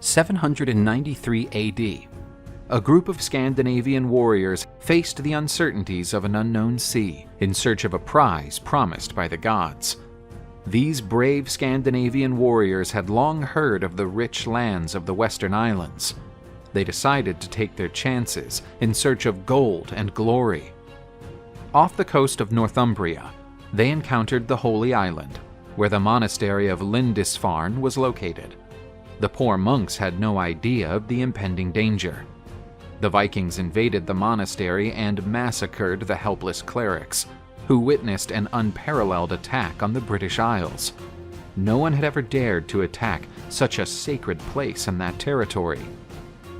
793 AD. A group of Scandinavian warriors faced the uncertainties of an unknown sea in search of a prize promised by the gods. These brave Scandinavian warriors had long heard of the rich lands of the Western Islands. They decided to take their chances in search of gold and glory. Off the coast of Northumbria, they encountered the Holy Island, where the monastery of Lindisfarne was located. The poor monks had no idea of the impending danger. The Vikings invaded the monastery and massacred the helpless clerics, who witnessed an unparalleled attack on the British Isles. No one had ever dared to attack such a sacred place in that territory.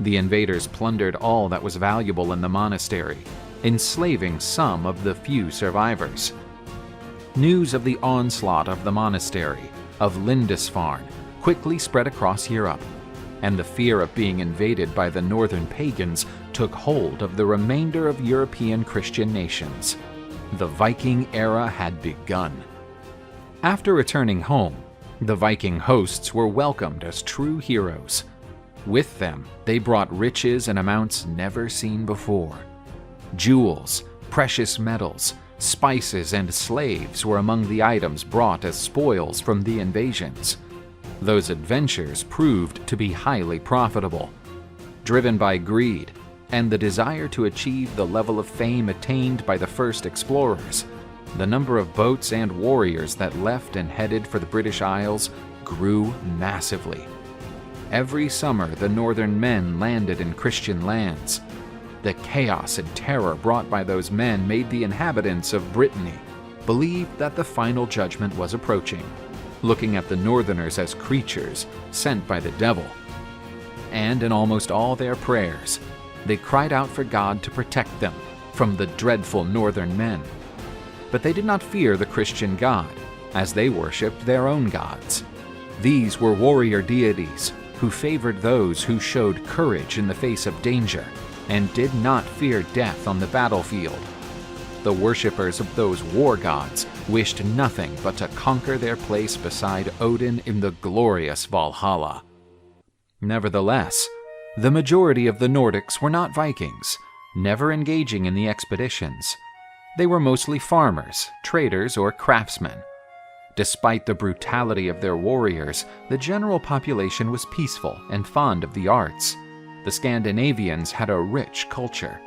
The invaders plundered all that was valuable in the monastery, enslaving some of the few survivors. News of the onslaught of the monastery of Lindisfarne quickly spread across Europe, and the fear of being invaded by the northern pagans took hold of the remainder of European Christian nations. The Viking era had begun. After returning home, the Viking hosts were welcomed as true heroes. With them, they brought riches in amounts never seen before. Jewels, precious metals, spices, and slaves were among the items brought as spoils from the invasions. Those adventures proved to be highly profitable. Driven by greed and the desire to achieve the level of fame attained by the first explorers, the number of boats and warriors that left and headed for the British Isles grew massively. Every summer, the northern men landed in Christian lands. The chaos and terror brought by those men made the inhabitants of Brittany believe that the final judgment was approaching, looking at the northerners as creatures sent by the devil. And in almost all their prayers, they cried out for God to protect them from the dreadful northern men. But they did not fear the Christian God, as they worshipped their own gods. These were warrior deities who favored those who showed courage in the face of danger and did not fear death on the battlefield. The worshippers of those war gods wished nothing but to conquer their place beside Odin in the glorious Valhalla. Nevertheless, the majority of the Nordics were not Vikings, never engaging in the expeditions. They were mostly farmers, traders, or craftsmen. Despite the brutality of their warriors, the general population was peaceful and fond of the arts. The Scandinavians had a rich culture.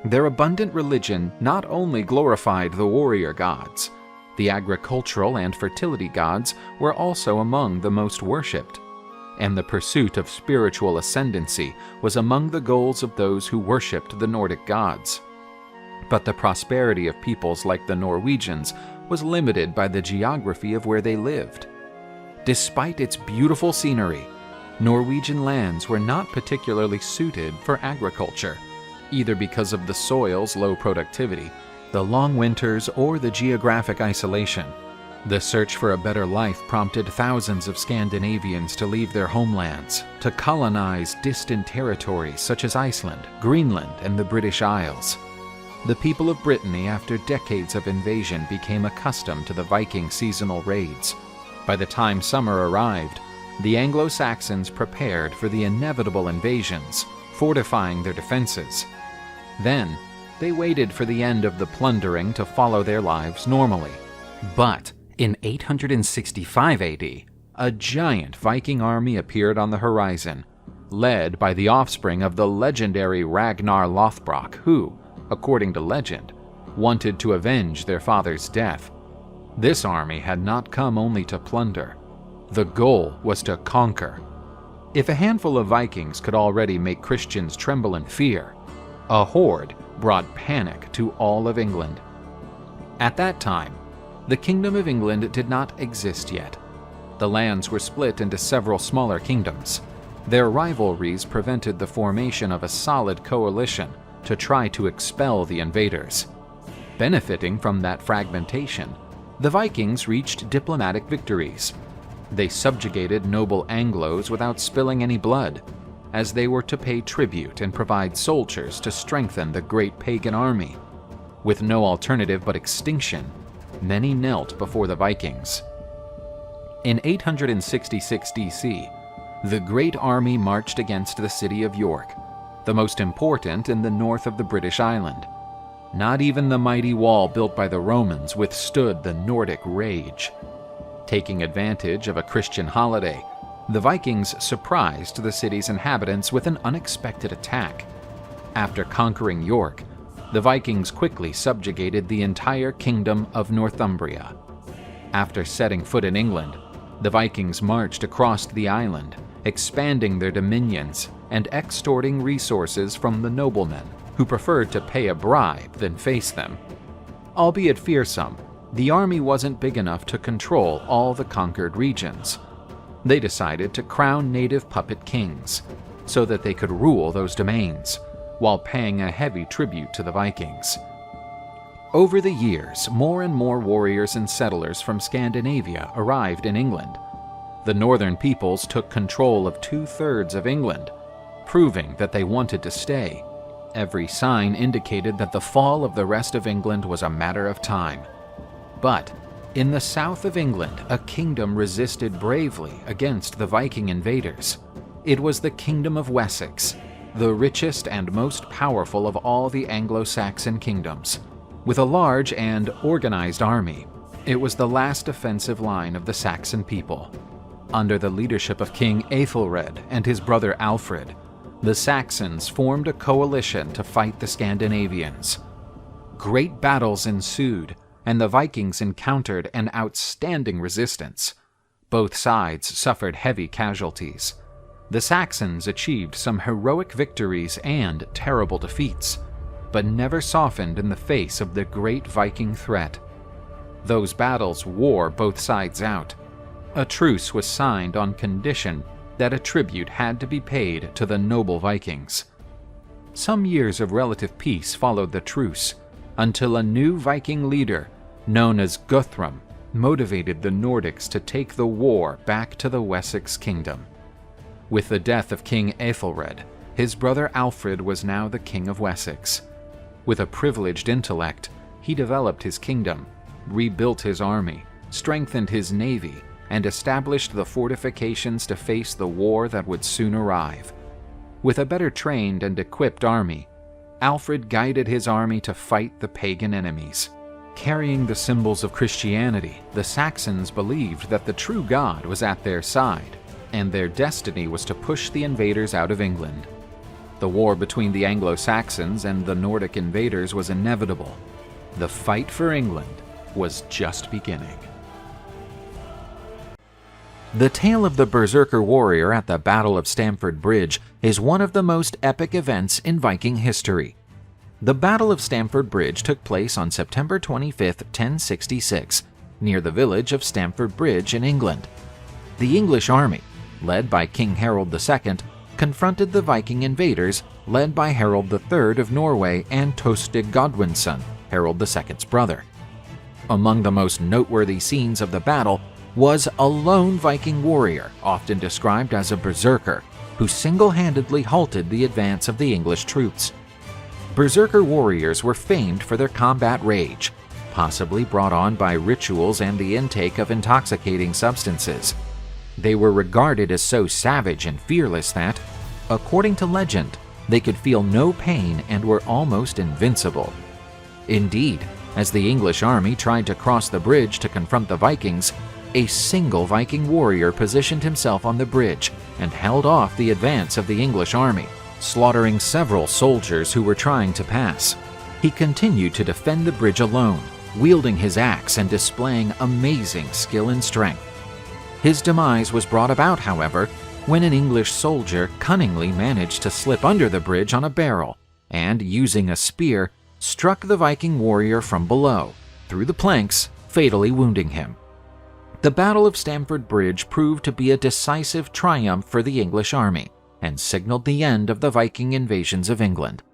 Their abundant religion not only glorified the warrior gods, the agricultural and fertility gods were also among the most worshipped, and the pursuit of spiritual ascendancy was among the goals of those who worshipped the Nordic gods. But the prosperity of peoples like the Norwegians was limited by the geography of where they lived. Despite its beautiful scenery, Norwegian lands were not particularly suited for agriculture, either because of the soil's low productivity, the long winters, or the geographic isolation. The search for a better life prompted thousands of Scandinavians to leave their homelands, to colonize distant territories such as Iceland, Greenland, and the British Isles. The people of Brittany, after decades of invasion, became accustomed to the Viking seasonal raids. By the time summer arrived, the Anglo-Saxons prepared for the inevitable invasions, fortifying their defenses. Then, they waited for the end of the plundering to follow their lives normally. But in 865 AD, a giant Viking army appeared on the horizon, led by the offspring of the legendary Ragnar Lothbrok, who, according to legend, wanted to avenge their father's death. This army had not come only to plunder. The goal was to conquer. If a handful of Vikings could already make Christians tremble in fear, a horde brought panic to all of England. At that time, the Kingdom of England did not exist yet. The lands were split into several smaller kingdoms. Their rivalries prevented the formation of a solid coalition to try to expel the invaders. Benefiting from that fragmentation, the Vikings reached diplomatic victories. They subjugated noble Anglos without spilling any blood, as they were to pay tribute and provide soldiers to strengthen the great pagan army. With no alternative but extinction, many knelt before the Vikings. In 866 DC, the great army marched against the city of York, the most important in the north of the British island. Not even the mighty wall built by the Romans withstood the Nordic rage. Taking advantage of a Christian holiday, the Vikings surprised the city's inhabitants with an unexpected attack. After conquering York, the Vikings quickly subjugated the entire kingdom of Northumbria. After setting foot in England, the Vikings marched across the island, expanding their dominions and extorting resources from the noblemen who preferred to pay a bribe than face them. Albeit fearsome, the army wasn't big enough to control all the conquered regions. They decided to crown native puppet kings so that they could rule those domains, while paying a heavy tribute to the Vikings. Over the years, more and more warriors and settlers from Scandinavia arrived in England. The northern peoples took control of 2/3 of England, proving that they wanted to stay. Every sign indicated that the fall of the rest of England was a matter of time. But in the south of England, a kingdom resisted bravely against the Viking invaders. It was the Kingdom of Wessex, the richest and most powerful of all the Anglo-Saxon kingdoms. With a large and organized army, it was the last offensive line of the Saxon people. Under the leadership of King Æthelred and his brother Alfred, the Saxons formed a coalition to fight the Scandinavians. Great battles ensued, and the Vikings encountered an outstanding resistance. Both sides suffered heavy casualties. The Saxons achieved some heroic victories and terrible defeats, but never softened in the face of the great Viking threat. Those battles wore both sides out. A truce was signed on condition that a tribute had to be paid to the noble Vikings. Some years of relative peace followed the truce, until a new Viking leader, known as Guthrum, motivated the Nordics to take the war back to the Wessex kingdom. With the death of King Æthelred, his brother Alfred was now the King of Wessex. With a privileged intellect, he developed his kingdom, rebuilt his army, strengthened his navy, and established the fortifications to face the war that would soon arrive. With a better trained and equipped army, Alfred guided his army to fight the pagan enemies. Carrying the symbols of Christianity, the Saxons believed that the true God was at their side, and their destiny was to push the invaders out of England. The war between the Anglo-Saxons and the Nordic invaders was inevitable. The fight for England was just beginning. The tale of the Berserker warrior at the Battle of Stamford Bridge is one of the most epic events in Viking history. The Battle of Stamford Bridge took place on September 25, 1066, near the village of Stamford Bridge in England. The English army, led by King Harold II, confronted the Viking invaders led by Harold III of Norway and Tostig Godwinson, Harold II's brother. Among the most noteworthy scenes of the battle was a lone Viking warrior, often described as a berserker, who single-handedly halted the advance of the English troops. Berserker warriors were famed for their combat rage, possibly brought on by rituals and the intake of intoxicating substances. They were regarded as so savage and fearless that, according to legend, they could feel no pain and were almost invincible. Indeed, as the English army tried to cross the bridge to confront the Vikings, a single Viking warrior positioned himself on the bridge and held off the advance of the English army, slaughtering several soldiers who were trying to pass. He continued to defend the bridge alone, wielding his axe and displaying amazing skill and strength. His demise was brought about, however, when an English soldier cunningly managed to slip under the bridge on a barrel and, using a spear, struck the Viking warrior from below, through the planks, fatally wounding him. The Battle of Stamford Bridge proved to be a decisive triumph for the English army and signaled the end of the Viking invasions of England.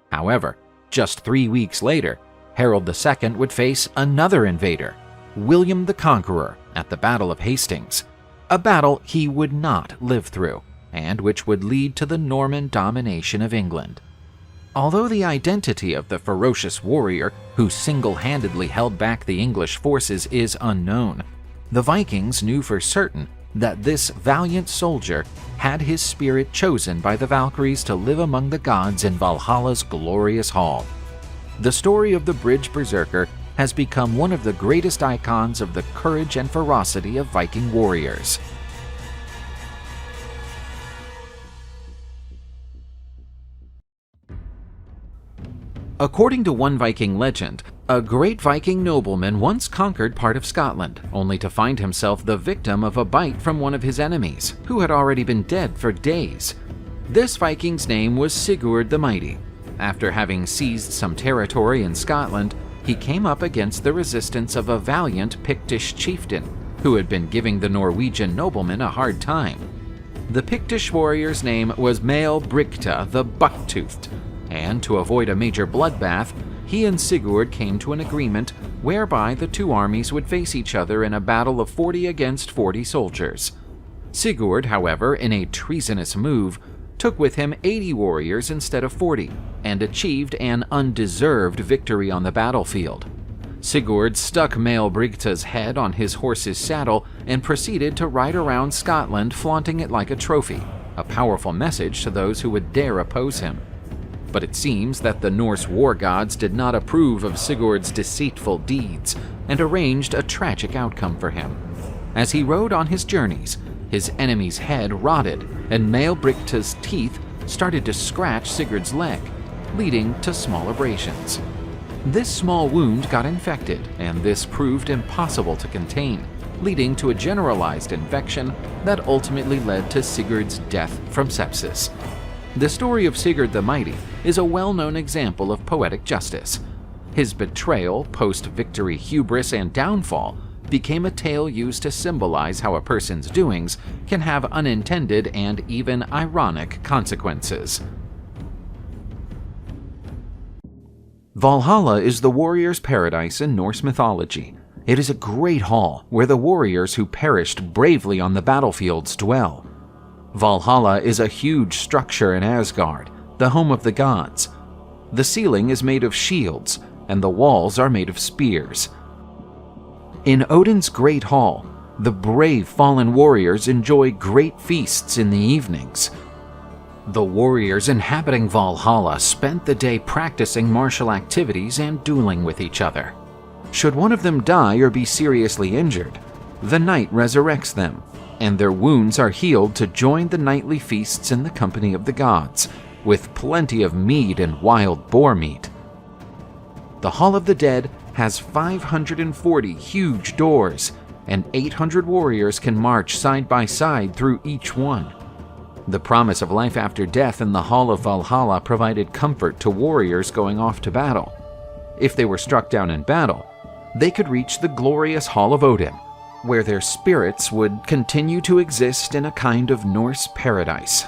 However, just 3 weeks later, Harold II would face another invader, William the Conqueror, at the Battle of Hastings, a battle he would not live through, and which would lead to the Norman domination of England. Although the identity of the ferocious warrior who single-handedly held back the English forces is unknown, the Vikings knew for certain that this valiant soldier had his spirit chosen by the Valkyries to live among the gods in Valhalla's glorious hall. The story of the Bridge Berserker has become one of the greatest icons of the courage and ferocity of Viking warriors. According to one Viking legend, a great Viking nobleman once conquered part of Scotland, only to find himself the victim of a bite from one of his enemies, who had already been dead for days. This Viking's name was Sigur the Mighty. After having seized some territory in Scotland, he came up against the resistance of a valiant Pictish chieftain, who had been giving the Norwegian nobleman a hard time. The Pictish warrior's name was Maelbrigta the Buck-toothed, and to avoid a major bloodbath, he and Sigurd came to an agreement whereby the two armies would face each other in a battle of 40 against 40 soldiers. Sigurd, however, in a treasonous move, took with him 80 warriors instead of 40, and achieved an undeserved victory on the battlefield. Sigurd stuck Maelbrigta's head on his horse's saddle and proceeded to ride around Scotland flaunting it like a trophy, a powerful message to those who would dare oppose him. But it seems that the Norse war gods did not approve of Sigurd's deceitful deeds and arranged a tragic outcome for him. As he rode on his journeys, his enemy's head rotted and Maelbrigta's teeth started to scratch Sigurd's leg, leading to small abrasions. This small wound got infected, and this proved impossible to contain, leading to a generalized infection that ultimately led to Sigurd's death from sepsis. The story of Sigur the Mighty is a well-known example of poetic justice. His betrayal, post-victory hubris, and downfall became a tale used to symbolize how a person's doings can have unintended and even ironic consequences. Valhalla is the warrior's paradise in Norse mythology. It is a great hall where the warriors who perished bravely on the battlefields dwell. Valhalla is a huge structure in Asgard, the home of the gods. The ceiling is made of shields, and the walls are made of spears. In Odin's Great Hall, the brave fallen warriors enjoy great feasts in the evenings. The warriors inhabiting Valhalla spent the day practicing martial activities and dueling with each other. Should one of them die or be seriously injured, the night resurrects them, and their wounds are healed to join the nightly feasts in the company of the gods, with plenty of mead and wild boar meat. The Hall of the Dead has 540 huge doors, and 800 warriors can march side by side through each one. The promise of life after death in the Hall of Valhalla provided comfort to warriors going off to battle. If they were struck down in battle, they could reach the glorious Hall of Odin, where their spirits would continue to exist in a kind of Norse paradise.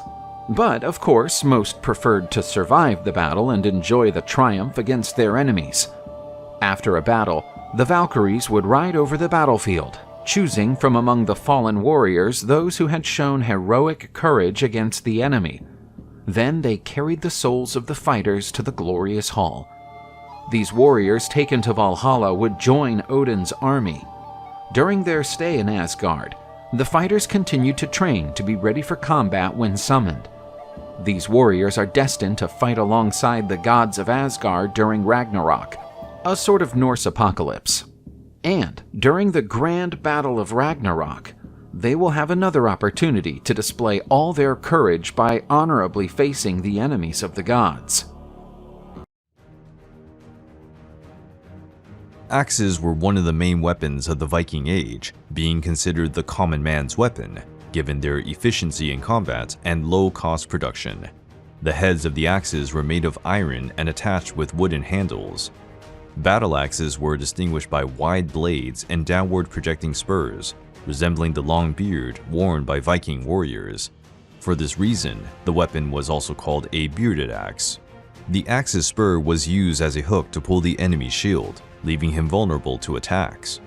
But, of course, most preferred to survive the battle and enjoy the triumph against their enemies. After a battle, the Valkyries would ride over the battlefield, choosing from among the fallen warriors those who had shown heroic courage against the enemy. Then they carried the souls of the fighters to the glorious hall. These warriors taken to Valhalla would join Odin's army. During their stay in Asgard, the fighters continued to train to be ready for combat when summoned. These warriors are destined to fight alongside the gods of Asgard during Ragnarok, a sort of Norse apocalypse. And during the grand battle of Ragnarok, they will have another opportunity to display all their courage by honorably facing the enemies of the gods. Axes were one of the main weapons of the Viking Age, being considered the common man's weapon, given their efficiency in combat and low-cost production. The heads of the axes were made of iron and attached with wooden handles. Battle axes were distinguished by wide blades and downward projecting spurs, resembling the long beard worn by Viking warriors. For this reason, the weapon was also called a bearded axe. The axe's spur was used as a hook to pull the enemy's shield, leaving him vulnerable to attacks.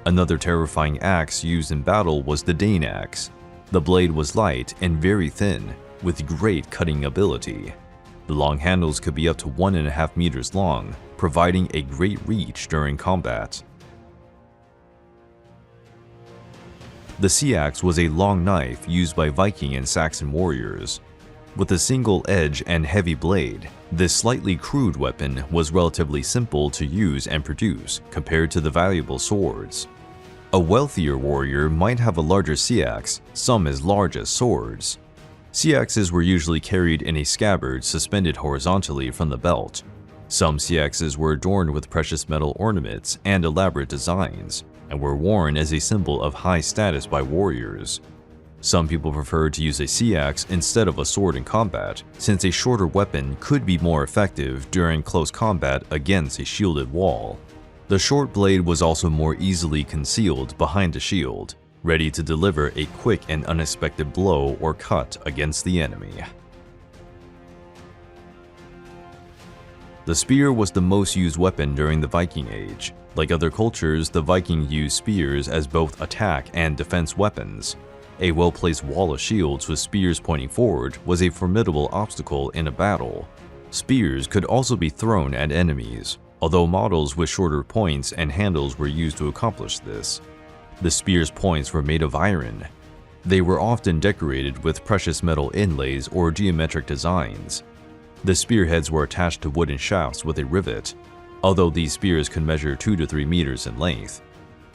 Another terrifying axe used in battle was the Dane axe. The blade was light and very thin, with great cutting ability. The long handles could be up to 1.5 meters long, providing a great reach during combat. The sea axe was a long knife used by Viking and Saxon warriors. With a single edge and heavy blade, this slightly crude weapon was relatively simple to use and produce compared to the valuable swords. A wealthier warrior might have a larger sea axe, some as large as swords. Sea axes were usually carried in a scabbard suspended horizontally from the belt. Some sea axes were adorned with precious metal ornaments and elaborate designs, and were worn as a symbol of high status by warriors. Some people preferred to use a sea axe instead of a sword in combat, since a shorter weapon could be more effective during close combat against a shielded wall. The short blade was also more easily concealed behind a shield, ready to deliver a quick and unexpected blow or cut against the enemy. The spear was the most used weapon during the Viking Age. Like other cultures, the Vikings used spears as both attack and defense weapons. A well-placed wall of shields with spears pointing forward was a formidable obstacle in a battle. Spears could also be thrown at enemies, although models with shorter points and handles were used to accomplish this. The spear's points were made of iron. They were often decorated with precious metal inlays or geometric designs. The spearheads were attached to wooden shafts with a rivet, although these spears could measure 2 to 3 meters in length.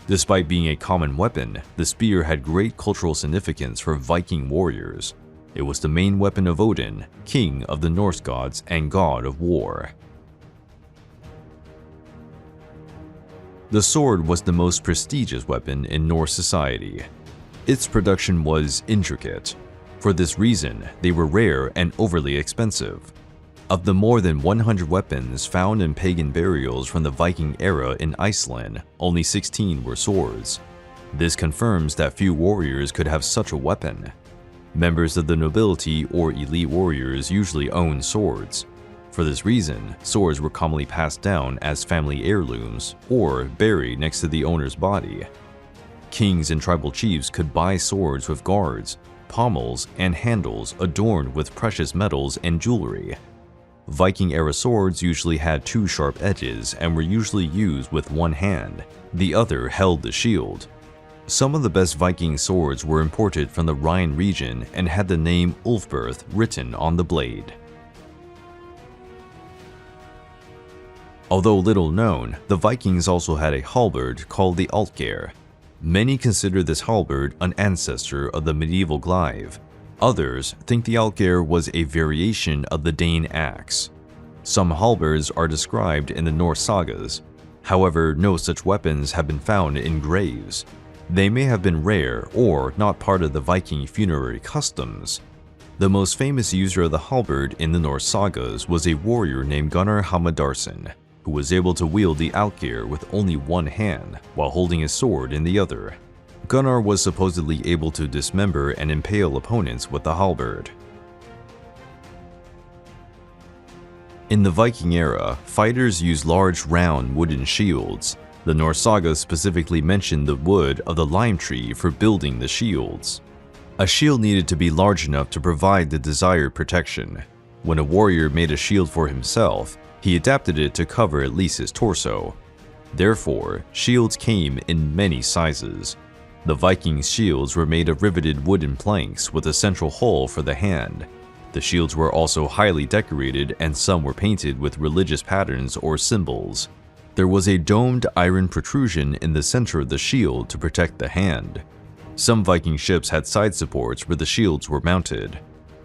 Despite being a common weapon, the spear had great cultural significance for Viking warriors. It was the main weapon of Odin, king of the Norse gods and god of war. The sword was the most prestigious weapon in Norse society. Its production was intricate. For this reason, they were rare and overly expensive. Of the more than 100 weapons found in pagan burials from the Viking era in Iceland, only 16 were swords. This confirms that few warriors could have such a weapon. Members of the nobility or elite warriors usually owned swords. For this reason, swords were commonly passed down as family heirlooms or buried next to the owner's body. Kings and tribal chiefs could buy swords with guards, pommels, and handles adorned with precious metals and jewelry. Viking-era swords usually had 2 sharp edges and were usually used with one hand. The other held the shield. Some of the best Viking swords were imported from the Rhine region and had the name Ulfberth written on the blade. Although little known, the Vikings also had a halberd called the Altgeir. Many consider this halberd an ancestor of the medieval glaive. Others think the Altgeir was a variation of the Dane axe. Some halberds are described in the Norse sagas. However, no such weapons have been found in graves. They may have been rare or not part of the Viking funerary customs. The most famous user of the halberd in the Norse sagas was a warrior named Gunnar Hamadarson, who was able to wield the Altgeir with only one hand while holding his sword in the other. Gunnar was supposedly able to dismember and impale opponents with the halberd. In the Viking era, fighters used large round wooden shields. The Norse sagas specifically mentioned the wood of the lime tree for building the shields. A shield needed to be large enough to provide the desired protection. When a warrior made a shield for himself, he adapted it to cover at least his torso. Therefore, shields came in many sizes. The Vikings' shields were made of riveted wooden planks with a central hole for the hand. The shields were also highly decorated and some were painted with religious patterns or symbols. There was a domed iron protrusion in the center of the shield to protect the hand. Some Viking ships had side supports where the shields were mounted.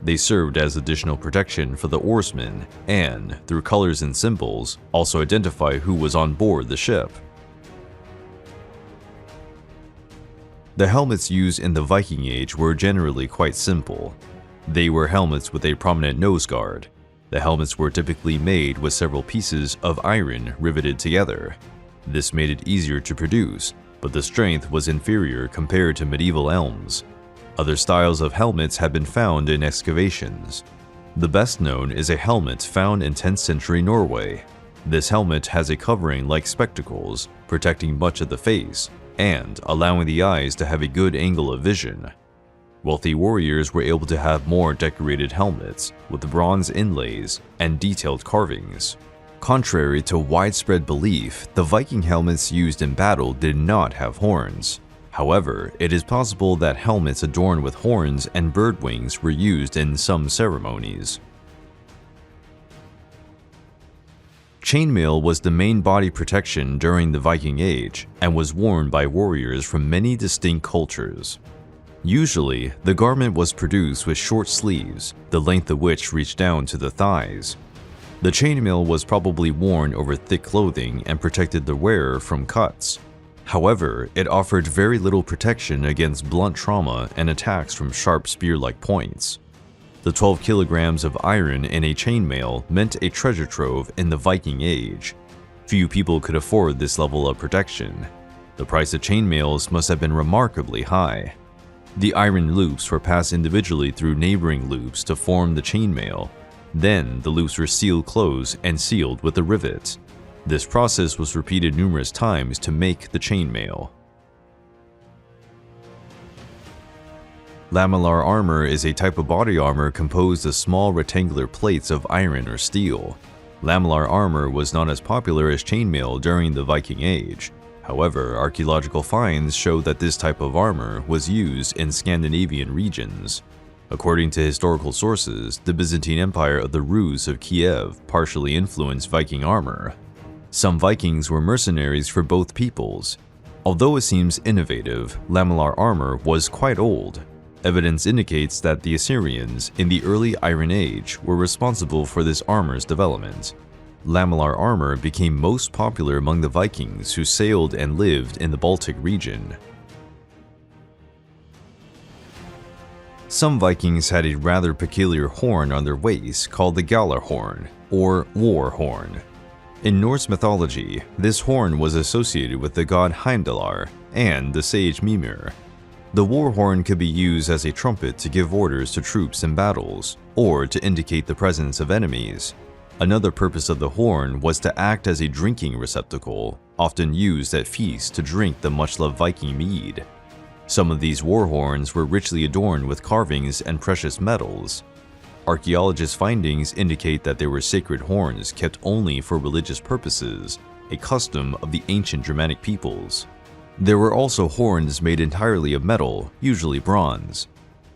They served as additional protection for the oarsmen and, through colors and symbols, also identify who was on board the ship. The helmets used in the Viking Age were generally quite simple. They were helmets with a prominent nose guard. The helmets were typically made with several pieces of iron riveted together. This made it easier to produce, but the strength was inferior compared to medieval elms. Other styles of helmets have been found in excavations. The best known is a helmet found in 10th century Norway. This helmet has a covering like spectacles, protecting much of the face, and allowing the eyes to have a good angle of vision. Wealthy warriors were able to have more decorated helmets with bronze inlays and detailed carvings. Contrary to widespread belief, the Viking helmets used in battle did not have horns. However, it is possible that helmets adorned with horns and bird wings were used in some ceremonies. Chainmail was the main body protection during the Viking Age and was worn by warriors from many distinct cultures. Usually, the garment was produced with short sleeves, the length of which reached down to the thighs. The chainmail was probably worn over thick clothing and protected the wearer from cuts. However, it offered very little protection against blunt trauma and attacks from sharp spear-like points. The 12 kilograms of iron in a chainmail meant a treasure trove in the Viking Age. Few people could afford this level of protection. The price of chainmails must have been remarkably high. The iron loops were passed individually through neighboring loops to form the chainmail. Then, the loops were sealed closed and sealed with a rivet. This process was repeated numerous times to make the chainmail. Lamar armor is a type of body armor composed of small rectangular plates of iron or steel. Lamar armor was not as popular as chainmail during the Viking Age. However, archaeological finds show that this type of armor was used in Scandinavian regions. According to historical sources, the Byzantine Empire of the Rus of Kiev partially influenced Viking armor. Some Vikings were mercenaries for both peoples. Although it seems innovative, Lamar armor was quite old. Evidence indicates that the Assyrians, in the early Iron Age, were responsible for this armor's development. Lamar armor became most popular among the Vikings who sailed and lived in the Baltic region. Some Vikings had a rather peculiar horn on their waist called the Galla Horn, or war horn. In Norse mythology, this horn was associated with the god Heimdallr and the sage Mimir. The war horn could be used as a trumpet to give orders to troops in battles, or to indicate the presence of enemies. Another purpose of the horn was to act as a drinking receptacle, often used at feasts to drink the much-loved Viking mead. Some of these war horns were richly adorned with carvings and precious metals. Archaeologists' findings indicate that they were sacred horns kept only for religious purposes, a custom of the ancient Germanic peoples. There were also horns made entirely of metal, usually bronze.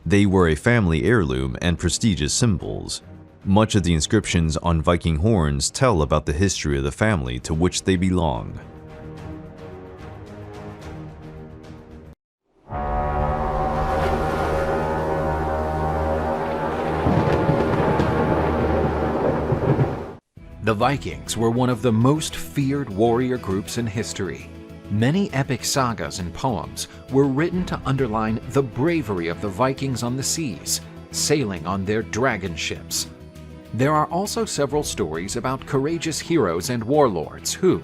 They were a family heirloom and prestigious symbols. Much of the inscriptions on Viking horns tell about the history of the family to which they belong. The Vikings were one of the most feared warrior groups in history. Many epic sagas and poems were written to underline the bravery of the Vikings on the seas, sailing on their dragon ships. There are also several stories about courageous heroes and warlords who,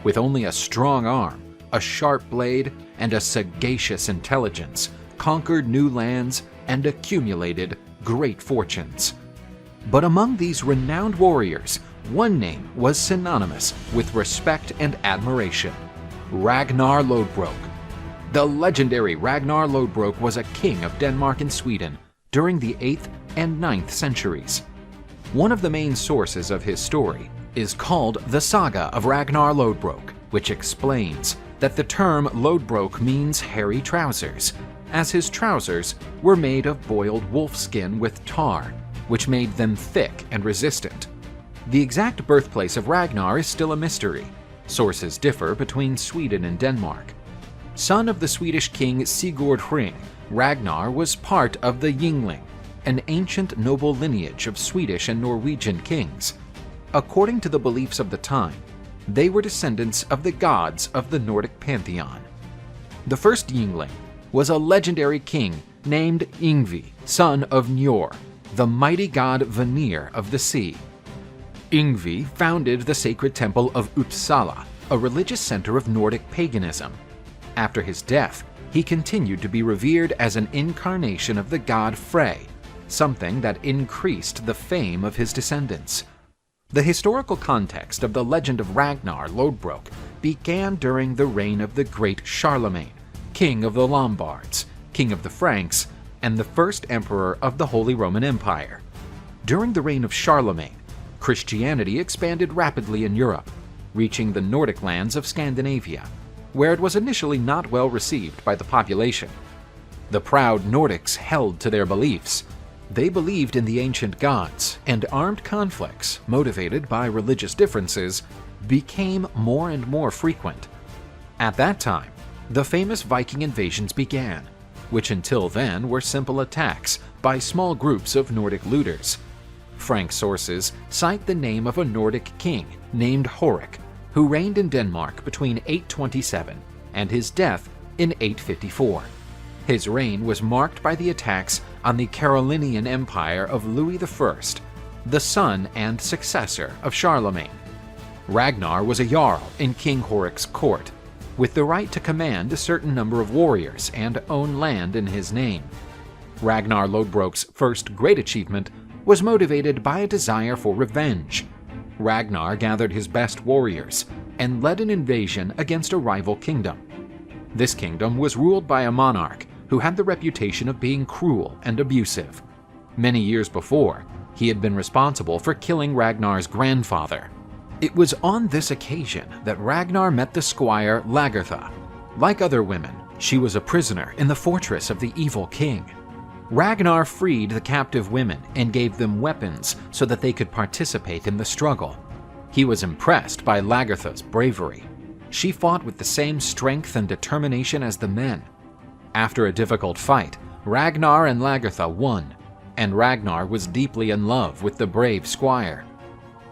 with only a strong arm, a sharp blade, and a sagacious intelligence, conquered new lands and accumulated great fortunes. But among these renowned warriors, one name was synonymous with respect and admiration: Ragnar Lodbrok. The legendary Ragnar Lodbrok was a king of Denmark and Sweden during the 8th and 9th centuries. One of the main sources of his story is called the Saga of Ragnar Lodbrok, which explains that the term Lodbrok means hairy trousers, as his trousers were made of boiled wolf skin with tar, which made them thick and resistant. The exact birthplace of Ragnar is still a mystery. Sources differ between Sweden and Denmark. Son of the Swedish king Sigur Ring, Ragnar was part of the Yngling, an ancient noble lineage of Swedish and Norwegian kings. According to the beliefs of the time, they were descendants of the gods of the Nordic pantheon. The first Yngling was a legendary king named Yngvi, son of Njord, the mighty god Vanir of the sea. Yngvi founded the sacred temple of Uppsala, a religious center of Nordic paganism. After his death, he continued to be revered as an incarnation of the god Frey, something that increased the fame of his descendants. The historical context of the legend of Ragnar Lodbrok began during the reign of the great Charlemagne, king of the Lombards, king of the Franks, and the first emperor of the Holy Roman Empire. During the reign of Charlemagne, Christianity expanded rapidly in Europe, reaching the Nordic lands of Scandinavia. where it was initially not well received by the population. The proud Nordics held to their beliefs. They believed in the ancient gods, and armed conflicts, motivated by religious differences, became more and more frequent. At that time, the famous Viking invasions began, which until then were simple attacks by small groups of Nordic looters. Frank sources cite the name of a Nordic king named Horik, who reigned in Denmark between 827 and his death in 854. His reign was marked by the attacks on the Carolingian Empire of Louis I, the son and successor of Charlemagne. Ragnar was a jarl in King Horik's court, with the right to command a certain number of warriors and own land in his name. Ragnar Lodbrok's first great achievement was motivated by a desire for revenge. Ragnar gathered his best warriors and led an invasion against a rival kingdom. This kingdom was ruled by a monarch who had the reputation of being cruel and abusive. Many years before, he had been responsible for killing Ragnar's grandfather. It was on this occasion that Ragnar met the squire Lagertha. Like other women, she was a prisoner in the fortress of the evil king. Ragnar freed the captive women and gave them weapons so that they could participate in the struggle. He was impressed by Lagertha's bravery. She fought with the same strength and determination as the men. After a difficult fight, Ragnar and Lagertha won, and Ragnar was deeply in love with the brave squire.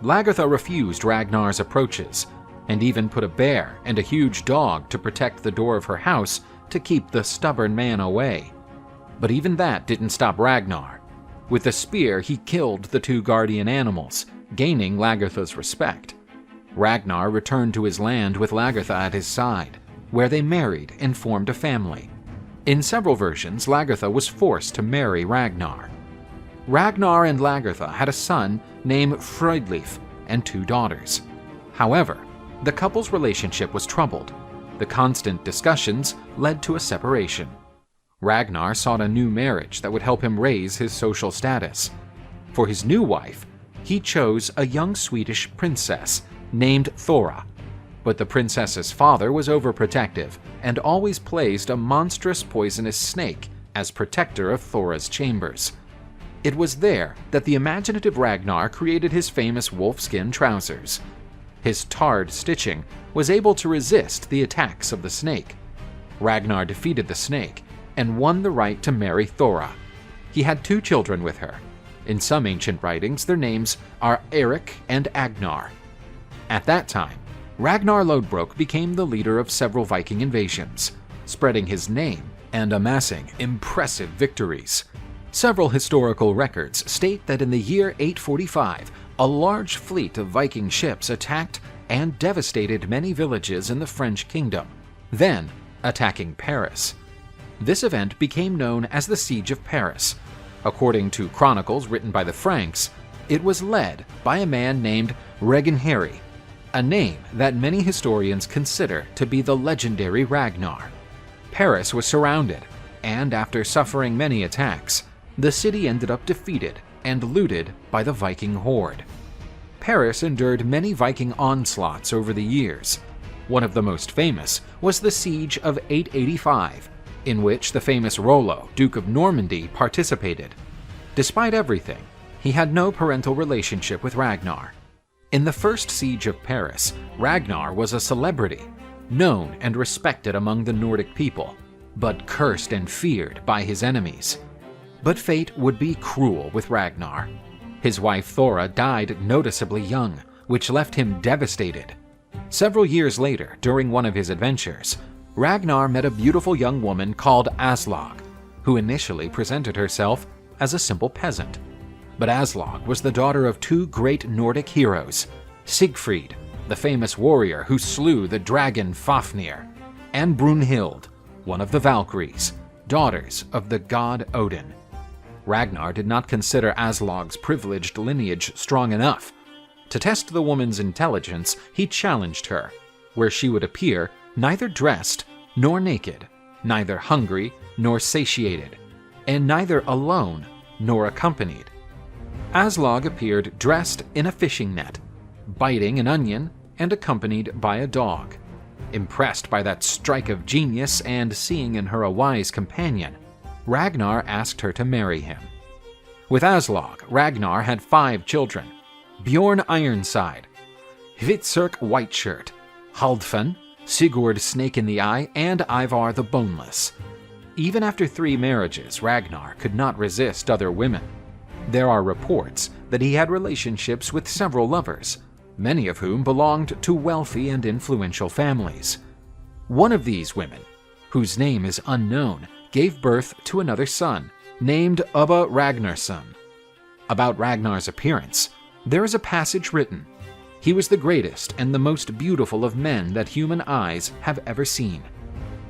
Lagertha refused Ragnar's approaches, and even put a bear and a huge dog to protect the door of her house to keep the stubborn man away. But even that didn't stop Ragnar. With a spear, he killed the two guardian animals, gaining Lagertha's respect. Ragnar returned to his land with Lagertha at his side, where they married and formed a family. In several versions, Lagertha was forced to marry Ragnar. Ragnar and Lagertha had a son named Frøydleif and two daughters. However, the couple's relationship was troubled. The constant discussions led to a separation. Ragnar sought a new marriage that would help him raise his social status. For his new wife, he chose a young Swedish princess named Thora. But the princess's father was overprotective and always placed a monstrous poisonous snake as protector of Thora's chambers. It was there that the imaginative Ragnar created his famous wolfskin trousers. His tarred stitching was able to resist the attacks of the snake. Ragnar defeated the snake and won the right to marry Thora. He had two children with her. In some ancient writings, their names are Eric and Agnar. At that time, Ragnar Lodbrok became the leader of several Viking invasions, spreading his name and amassing impressive victories. Several historical records state that in the year 845, a large fleet of Viking ships attacked and devastated many villages in the French kingdom, then attacking Paris. This event became known as the Siege of Paris. According to chronicles written by the Franks, it was led by a man named Ragnar, a name that many historians consider to be the legendary Ragnar. Paris was surrounded, and after suffering many attacks, the city ended up defeated and looted by the Viking horde. Paris endured many Viking onslaughts over the years. One of the most famous was the Siege of 885, in which the famous Rolo, Duke of Normandy, participated. Despite everything, he had no parental relationship with Ragnar. In the first siege of Paris, Ragnar was a celebrity, known and respected among the Nordic people, but cursed and feared by his enemies. But fate would be cruel with Ragnar. His wife Thora died noticeably young, which left him devastated. Several years later, during one of his adventures, Ragnar met a beautiful young woman called Aslog, who initially presented herself as a simple peasant. But Aslog was the daughter of two great Nordic heroes, Siegfried, the famous warrior who slew the dragon Fafnir, and Brunhild, one of the Valkyries, daughters of the god Odin. Ragnar did not consider Aslog's privileged lineage strong enough. To test the woman's intelligence, he challenged her, where she would appear neither dressed nor naked, neither hungry nor satiated, and neither alone nor accompanied. Aslog appeared dressed in a fishing net, biting an onion and accompanied by a dog. Impressed by that strike of genius and seeing in her a wise companion, Ragnar asked her to marry him. With Aslog, Ragnar had 5 children: Bjorn Ironside, Hvitserk Whiteshirt, Haldfen, Sigurd Snake in the Eye, and Ivar the Boneless. Even after 3 marriages, Ragnar could not resist other women. There are reports that he had relationships with several lovers, many of whom belonged to wealthy and influential families. One of these women, whose name is unknown, gave birth to another son, named Ubba Ragnarsson. About Ragnar's appearance, there is a passage written: "He was the greatest and the most beautiful of men that human eyes have ever seen."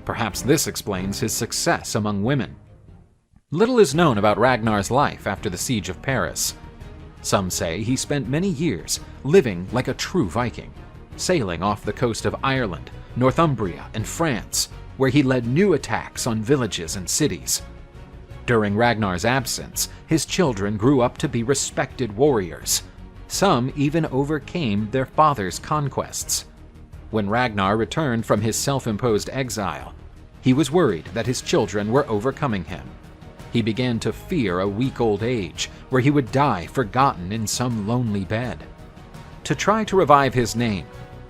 Perhaps this explains his success among women. Little is known about Ragnar's life after the siege of Paris. Some say he spent many years living like a true Viking, sailing off the coast of Ireland, Northumbria, and France, where he led new attacks on villages and cities. During Ragnar's absence, his children grew up to be respected warriors. Some even overcame their father's conquests. When Ragnar returned from his self-imposed exile, he was worried that his children were overcoming him. He began to fear a weak old age, where he would die forgotten in some lonely bed. To try to revive his name,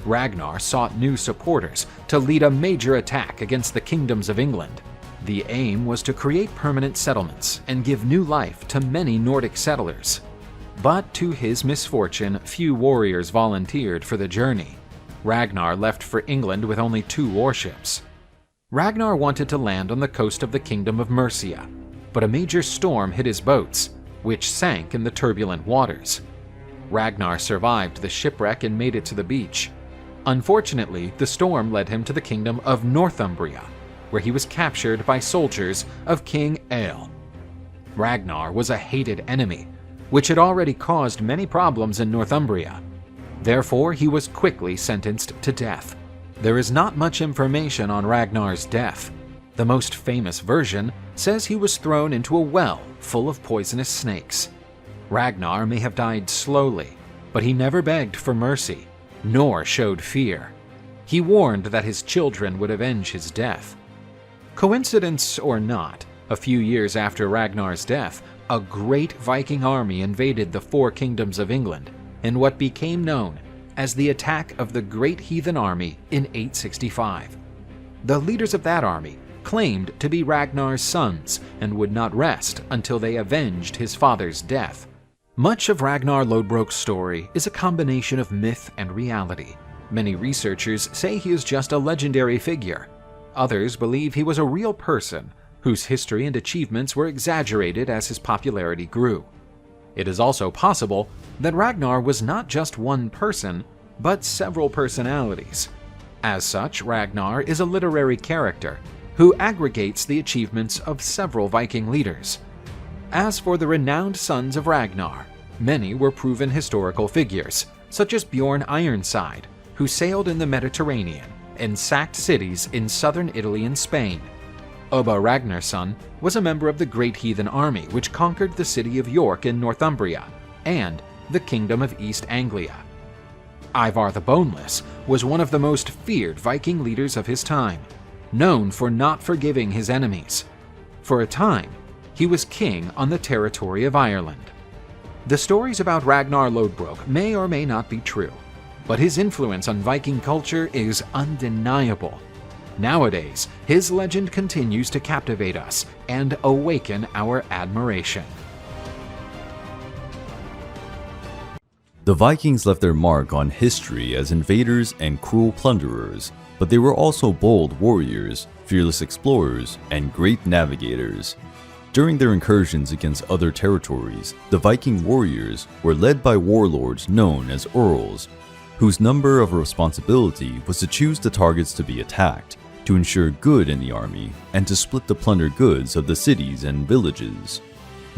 Ragnar sought new supporters to lead a major attack against the kingdoms of England. The aim was to create permanent settlements and give new life to many Nordic settlers. But to his misfortune, few warriors volunteered for the journey. Ragnar left for England with only 2 warships. Ragnar wanted to land on the coast of the Kingdom of Mercia, but a major storm hit his boats, which sank in the turbulent waters. Ragnar survived the shipwreck and made it to the beach. Unfortunately, the storm led him to the Kingdom of Northumbria, where he was captured by soldiers of King Eil. Ragnar was a hated enemy, which had already caused many problems in Northumbria. Therefore, he was quickly sentenced to death. There is not much information on Ragnar's death. The most famous version says he was thrown into a well full of poisonous snakes. Ragnar may have died slowly, but he never begged for mercy, nor showed fear. He warned that his children would avenge his death. Coincidence or not, a few years after Ragnar's death, a great Viking army invaded the 4 kingdoms of England in what became known as the attack of the Great Heathen Army in 865. The leaders of that army claimed to be Ragnar's sons and would not rest until they avenged his father's death. Much of Ragnar Lodbrok's story is a combination of myth and reality. Many researchers say he is just a legendary figure. Others believe he was a real person whose history and achievements were exaggerated as his popularity grew. It is also possible that Ragnar was not just one person, but several personalities. As such, Ragnar is a literary character who aggregates the achievements of several Viking leaders. As for the renowned sons of Ragnar, many were proven historical figures, such as Bjorn Ironside, who sailed in the Mediterranean and sacked cities in southern Italy and Spain. Ubba Ragnarsson was a member of the Great Heathen Army, which conquered the city of York in Northumbria and the Kingdom of East Anglia. Ivar the Boneless was one of the most feared Viking leaders of his time, known for not forgiving his enemies. For a time, he was king on the territory of Ireland. The stories about Ragnar Lodbrok may or may not be true, but his influence on Viking culture is undeniable. Nowadays, his legend continues to captivate us and awaken our admiration. The Vikings left their mark on history as invaders and cruel plunderers, but they were also bold warriors, fearless explorers, and great navigators. During their incursions against other territories, the Viking warriors were led by warlords known as earls, whose number of responsibility was to choose the targets to be attacked, to ensure good in the army, and to split the plundered goods of the cities and villages.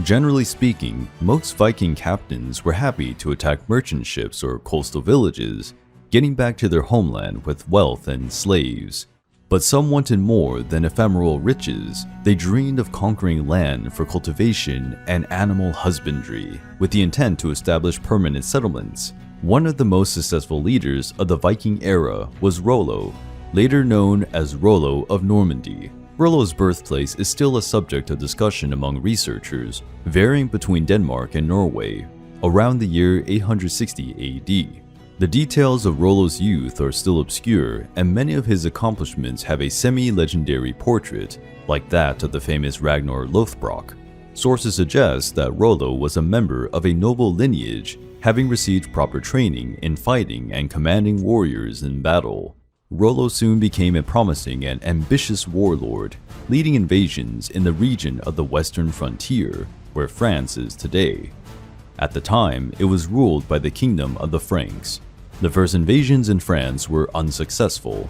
Generally speaking, most Viking captains were happy to attack merchant ships or coastal villages, getting back to their homeland with wealth and slaves. But some wanted more than ephemeral riches. They dreamed of conquering land for cultivation and animal husbandry, with the intent to establish permanent settlements. One of the most successful leaders of the Viking era was Rolo. later known as Rolo of Normandy. Rolo's birthplace is still a subject of discussion among researchers, varying between Denmark and Norway, around the year 860 AD. The details of Rolo's youth are still obscure, and many of his accomplishments have a semi-legendary portrait, like that of the famous Ragnar Lothbrok. Sources suggest that Rolo was a member of a noble lineage, having received proper training in fighting and commanding warriors in battle. Rolo soon became a promising and ambitious warlord, leading invasions in the region of the western frontier, where France is today. At the time, it was ruled by the Kingdom of the Franks. The first invasions in France were unsuccessful.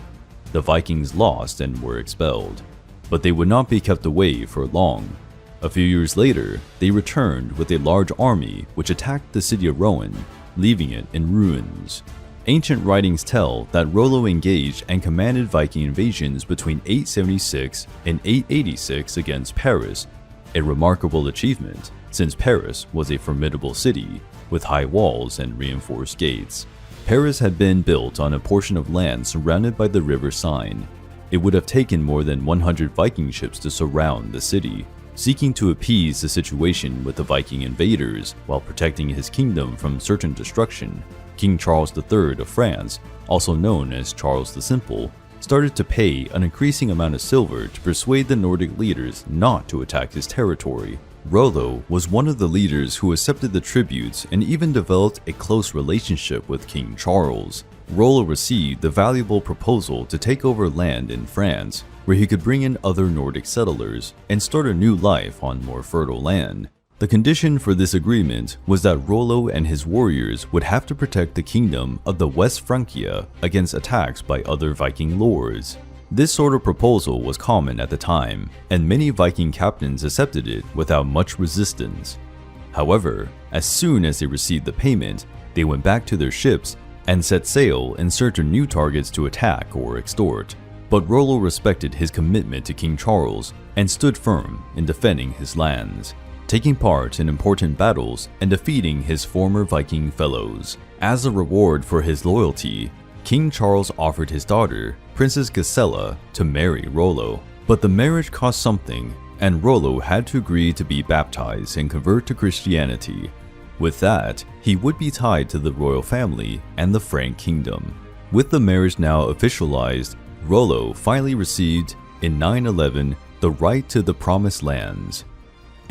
The Vikings lost and were expelled, but they would not be kept away for long. A few years later, they returned with a large army which attacked the city of Rouen, leaving it in ruins. Ancient writings tell that Rolo engaged and commanded Viking invasions between 876 and 886 against Paris, a remarkable achievement since Paris was a formidable city with high walls and reinforced gates. Paris had been built on a portion of land surrounded by the river Seine. It would have taken more than 100 Viking ships to surround the city. Seeking to appease the situation with the Viking invaders while protecting his kingdom from certain destruction, King Charles III of France, also known as Charles the Simple, started to pay an increasing amount of silver to persuade the Nordic leaders not to attack his territory. Rolo was one of the leaders who accepted the tributes and even developed a close relationship with King Charles. Rolo received the valuable proposal to take over land in France, where he could bring in other Nordic settlers and start a new life on more fertile land. The condition for this agreement was that Rolo and his warriors would have to protect the kingdom of the West Francia against attacks by other Viking lords. This sort of proposal was common at the time, and many Viking captains accepted it without much resistance. However, as soon as they received the payment, they went back to their ships and set sail in search of new targets to attack or extort. But Rolo respected his commitment to King Charles and stood firm in defending his lands, taking part in important battles and defeating his former Viking fellows. As a reward for his loyalty, King Charles offered his daughter, Princess Gisela, to marry Rolo. But the marriage cost something, and Rolo had to agree to be baptized and convert to Christianity. With that, he would be tied to the royal family and the Frank kingdom. With the marriage now officialized, Rolo finally received, in 911, the right to the Promised Lands.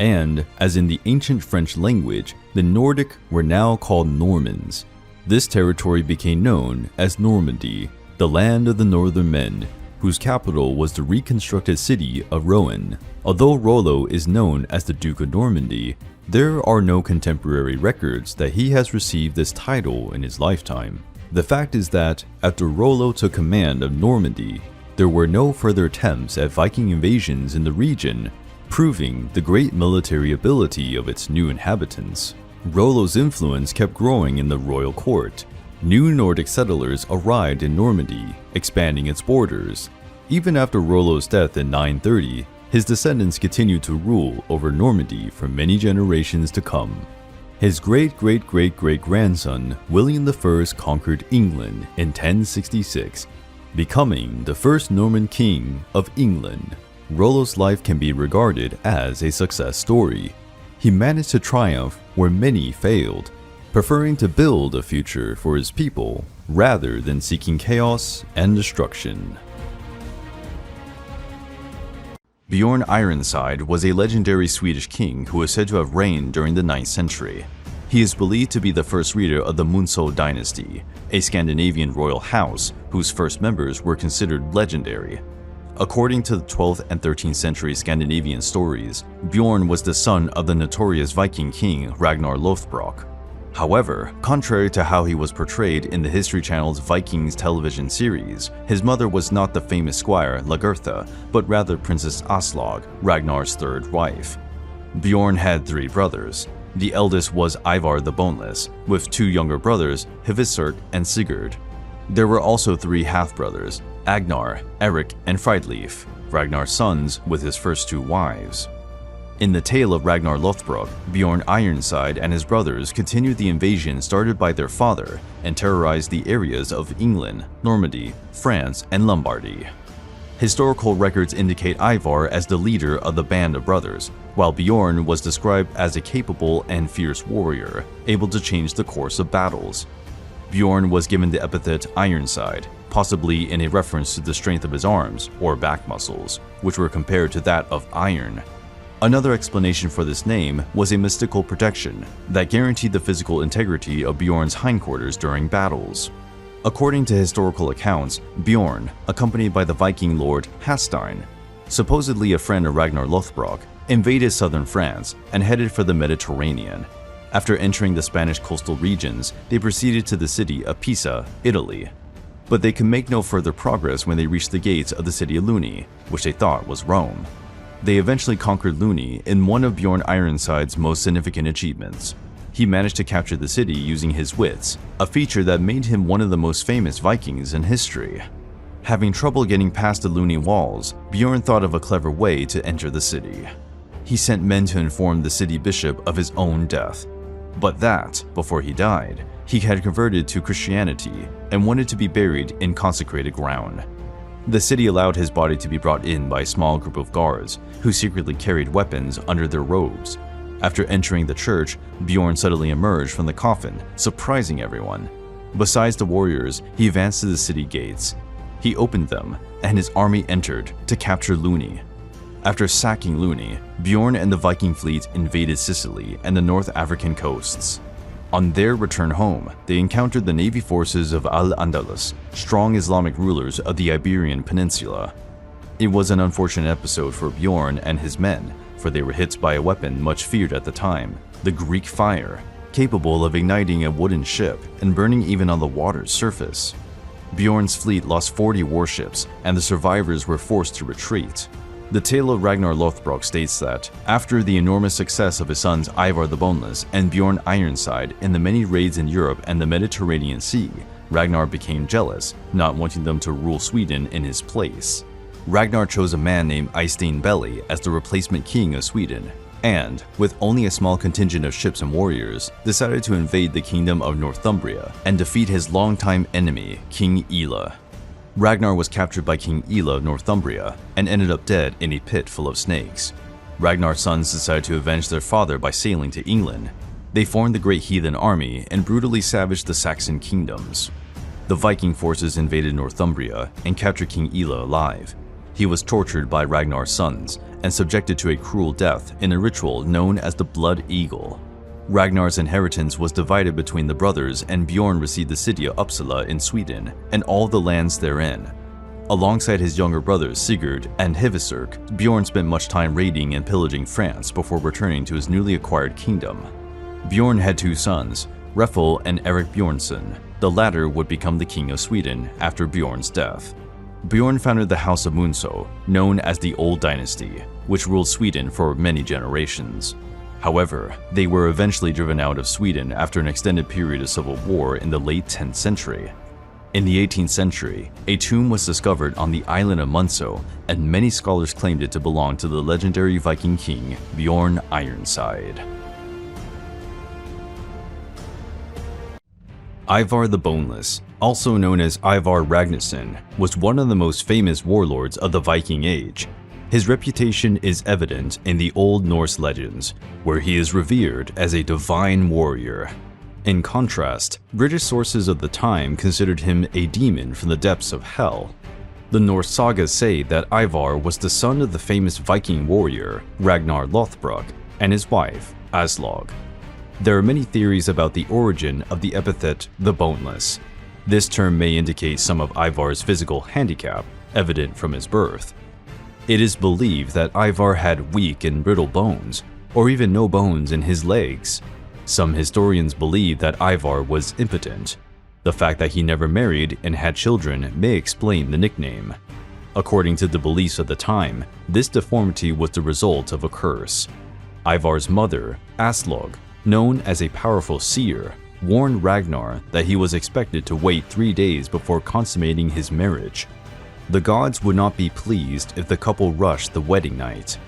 And, as in the ancient French language, the Nordic were now called Normans. This territory became known as Normandy, the land of the northern men, whose capital was the reconstructed city of Rouen. Although Rolo is known as the Duke of Normandy, there are no contemporary records that he has received this title in his lifetime. The fact is that, after Rolo took command of Normandy, there were no further attempts at Viking invasions in the region, proving the great military ability of its new inhabitants. Rolo's influence kept growing in the royal court. New Nordic settlers arrived in Normandy, expanding its borders. Even after Rolo's death in 930, his descendants continued to rule over Normandy for many generations to come. His great-great-great-great-grandson, William I, conquered England in 1066, becoming the first Norman king of England. Rolo's life can be regarded as a success story. He managed to triumph where many failed, preferring to build a future for his people rather than seeking chaos and destruction. Bjorn Ironside was a legendary Swedish king who is said to have reigned during the 9th century. He is believed to be the first leader of the Munso dynasty, a Scandinavian royal house whose first members were considered legendary. According to the 12th and 13th century Scandinavian stories, Bjorn was the son of the notorious Viking king Ragnar Lothbrok. However, contrary to how he was portrayed in the History Channel's Vikings television series, his mother was not the famous squire Lagertha, but rather Princess Aslog, Ragnar's third wife. Bjorn had 3 brothers. The eldest was Ivar the Boneless, with 2 younger brothers, Hvisert and Sigurd. There were also 3 half-brothers, Agnar, Eric, and Friedleif, Ragnar's sons with his first 2 wives. In the tale of Ragnar Lothbrok, Bjorn Ironside and his brothers continued the invasion started by their father and terrorized the areas of England, Normandy, France, and Lombardy. Historical records indicate Ivar as the leader of the band of brothers, while Bjorn was described as a capable and fierce warrior, able to change the course of battles. Bjorn was given the epithet Ironside, possibly in a reference to the strength of his arms or back muscles, which were compared to that of iron. Another explanation for this name was a mystical protection that guaranteed the physical integrity of Bjorn's hindquarters during battles. According to historical accounts, Bjorn, accompanied by the Viking lord Halfdan, supposedly a friend of Ragnar Lothbrok, invaded southern France and headed for the Mediterranean. After entering the Spanish coastal regions, they proceeded to the city of Pisa, Italy. But they could make no further progress when they reached the gates of the city of Luni, which they thought was Rome. They eventually conquered Luni in one of Bjorn Ironside's most significant achievements. He managed to capture the city using his wits, a feature that made him one of the most famous Vikings in history. Having trouble getting past the Luni walls, Bjorn thought of a clever way to enter the city. He sent men to inform the city bishop of his own death, but that, before he died, he had converted to Christianity and wanted to be buried in consecrated ground. The city allowed his body to be brought in by a small group of guards who secretly carried weapons under their robes. After entering the church, Bjorn suddenly emerged from the coffin, surprising everyone. Besides the warriors, he advanced to the city gates. He opened them, and his army entered to capture Luni. After sacking Luni, Bjorn and the Viking fleet invaded Sicily and the North African coasts. On their return home, they encountered the navy forces of Al-Andalus, strong Islamic rulers of the Iberian Peninsula. It was an unfortunate episode for Bjorn and his men, for they were hit by a weapon much feared at the time, the Greek fire, capable of igniting a wooden ship and burning even on the water's surface. Bjorn's fleet lost 40 warships, and the survivors were forced to retreat. The tale of Ragnar Lothbrok states that, after the enormous success of his sons Ivar the Boneless and Bjorn Ironside in the many raids in Europe and the Mediterranean Sea, Ragnar became jealous, not wanting them to rule Sweden in his place. Ragnar chose a man named Eystein Belli as the replacement king of Sweden, and, with only a small contingent of ships and warriors, decided to invade the kingdom of Northumbria and defeat his longtime enemy, King Ela. Ragnar was captured by King Ela of Northumbria and ended up dead in a pit full of snakes. Ragnar's sons decided to avenge their father by sailing to England. They formed the Great Heathen Army and brutally savaged the Saxon kingdoms. The Viking forces invaded Northumbria and captured King Ela alive. He was tortured by Ragnar's sons and subjected to a cruel death in a ritual known as the Blood Eagle. Ragnar's inheritance was divided between the brothers, and Bjorn received the city of Uppsala in Sweden and all the lands therein. Alongside his younger brothers Sigurd and Hvisurk, Bjorn spent much time raiding and pillaging France before returning to his newly acquired kingdom. Bjorn had two sons, Refel and Erik Bjornsson. The latter would become the king of Sweden after Bjorn's death. Bjorn founded the House of Munso, known as the Old Dynasty, which ruled Sweden for many generations. However, they were eventually driven out of Sweden after an extended period of civil war in the late 10th century. In the 18th century, a tomb was discovered on the island of Munso, and many scholars claimed it to belong to the legendary Viking king Bjorn Ironside. Ivar the Boneless, also known as Ivar Ragnarsson, was one of the most famous warlords of the Viking Age. His reputation is evident in the Old Norse legends, where he is revered as a divine warrior. In contrast, British sources of the time considered him a demon from the depths of hell. The Norse sagas say that Ivar was the son of the famous Viking warrior Ragnar Lothbrok and his wife, Aslog. There are many theories about the origin of the epithet the Boneless. This term may indicate some of Ivar's physical handicap, evident from his birth. It is believed that Ivar had weak and brittle bones, or even no bones in his legs. Some historians believe that Ivar was impotent. The fact that he never married and had children may explain the nickname. According to the beliefs of the time, this deformity was the result of a curse. Ivar's mother, Aslog, known as a powerful seer, warned Ragnar that he was expected to wait 3 days before consummating his marriage. The gods would not be pleased if the couple rushed the wedding night.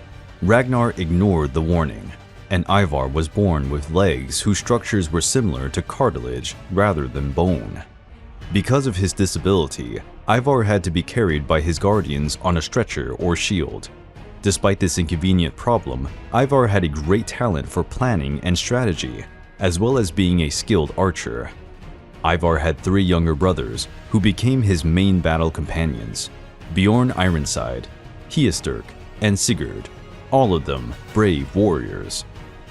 Ragnar ignored the warning, and Ivar was born with legs whose structures were similar to cartilage rather than bone. Because of his disability, Ivar had to be carried by his guardians on a stretcher or shield. Despite this inconvenient problem, Ivar had a great talent for planning and strategy, as well as being a skilled archer. Ivar had 3 younger brothers who became his main battle companions: Bjorn Ironside, Hiesturk, and Sigurd, all of them brave warriors.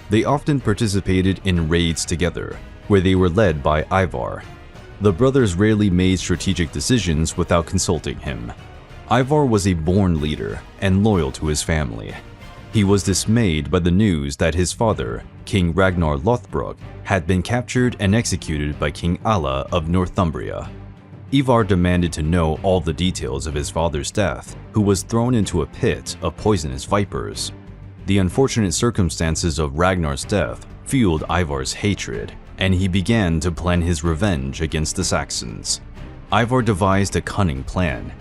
They often participated in raids together, where they were led by Ivar. The brothers rarely made strategic decisions without consulting him. Ivar was a born leader and loyal to his family. He was dismayed by the news that his father, King Ragnar Lothbrok, had been captured and executed by King Alla of Northumbria. Ivar demanded to know all the details of his father's death, who was thrown into a pit of poisonous vipers. The unfortunate circumstances of Ragnars' death fueled Ivar's hatred, and he began to plan his revenge against the Saxons. Ivar devised a cunning plan.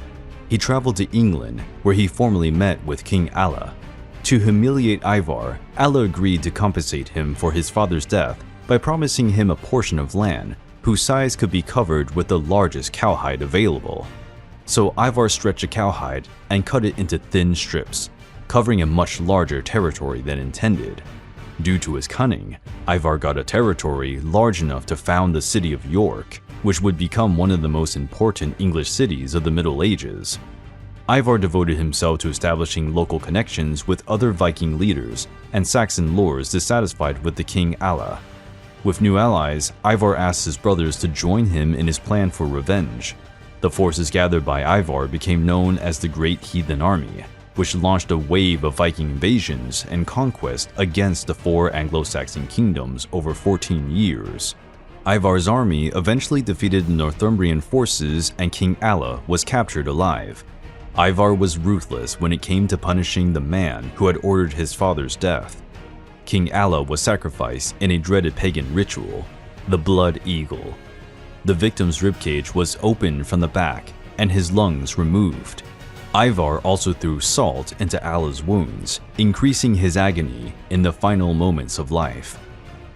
He traveled to England, where he formally met with King Alla. To humiliate Ivar, Alla agreed to compensate him for his father's death by promising him a portion of land whose size could be covered with the largest cowhide available. So Ivar stretched a cowhide and cut it into thin strips, covering a much larger territory than intended. Due to his cunning, Ivar got a territory large enough to found the city of York, which would become one of the most important English cities of the Middle Ages. Ivar devoted himself to establishing local connections with other Viking leaders and Saxon lords dissatisfied with the king Alla. With new allies, Ivar asked his brothers to join him in his plan for revenge. The forces gathered by Ivar became known as the Great Heathen Army, which launched a wave of Viking invasions and conquest against the 4 Anglo-Saxon kingdoms over 14 years. Ivar's army eventually defeated the Northumbrian forces and King Alla was captured alive. Ivar was ruthless when it came to punishing the man who had ordered his father's death. King Alla was sacrificed in a dreaded pagan ritual, the Blood Eagle. The victim's ribcage was opened from the back and his lungs removed. Ivar also threw salt into Alla's wounds, increasing his agony in the final moments of life.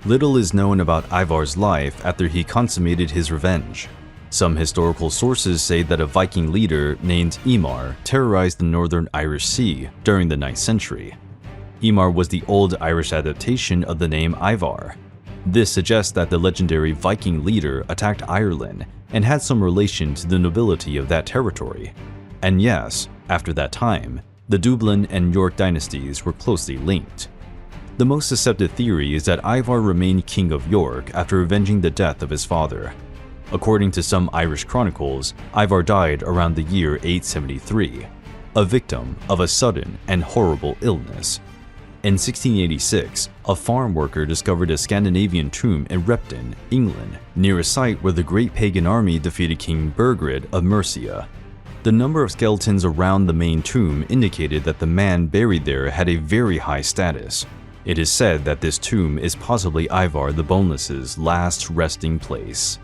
Little is known about Ivar's life after he consummated his revenge. Some historical sources say that a Viking leader named Ivar terrorized the northern Irish Sea during the 9th century. Ivar was the Old Irish adaptation of the name Ivar. This suggests that the legendary Viking leader attacked Ireland and had some relation to the nobility of that territory. And yes, after that time, the Dublin and York dynasties were closely linked. The most accepted theory is that Ivar remained king of York after avenging the death of his father. According to some Irish chronicles, Ivar died around the year 873, a victim of a sudden and horrible illness. In 1686, a farm worker discovered a Scandinavian tomb in Repton, England, near a site where the great pagan army defeated King Burgred of Mercia. The number of skeletons around the main tomb indicated that the man buried there had a very high status. It is said that this tomb is possibly Ivar the Boneless's last resting place.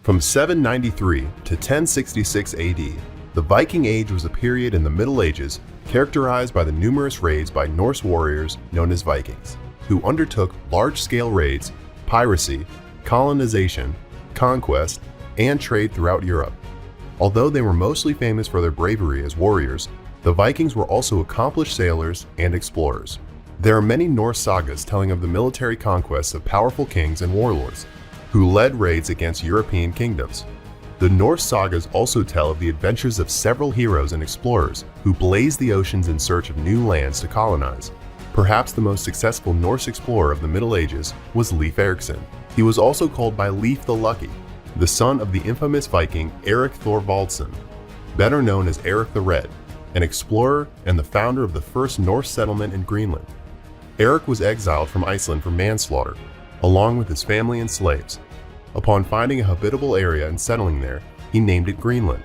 From 793 to 1066 AD, the Viking Age was a period in the Middle Ages characterized by the numerous raids by Norse warriors known as Vikings, who undertook large-scale raids, piracy, colonization, conquest, and trade throughout Europe. Although they were mostly famous for their bravery as warriors, the Vikings were also accomplished sailors and explorers. There are many Norse sagas telling of the military conquests of powerful kings and warlords, who led raids against European kingdoms. The Norse sagas also tell of the adventures of several heroes and explorers who blazed the oceans in search of new lands to colonize. Perhaps the most successful Norse explorer of the Middle Ages was Leif Erikson. He was also called by Leif the Lucky, the son of the infamous Viking Erik Thorvaldsson, better known as Erik the Red, an explorer and the founder of the first Norse settlement in Greenland. Erik was exiled from Iceland for manslaughter, along with his family and slaves. Upon finding a habitable area and settling there, he named it Greenland,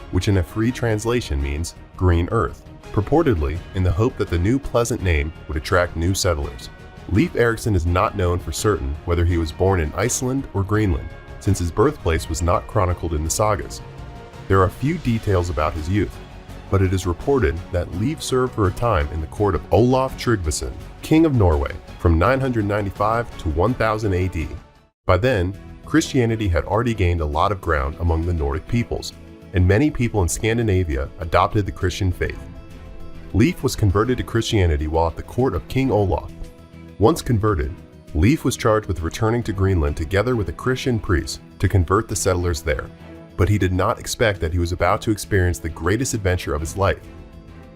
which in a free translation means green earth, purportedly in the hope that the new pleasant name would attract new settlers. Leif Erikson is not known for certain whether he was born in Iceland or Greenland, since his birthplace was not chronicled in the sagas. There are few details about his youth. but it is reported that Leif served for a time in the court of Olaf Tryggvason, king of Norway, from 995 to 1000 AD. By then, Christianity had already gained a lot of ground among the Nordic peoples, and many people in Scandinavia adopted the Christian faith. Leif was converted to Christianity while at the court of King Olaf. Once converted, Leif was charged with returning to Greenland together with a Christian priest to convert the settlers there, but he did not expect that he was about to experience the greatest adventure of his life,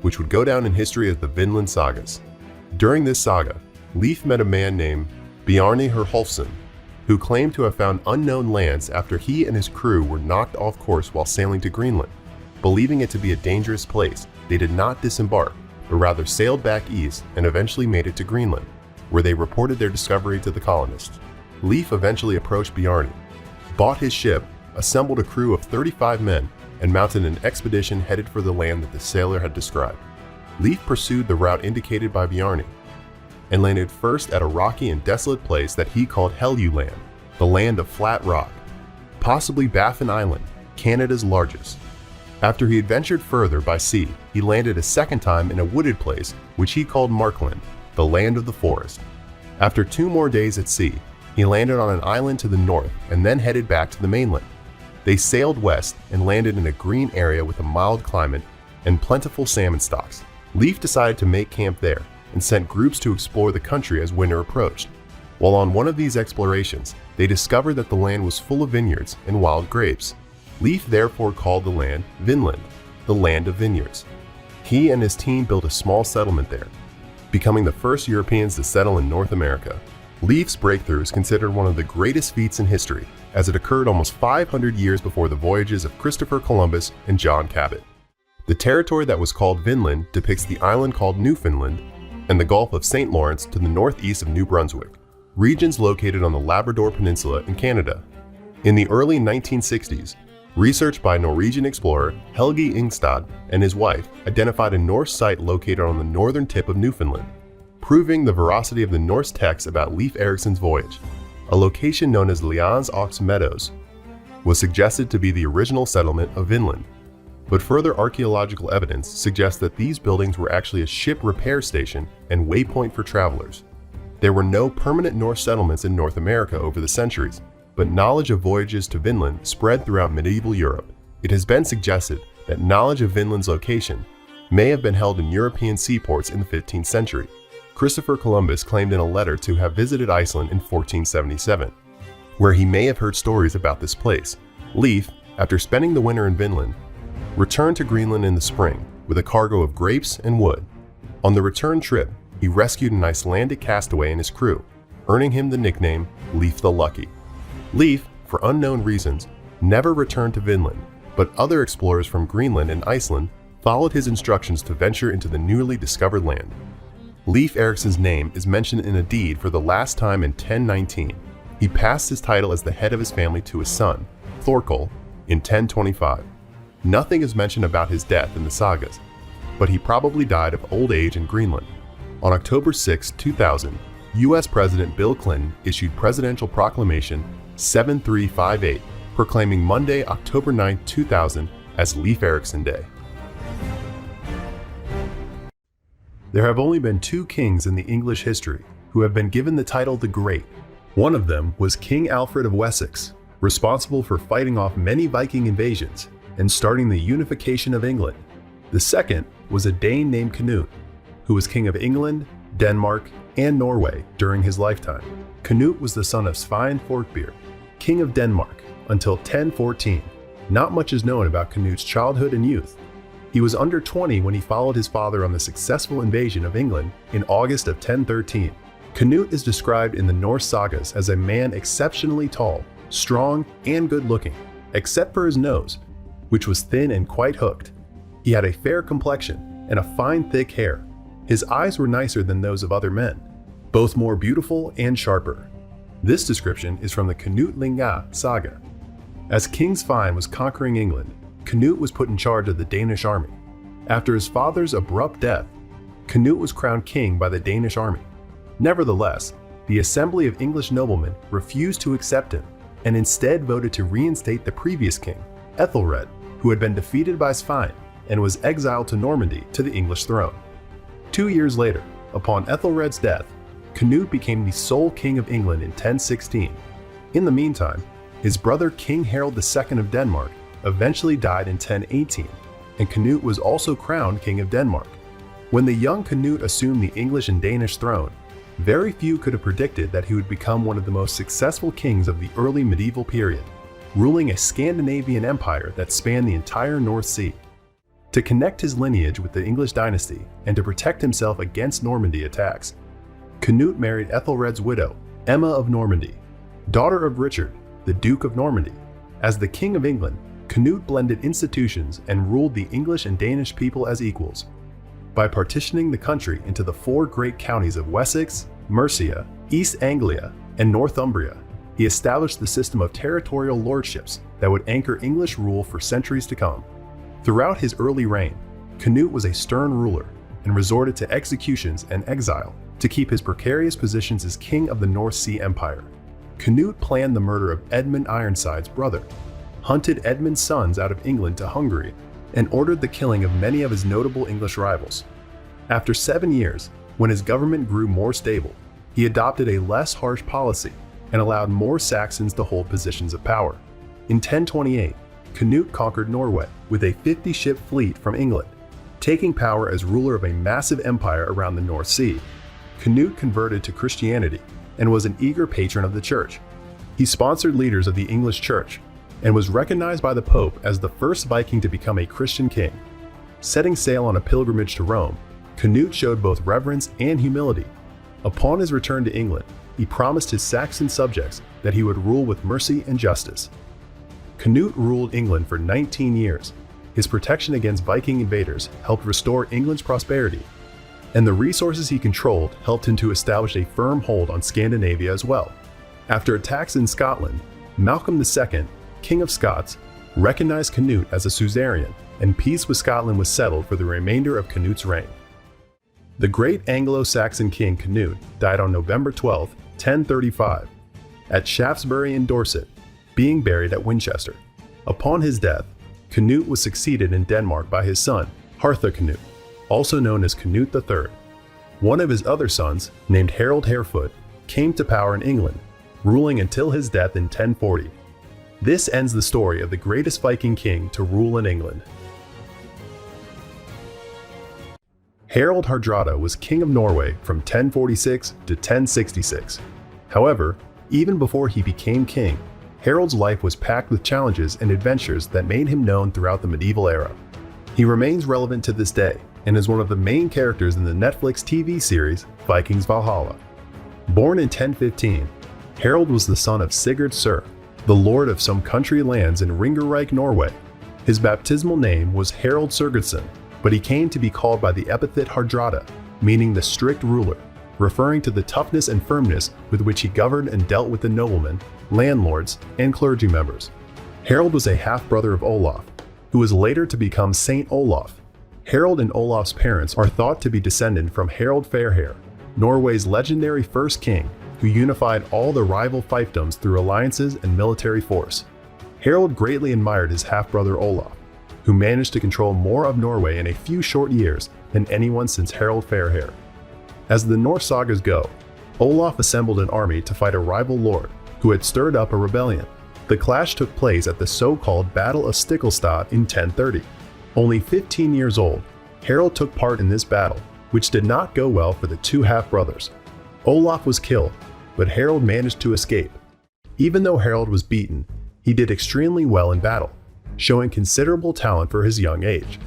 which would go down in history as the Vinland Sagas. During this saga, Leif met a man named Bjorn Ironside, who claimed to have found unknown lands after he and his crew were knocked off course while sailing to Greenland. Believing it to be a dangerous place, they did not disembark, but rather sailed back east and eventually made it to Greenland, where they reported their discovery to the colonists. Leif eventually approached Bjarni, bought his ship, assembled a crew of 35 men, and mounted an expedition headed for the land that the sailor had described. Leif pursued the route indicated by Bjarni, and landed first at a rocky and desolate place that he called Helluland, the land of flat rock, possibly Baffin Island, Canada's largest. After he adventured further by sea, he landed a second time in a wooded place which he called Markland, the land of the forest. After 2 more days at sea, he landed on an island to the north and then headed back to the mainland. They sailed west and landed in a green area with a mild climate and plentiful salmon stocks. Leif decided to make camp there and sent groups to explore the country as winter approached. While on one of these explorations, they discovered that the land was full of vineyards and wild grapes. Leif therefore called the land Vinland, the land of vineyards. He and his team built a small settlement there, becoming the first Europeans to settle in North America. Leif's breakthrough is considered one of the greatest feats in history, as it occurred almost 500 years before the voyages of Christopher Columbus and John Cabot. The territory that was called Vinland depicts the island called Newfoundland and the Gulf of St. Lawrence to the northeast of New Brunswick, regions located on the Labrador Peninsula in Canada. In the early 1960s, research by Norwegian explorer Helge Ingstad and his wife identified a Norse site located on the northern tip of Newfoundland, proving the veracity of the Norse texts about Leif Erikson's voyage. A location known as Lians Ox Meadows was suggested to be the original settlement of Vinland, but further archaeological evidence suggests that these buildings were actually a ship repair station and waypoint for travelers. There were no permanent Norse settlements in North America over the centuries, but knowledge of voyages to Vinland spread throughout medieval Europe. It has been suggested that knowledge of Vinland's location may have been held in European seaports in the 15th century. Christopher Columbus claimed in a letter to have visited Iceland in 1477, where he may have heard stories about this place. Leif, after spending the winter in Vinland, returned to Greenland in the spring with a cargo of grapes and wood. On the return trip, he rescued an Icelandic castaway and his crew, earning him the nickname Leif the Lucky. Leif, for unknown reasons, never returned to Vinland, but other explorers from Greenland and Iceland followed his instructions to venture into the newly discovered land. Leif Eriksson's name is mentioned in a deed for the last time in 1019. He passed his title as the head of his family to his son, Thorkel, in 1025. Nothing is mentioned about his death in the sagas, but he probably died of old age in Greenland. On October 6, 2000, U.S. President Bill Clinton issued Presidential Proclamation 7358, proclaiming Monday, October 9, 2000 as Leif Eriksson Day. There have only been 2 kings in the English history who have been given the title the Great. One of them was King Alfred of Wessex, responsible for fighting off many Viking invasions and starting the unification of England. The second was a Dane named Canute, who was King of England, Denmark, and Norway during his lifetime. Canute was the son of Svein Forkbeard, King of Denmark, until 1014. Not much is known about Canute's childhood and youth. He was under 20 when he followed his father on the successful invasion of England in August of 1013. Canute is described in the Norse sagas as a man exceptionally tall, strong, and good-looking, except for his nose, which was thin and quite hooked. He had a fair complexion and a fine thick hair. His eyes were nicer than those of other men, both more beautiful and sharper. This description is from the Knut Linga saga. As King Svein was conquering England, Canute was put in charge of the Danish army. After his father's abrupt death, Canute was crowned king by the Danish army. Nevertheless, the assembly of English noblemen refused to accept him and instead voted to reinstate the previous king, Ethelred, who had been defeated by Svein. and was exiled to Normandy to the English throne. 2 years later, upon Ethelred's death, Canute became the sole king of England in 1016. In the meantime, his brother King Harald II of Denmark eventually died in 1018, and Canute was also crowned King of Denmark. When the young Canute assumed the English and Danish throne, very few could have predicted that he would become one of the most successful kings of the early medieval period, ruling a Scandinavian empire that spanned the entire North Sea. To connect his lineage with the English dynasty and to protect himself against Normandy attacks, Canute married Ethelred's widow, Emma of Normandy, daughter of Richard, the Duke of Normandy. As the King of England, Canute blended institutions and ruled the English and Danish people as equals. By partitioning the country into the 4 great counties of Wessex, Mercia, East Anglia, and Northumbria, he established the system of territorial lordships that would anchor English rule for centuries to come. Throughout his early reign, Canute was a stern ruler and resorted to executions and exile to keep his precarious positions as king of the North Sea Empire. Canute planned the murder of Edmund Ironside's brother, hunted Edmund's sons out of England to Hungary, and ordered the killing of many of his notable English rivals. After 7 years, when his government grew more stable, he adopted a less harsh policy and allowed more Saxons to hold positions of power. In 1028, Canute conquered Norway with a 50-ship fleet from England, taking power as ruler of a massive empire around the North Sea. Canute converted to Christianity and was an eager patron of the church. He sponsored leaders of the English church and was recognized by the Pope as the first Viking to become a Christian king. Setting sail on a pilgrimage to Rome, Canute showed both reverence and humility. Upon his return to England, he promised his Saxon subjects that he would rule with mercy and justice. Canute ruled England for 19 years. His protection against Viking invaders helped restore England's prosperity, and the resources he controlled helped him to establish a firm hold on Scandinavia as well. After attacks in Scotland, Malcolm II, King of Scots, recognized Canute as a suzerain, and peace with Scotland was settled for the remainder of Canute's reign. The great Anglo-Saxon king Canute died on November 12, 1035, at Shaftesbury in Dorset, being buried at Winchester. Upon his death, Canute was succeeded in Denmark by his son, Harthacnut, also known as Canute III. One of his other sons, named Harold Harefoot, came to power in England, ruling until his death in 1040. This ends the story of the greatest Viking king to rule in England. Harald Hardrada was king of Norway from 1046 to 1066. However, even before he became king, Harald's life was packed with challenges and adventures that made him known throughout the medieval era. He remains relevant to this day and is one of the main characters in the Netflix TV series Vikings Valhalla. Born in 1015, Harald was the son of Sigurd Sur, the lord of some country lands in Ringerike, Norway. His baptismal name was Harald Sigurdsson, but he came to be called by the epithet Hardrada, meaning the strict ruler, referring to the toughness and firmness with which he governed and dealt with the noblemen, landlords, and clergy members. Harald was a half-brother of Olaf, who was later to become Saint Olaf. Harald and Olaf's parents are thought to be descended from Harald Fairhair, Norway's legendary first king, who unified all the rival fiefdoms through alliances and military force. Harald greatly admired his half-brother Olaf, who managed to control more of Norway in a few short years than anyone since Harald Fairhair. As the Norse sagas go, Olaf assembled an army to fight a rival lord who had stirred up a rebellion. The clash took place at the so-called Battle of Stiklestad in 1030. Only 15 years old, Harald took part in this battle, which did not go well for the two half-brothers. Olaf was killed, but Harald managed to escape. Even though Harald was beaten, he did extremely well in battle, showing considerable talent for his young age.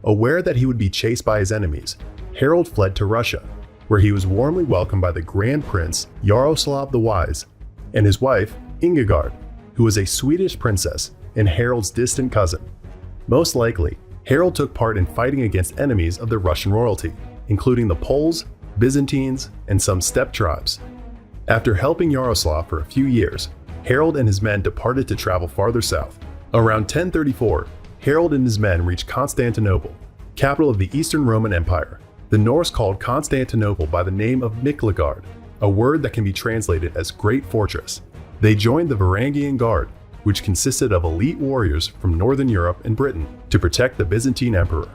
Aware that he would be chased by his enemies, Harald fled to Russia, where he was warmly welcomed by the Grand Prince Yaroslav the Wise and his wife Ingigerd, who was a Swedish princess and Harald's distant cousin. Most likely, Harald took part in fighting against enemies of the Russian royalty, including the Poles, Byzantines, and some steppe tribes. After helping Yaroslav for a few years, Harald and his men departed to travel farther south. Around 1034, Harald and his men reached Constantinople, capital of the Eastern Roman Empire. The Norse called Constantinople by the name of Miklagard, a word that can be translated as Great Fortress. They joined the Varangian Guard, which consisted of elite warriors from Northern Europe and Britain to protect the Byzantine emperor.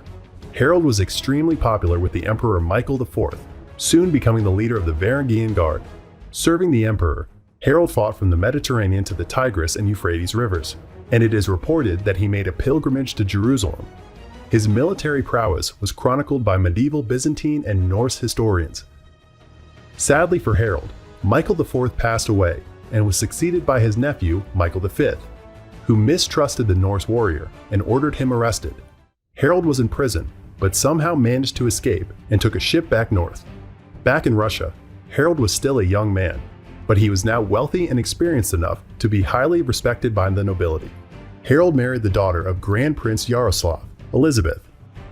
Harold was extremely popular with the Emperor Michael IV, soon becoming the leader of the Varangian Guard. Serving the emperor, Harold fought from the Mediterranean to the Tigris and Euphrates rivers, and it is reported that he made a pilgrimage to Jerusalem. His military prowess was chronicled by medieval Byzantine and Norse historians. Sadly for Harold, Michael IV passed away and was succeeded by his nephew, Michael V, who mistrusted the Norse warrior and ordered him arrested. Harold was in prison, but somehow managed to escape and took a ship back north. Back in Russia, Harold was still a young man, but he was now wealthy and experienced enough to be highly respected by the nobility. Harold married the daughter of Grand Prince Yaroslav, Elizabeth.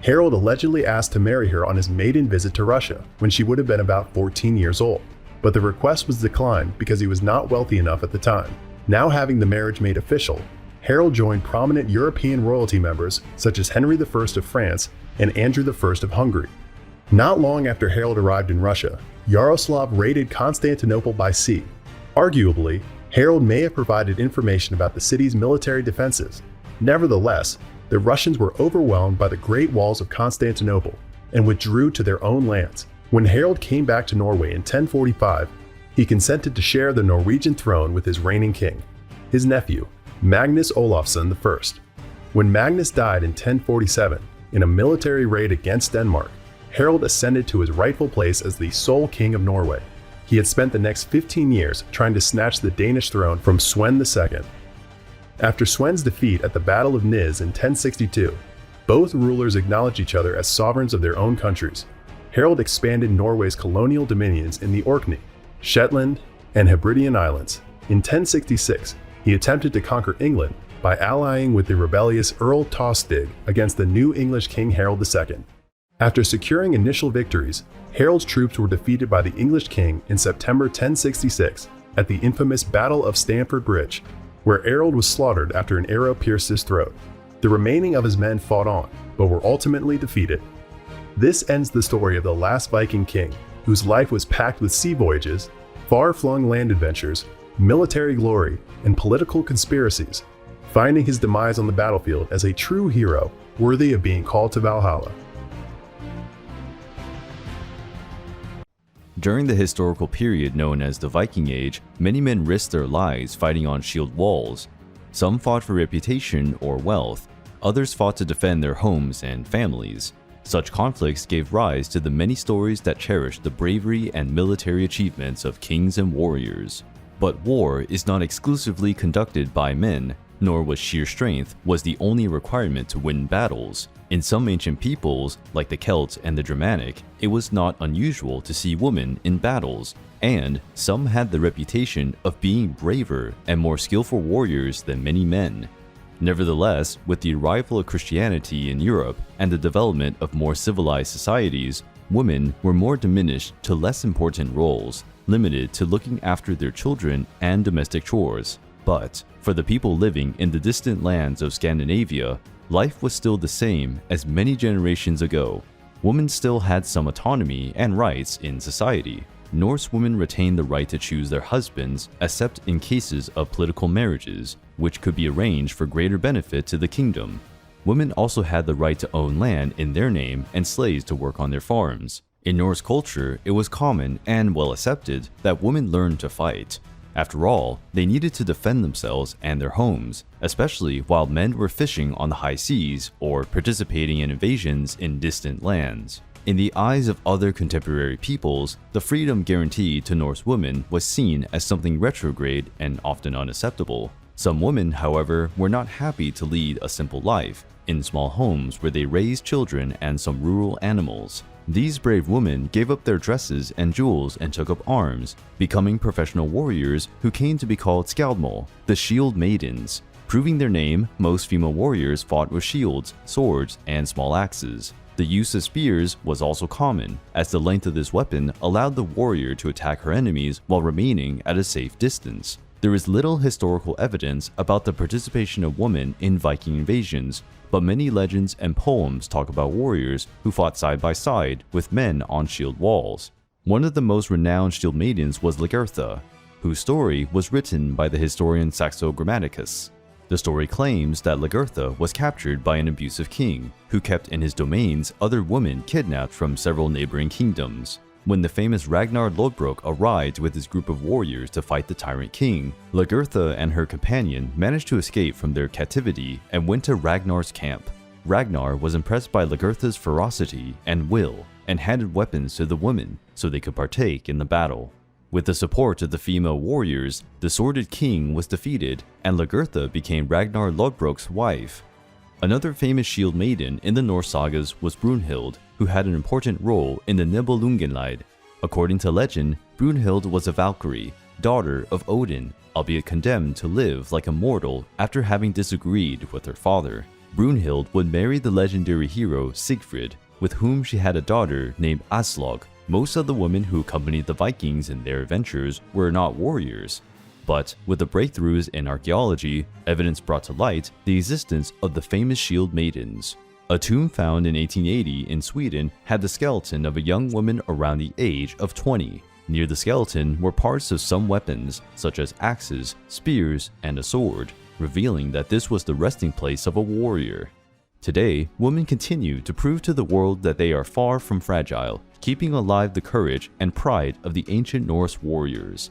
Harold allegedly asked to marry her on his maiden visit to Russia when she would have been about 14 years old, but the request was declined because he was not wealthy enough at the time. Now having the marriage made official, Harold joined prominent European royalty members such as Henry I of France and Andrew I of Hungary. Not long after Harold arrived in Russia, Yaroslav raided Constantinople by sea. Arguably, Harold may have provided information about the city's military defenses. Nevertheless, the Russians were overwhelmed by the Great Walls of Constantinople and withdrew to their own lands. When Harold came back to Norway in 1045, he consented to share the Norwegian throne with his reigning king, his nephew, Magnus Olafsson I. When Magnus died in 1047 in a military raid against Denmark, Harold ascended to his rightful place as the sole king of Norway. He had spent the next 15 years trying to snatch the Danish throne from Sweyn II. After Sweyn's defeat at the Battle of Nis in 1062, both rulers acknowledged each other as sovereigns of their own countries. Harold expanded Norway's colonial dominions in the Orkney, Shetland, and Hebridean Islands. In 1066, he attempted to conquer England by allying with the rebellious Earl Tostig against the new English King Harold II. After securing initial victories, Harold's troops were defeated by the English king in September 1066 at the infamous Battle of Stamford Bridge, where Harold was slaughtered after an arrow pierced his throat. The remaining of his men fought on, but were ultimately defeated. This ends the story of the last Viking king, whose life was packed with sea voyages, far-flung land adventures, military glory, and political conspiracies, finding his demise on the battlefield as a true hero worthy of being called to Valhalla. During the historical period known as the Viking Age, many men risked their lives fighting on shield walls. Some fought for reputation or wealth, others fought to defend their homes and families. Such conflicts gave rise to the many stories that cherish the bravery and military achievements of kings and warriors. But war is not exclusively conducted by men, nor was sheer strength was the only requirement to win battles. In some ancient peoples, like the Celts and the Germanic, it was not unusual to see women in battles, and some had the reputation of being braver and more skillful warriors than many men. Nevertheless, with the arrival of Christianity in Europe and the development of more civilized societies, women were more diminished to less important roles, limited to looking after their children and domestic chores. But for the people living in the distant lands of Scandinavia, life was still the same as many generations ago. Women still had some autonomy and rights in society. Norse women retained the right to choose their husbands, except in cases of political marriages, which could be arranged for greater benefit to the kingdom. Women also had the right to own land in their name and slaves to work on their farms. In Norse culture, it was common and well accepted that women learned to fight. After all, they needed to defend themselves and their homes, especially while men were fishing on the high seas or participating in invasions in distant lands. In the eyes of other contemporary peoples, the freedom guaranteed to Norse women was seen as something retrograde and often unacceptable. Some women, however, were not happy to lead a simple life, in small homes where they raised children and some rural animals. These brave women gave up their dresses and jewels and took up arms, becoming professional warriors who came to be called skaldmol, the shield maidens. Proving their name, most female warriors fought with shields, swords, and small axes. The use of spears was also common, as the length of this weapon allowed the warrior to attack her enemies while remaining at a safe distance. There is little historical evidence about the participation of women in Viking invasions, but many legends and poems talk about warriors who fought side by side with men on shield walls. One of the most renowned shield maidens was Lagertha, whose story was written by the historian Saxo Grammaticus. The story claims that Lagertha was captured by an abusive king, who kept in his domains other women kidnapped from several neighboring kingdoms. When the famous Ragnar Lodbrok arrived with his group of warriors to fight the tyrant king, Lagertha and her companion managed to escape from their captivity and went to Ragnar's camp. Ragnar was impressed by Lagertha's ferocity and will, and handed weapons to the women so they could partake in the battle. With the support of the female warriors, the sordid king was defeated, and Lagertha became Ragnar Lodbrok's wife. Another famous shield maiden in the Norse sagas was Brunhild, who had an important role in the Nibelungenlied. According to legend, Brunhild was a Valkyrie, daughter of Odin, albeit condemned to live like a mortal after having disagreed with her father. Brunhild would marry the legendary hero Siegfried, with whom she had a daughter named Aslog. Most of the women who accompanied the Vikings in their adventures were not warriors. But with the breakthroughs in archaeology, evidence brought to light the existence of the famous shield maidens. A tomb found in 1880 in Sweden had the skeleton of a young woman around the age of 20. Near the skeleton were parts of some weapons, such as axes, spears, and a sword, revealing that this was the resting place of a warrior. Today, women continue to prove to the world that they are far from fragile, keeping alive the courage and pride of the ancient Norse warriors.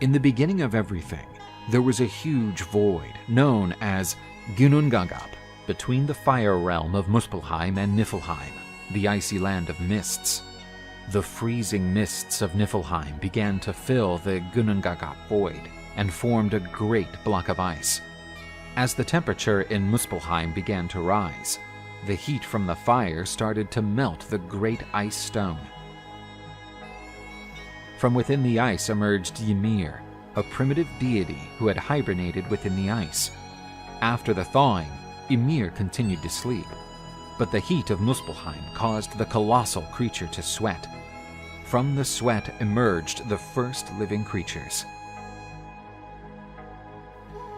In the beginning of everything, there was a huge void known as Ginnungagap between the fire realm of Muspelheim and Niflheim, the icy land of mists. The freezing mists of Niflheim began to fill the Ginnungagap void and formed a great block of ice. As the temperature in Muspelheim began to rise, the heat from the fire started to melt the great ice stone. From within the ice emerged Ymir, a primitive deity who had hibernated within the ice. After the thawing, Ymir continued to sleep, but the heat of Muspelheim caused the colossal creature to sweat. From the sweat emerged the first living creatures.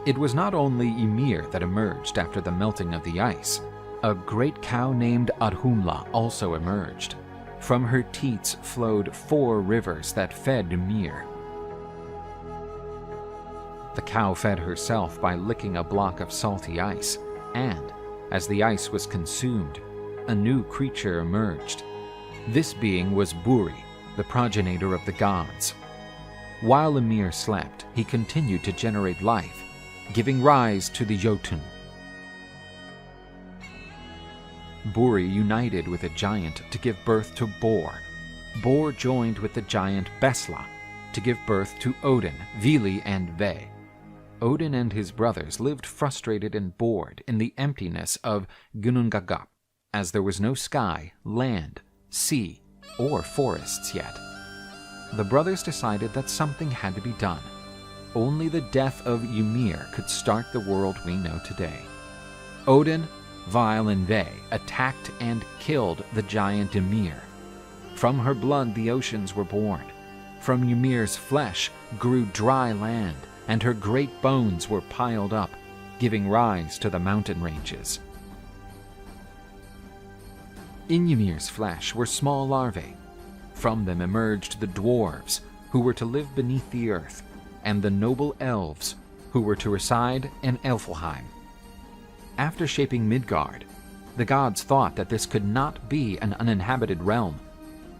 It was not only Ymir that emerged after the melting of the ice. A great cow named Audhumla also emerged. From her teats flowed 4 rivers that fed Ymir. The cow fed herself by licking a block of salty ice, and, as the ice was consumed, a new creature emerged. This being was Buri, the progenitor of the gods. While Ymir slept, he continued to generate life, giving rise to the Jotun. Buri united with a giant to give birth to Bor. Bor joined with the giant Besla to give birth to Odin, Vili, and Ve. Odin and his brothers lived frustrated and bored in the emptiness of Ginnungagap, as there was no sky, land, sea, or forests yet. The brothers decided that something had to be done. Only the death of Ymir could start the world we know today. Odin, Vile, and Ve attacked and killed the giant Ymir. From her blood the oceans were born. From Ymir's flesh grew dry land, and her great bones were piled up, giving rise to the mountain ranges. In Ymir's flesh were small larvae. From them emerged the dwarves, who were to live beneath the earth, and the noble elves, who were to reside in Elfhelheim. After shaping Midgard, the gods thought that this could not be an uninhabited realm.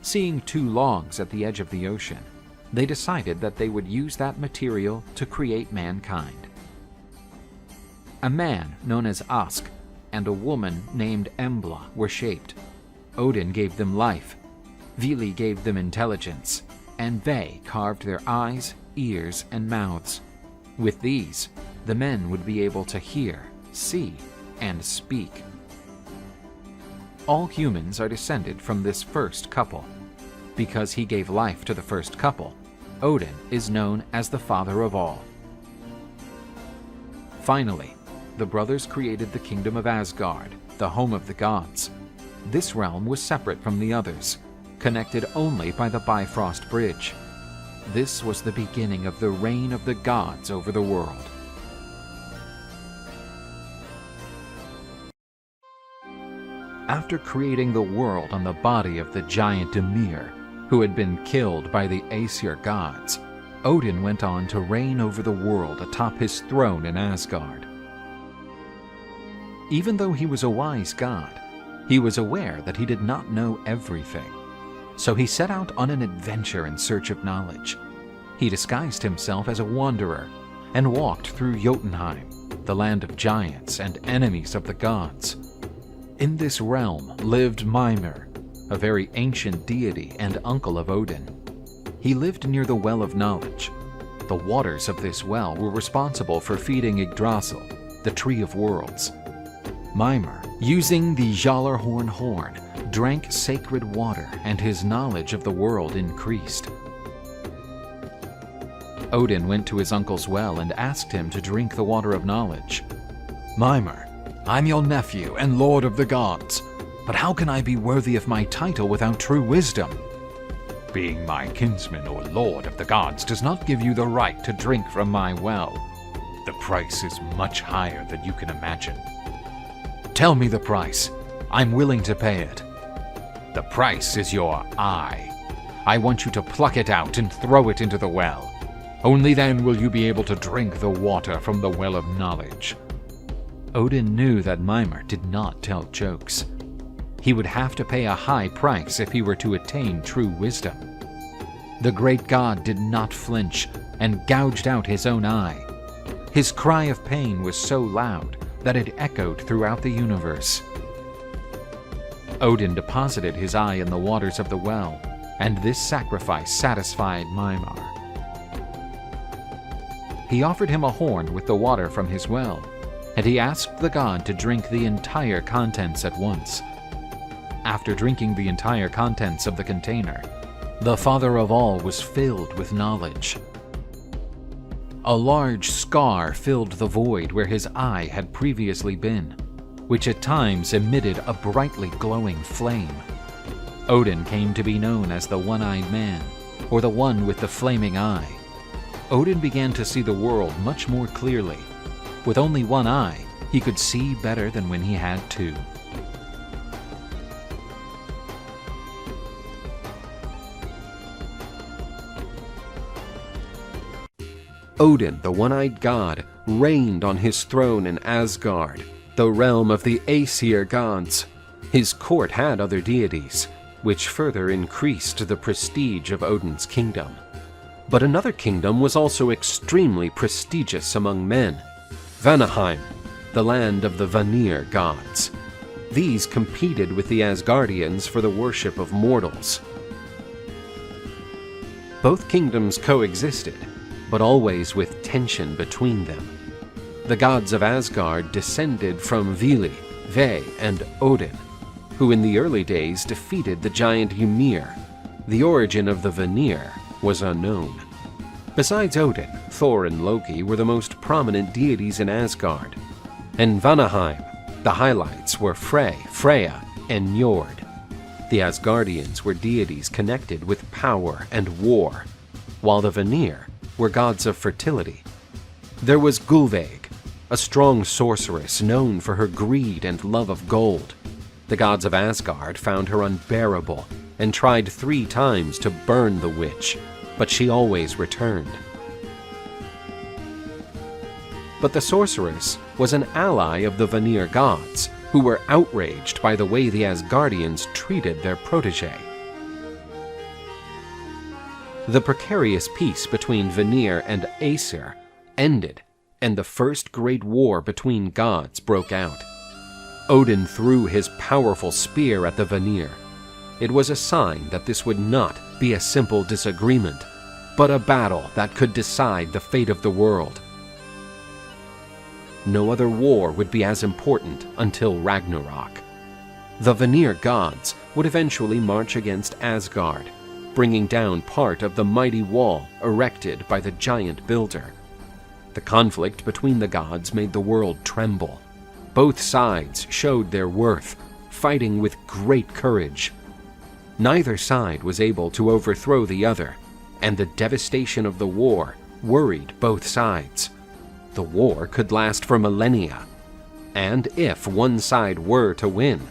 Seeing 2 logs at the edge of the ocean, they decided that they would use that material to create mankind. A man known as Ask and a woman named Embla were shaped. Odin gave them life, Vili gave them intelligence, and Ve carved their eyes, ears, and mouths. With these, the men would be able to hear, see, and speak. All humans are descended from this first couple. Because he gave life to the first couple, Odin is known as the father of all. Finally, the brothers created the kingdom of Asgard, the home of the gods. This realm was separate from the others, connected only by the Bifrost Bridge. This was the beginning of the reign of the gods over the world. After creating the world on the body of the giant Ymir, who had been killed by the Aesir gods, Odin went on to reign over the world atop his throne in Asgard. Even though he was a wise god, he was aware that he did not know everything. So he set out on an adventure in search of knowledge. He disguised himself as a wanderer and walked through Jotunheim, the land of giants and enemies of the gods. In this realm lived Mimir, a very ancient deity and uncle of Odin. He lived near the Well of Knowledge. The waters of this well were responsible for feeding Yggdrasil, the Tree of Worlds. Mimir, using the Galla Horn, drank sacred water, and his knowledge of the world increased. Odin went to his uncle's well and asked him to drink the water of knowledge. "Mimir, I'm your nephew and lord of the gods, but how can I be worthy of my title without true wisdom? Being my kinsman or lord of the gods does not give you the right to drink from my well. The price is much higher than you can imagine." "Tell me the price. I'm willing to pay it." "The price is your eye. I want you to pluck it out and throw it into the well. Only then will you be able to drink the water from the Well of Knowledge." Odin knew that Mimir did not tell jokes. He would have to pay a high price if he were to attain true wisdom. The great god did not flinch and gouged out his own eye. His cry of pain was so loud that it echoed throughout the universe. Odin deposited his eye in the waters of the well, and this sacrifice satisfied Mimir. He offered him a horn with the water from his well, and he asked the god to drink the entire contents at once. After drinking the entire contents of the container, the father of all was filled with knowledge. A large scar filled the void where his eye had previously been, which at times emitted a brightly glowing flame. Odin came to be known as the One-Eyed Man, or the One with the Flaming Eye. Odin began to see the world much more clearly. With only one eye, he could see better than when he had two. Odin, the one-eyed god, reigned on his throne in Asgard, the realm of the Aesir gods. His court had other deities, which further increased the prestige of Odin's kingdom. But another kingdom was also extremely prestigious among men: Vanaheim, the land of the Vanir gods. These competed with the Asgardians for the worship of mortals. Both kingdoms coexisted, but always with tension between them. The gods of Asgard descended from Vili, Ve, and Odin, who in the early days defeated the giant Ymir. The origin of the Vanir was unknown. Besides Odin, Thor and Loki were the most prominent deities in Asgard. In Vanaheim, the highlights were Frey, Freya, and Njord. The Asgardians were deities connected with power and war, while the Vanir were gods of fertility. There was Gulveig, a strong sorceress known for her greed and love of gold. The gods of Asgard found her unbearable and tried 3 times to burn the witch, but she always returned. But the sorceress was an ally of the Vanir gods, who were outraged by the way the Asgardians treated their protege. The precarious peace between Vanir and Aesir ended, and the first great war between gods broke out. Odin threw his powerful spear at the Vanir. It was a sign that this would not be a simple disagreement, but a battle that could decide the fate of the world. No other war would be as important until Ragnarok. The Vanir gods would eventually march against Asgard, bringing down part of the mighty wall erected by the giant builder. The conflict between the gods made the world tremble. Both sides showed their worth, fighting with great courage. Neither side was able to overthrow the other, and the devastation of the war worried both sides. The war could last for millennia, and if one side were to win,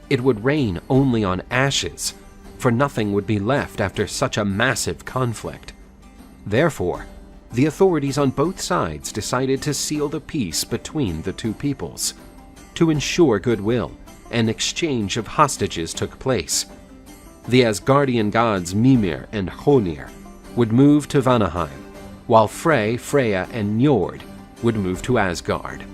it would rain only on ashes, for nothing would be left after such a massive conflict. Therefore, the authorities on both sides decided to seal the peace between the two peoples. To ensure goodwill, an exchange of hostages took place. The Asgardian gods Mimir and Honir would move to Vanaheim, while Frey, Freya, and Njord would move to Asgard.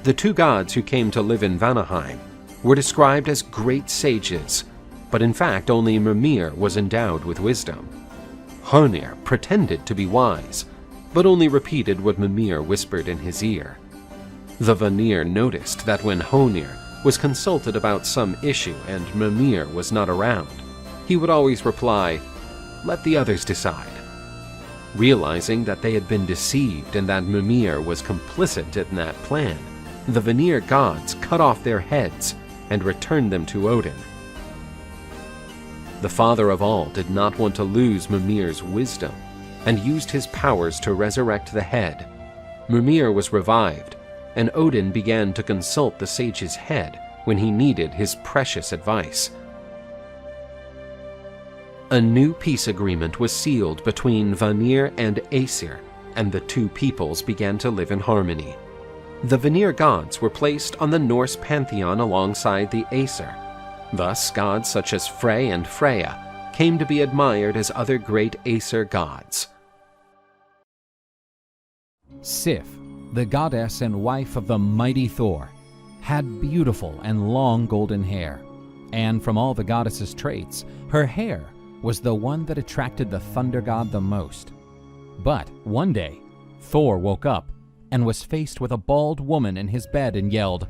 The two gods who came to live in Vanaheim were described as great sages, but in fact only Mimir was endowed with wisdom. Honir pretended to be wise, but only repeated what Mimir whispered in his ear. The Vanir noticed that when Honir was consulted about some issue and Mimir was not around, he would always reply, "Let the others decide." Realizing that they had been deceived and that Mimir was complicit in that plan, the Vanir gods cut off their heads and returned them to Odin. The father of all did not want to lose Mimir's wisdom and used his powers to resurrect the head. Mimir was revived, and Odin began to consult the sage's head when he needed his precious advice. A new peace agreement was sealed between Vanir and Aesir, and the two peoples began to live in harmony. The Vanir gods were placed on the Norse pantheon alongside the Aesir. Thus, gods such as Frey and Freya came to be admired as other great Aesir gods. Sif, the goddess and wife of the mighty Thor, had beautiful and long golden hair, and from all the goddess's traits, her hair was the one that attracted the thunder god the most. But one day, Thor woke up and was faced with a bald woman in his bed and yelled,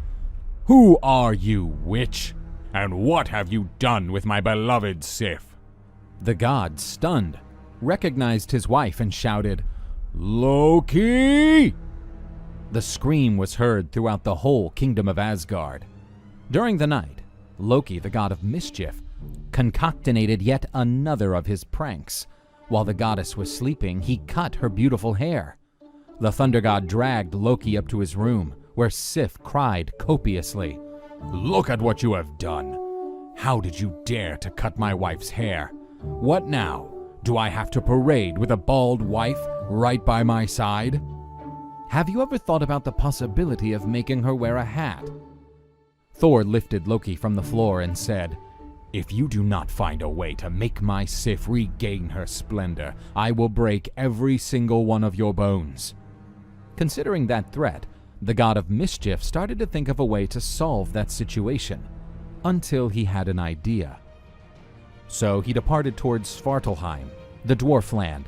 "Who are you, witch? And what have you done with my beloved Sif?" The god, stunned, recognized his wife and shouted, "Loki!" The scream was heard throughout the whole kingdom of Asgard. During the night, Loki, the god of mischief, concocted yet another of his pranks. While the goddess was sleeping, he cut her beautiful hair. The thunder god dragged Loki up to his room, where Sif cried copiously, "Look at what you have done! How did you dare to cut my wife's hair? What now? Do I have to parade with a bald wife right by my side?" "Have you ever thought about the possibility of making her wear a hat?" Thor lifted Loki from the floor and said, "If you do not find a way to make my Sif regain her splendor, I will break every single one of your bones." Considering that threat, the god of mischief started to think of a way to solve that situation, until he had an idea. So he departed towards Svartalheim, the dwarf land.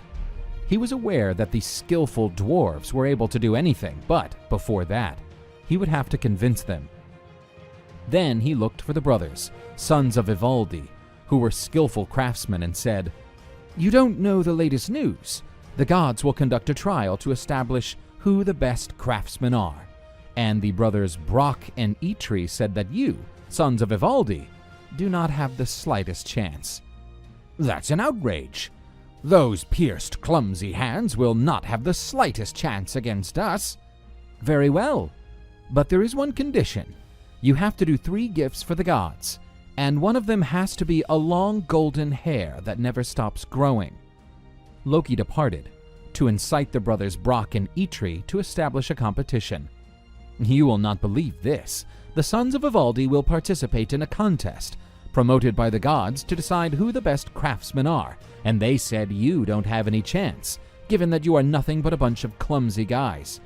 He was aware that the skillful dwarves were able to do anything, but before that, he would have to convince them. Then he looked for the brothers, sons of Ivaldi, who were skillful craftsmen, and said, "You don't know the latest news. The gods will conduct a trial to establish who the best craftsmen are. And the brothers Brock and Eitri said that you, sons of Ivaldi, do not have the slightest chance." "That's an outrage. Those pierced, clumsy hands will not have the slightest chance against us." "Very well, but there is one condition. You have to do 3 gifts for the gods, and one of them has to be a long golden hair that never stops growing." Loki departed to incite the brothers Brock and Eitri to establish a competition. You will not believe this. The sons of Ivaldi will participate in a contest promoted by the gods to decide who the best craftsmen are, and they said you don't have any chance, given that you are nothing but a bunch of clumsy guys.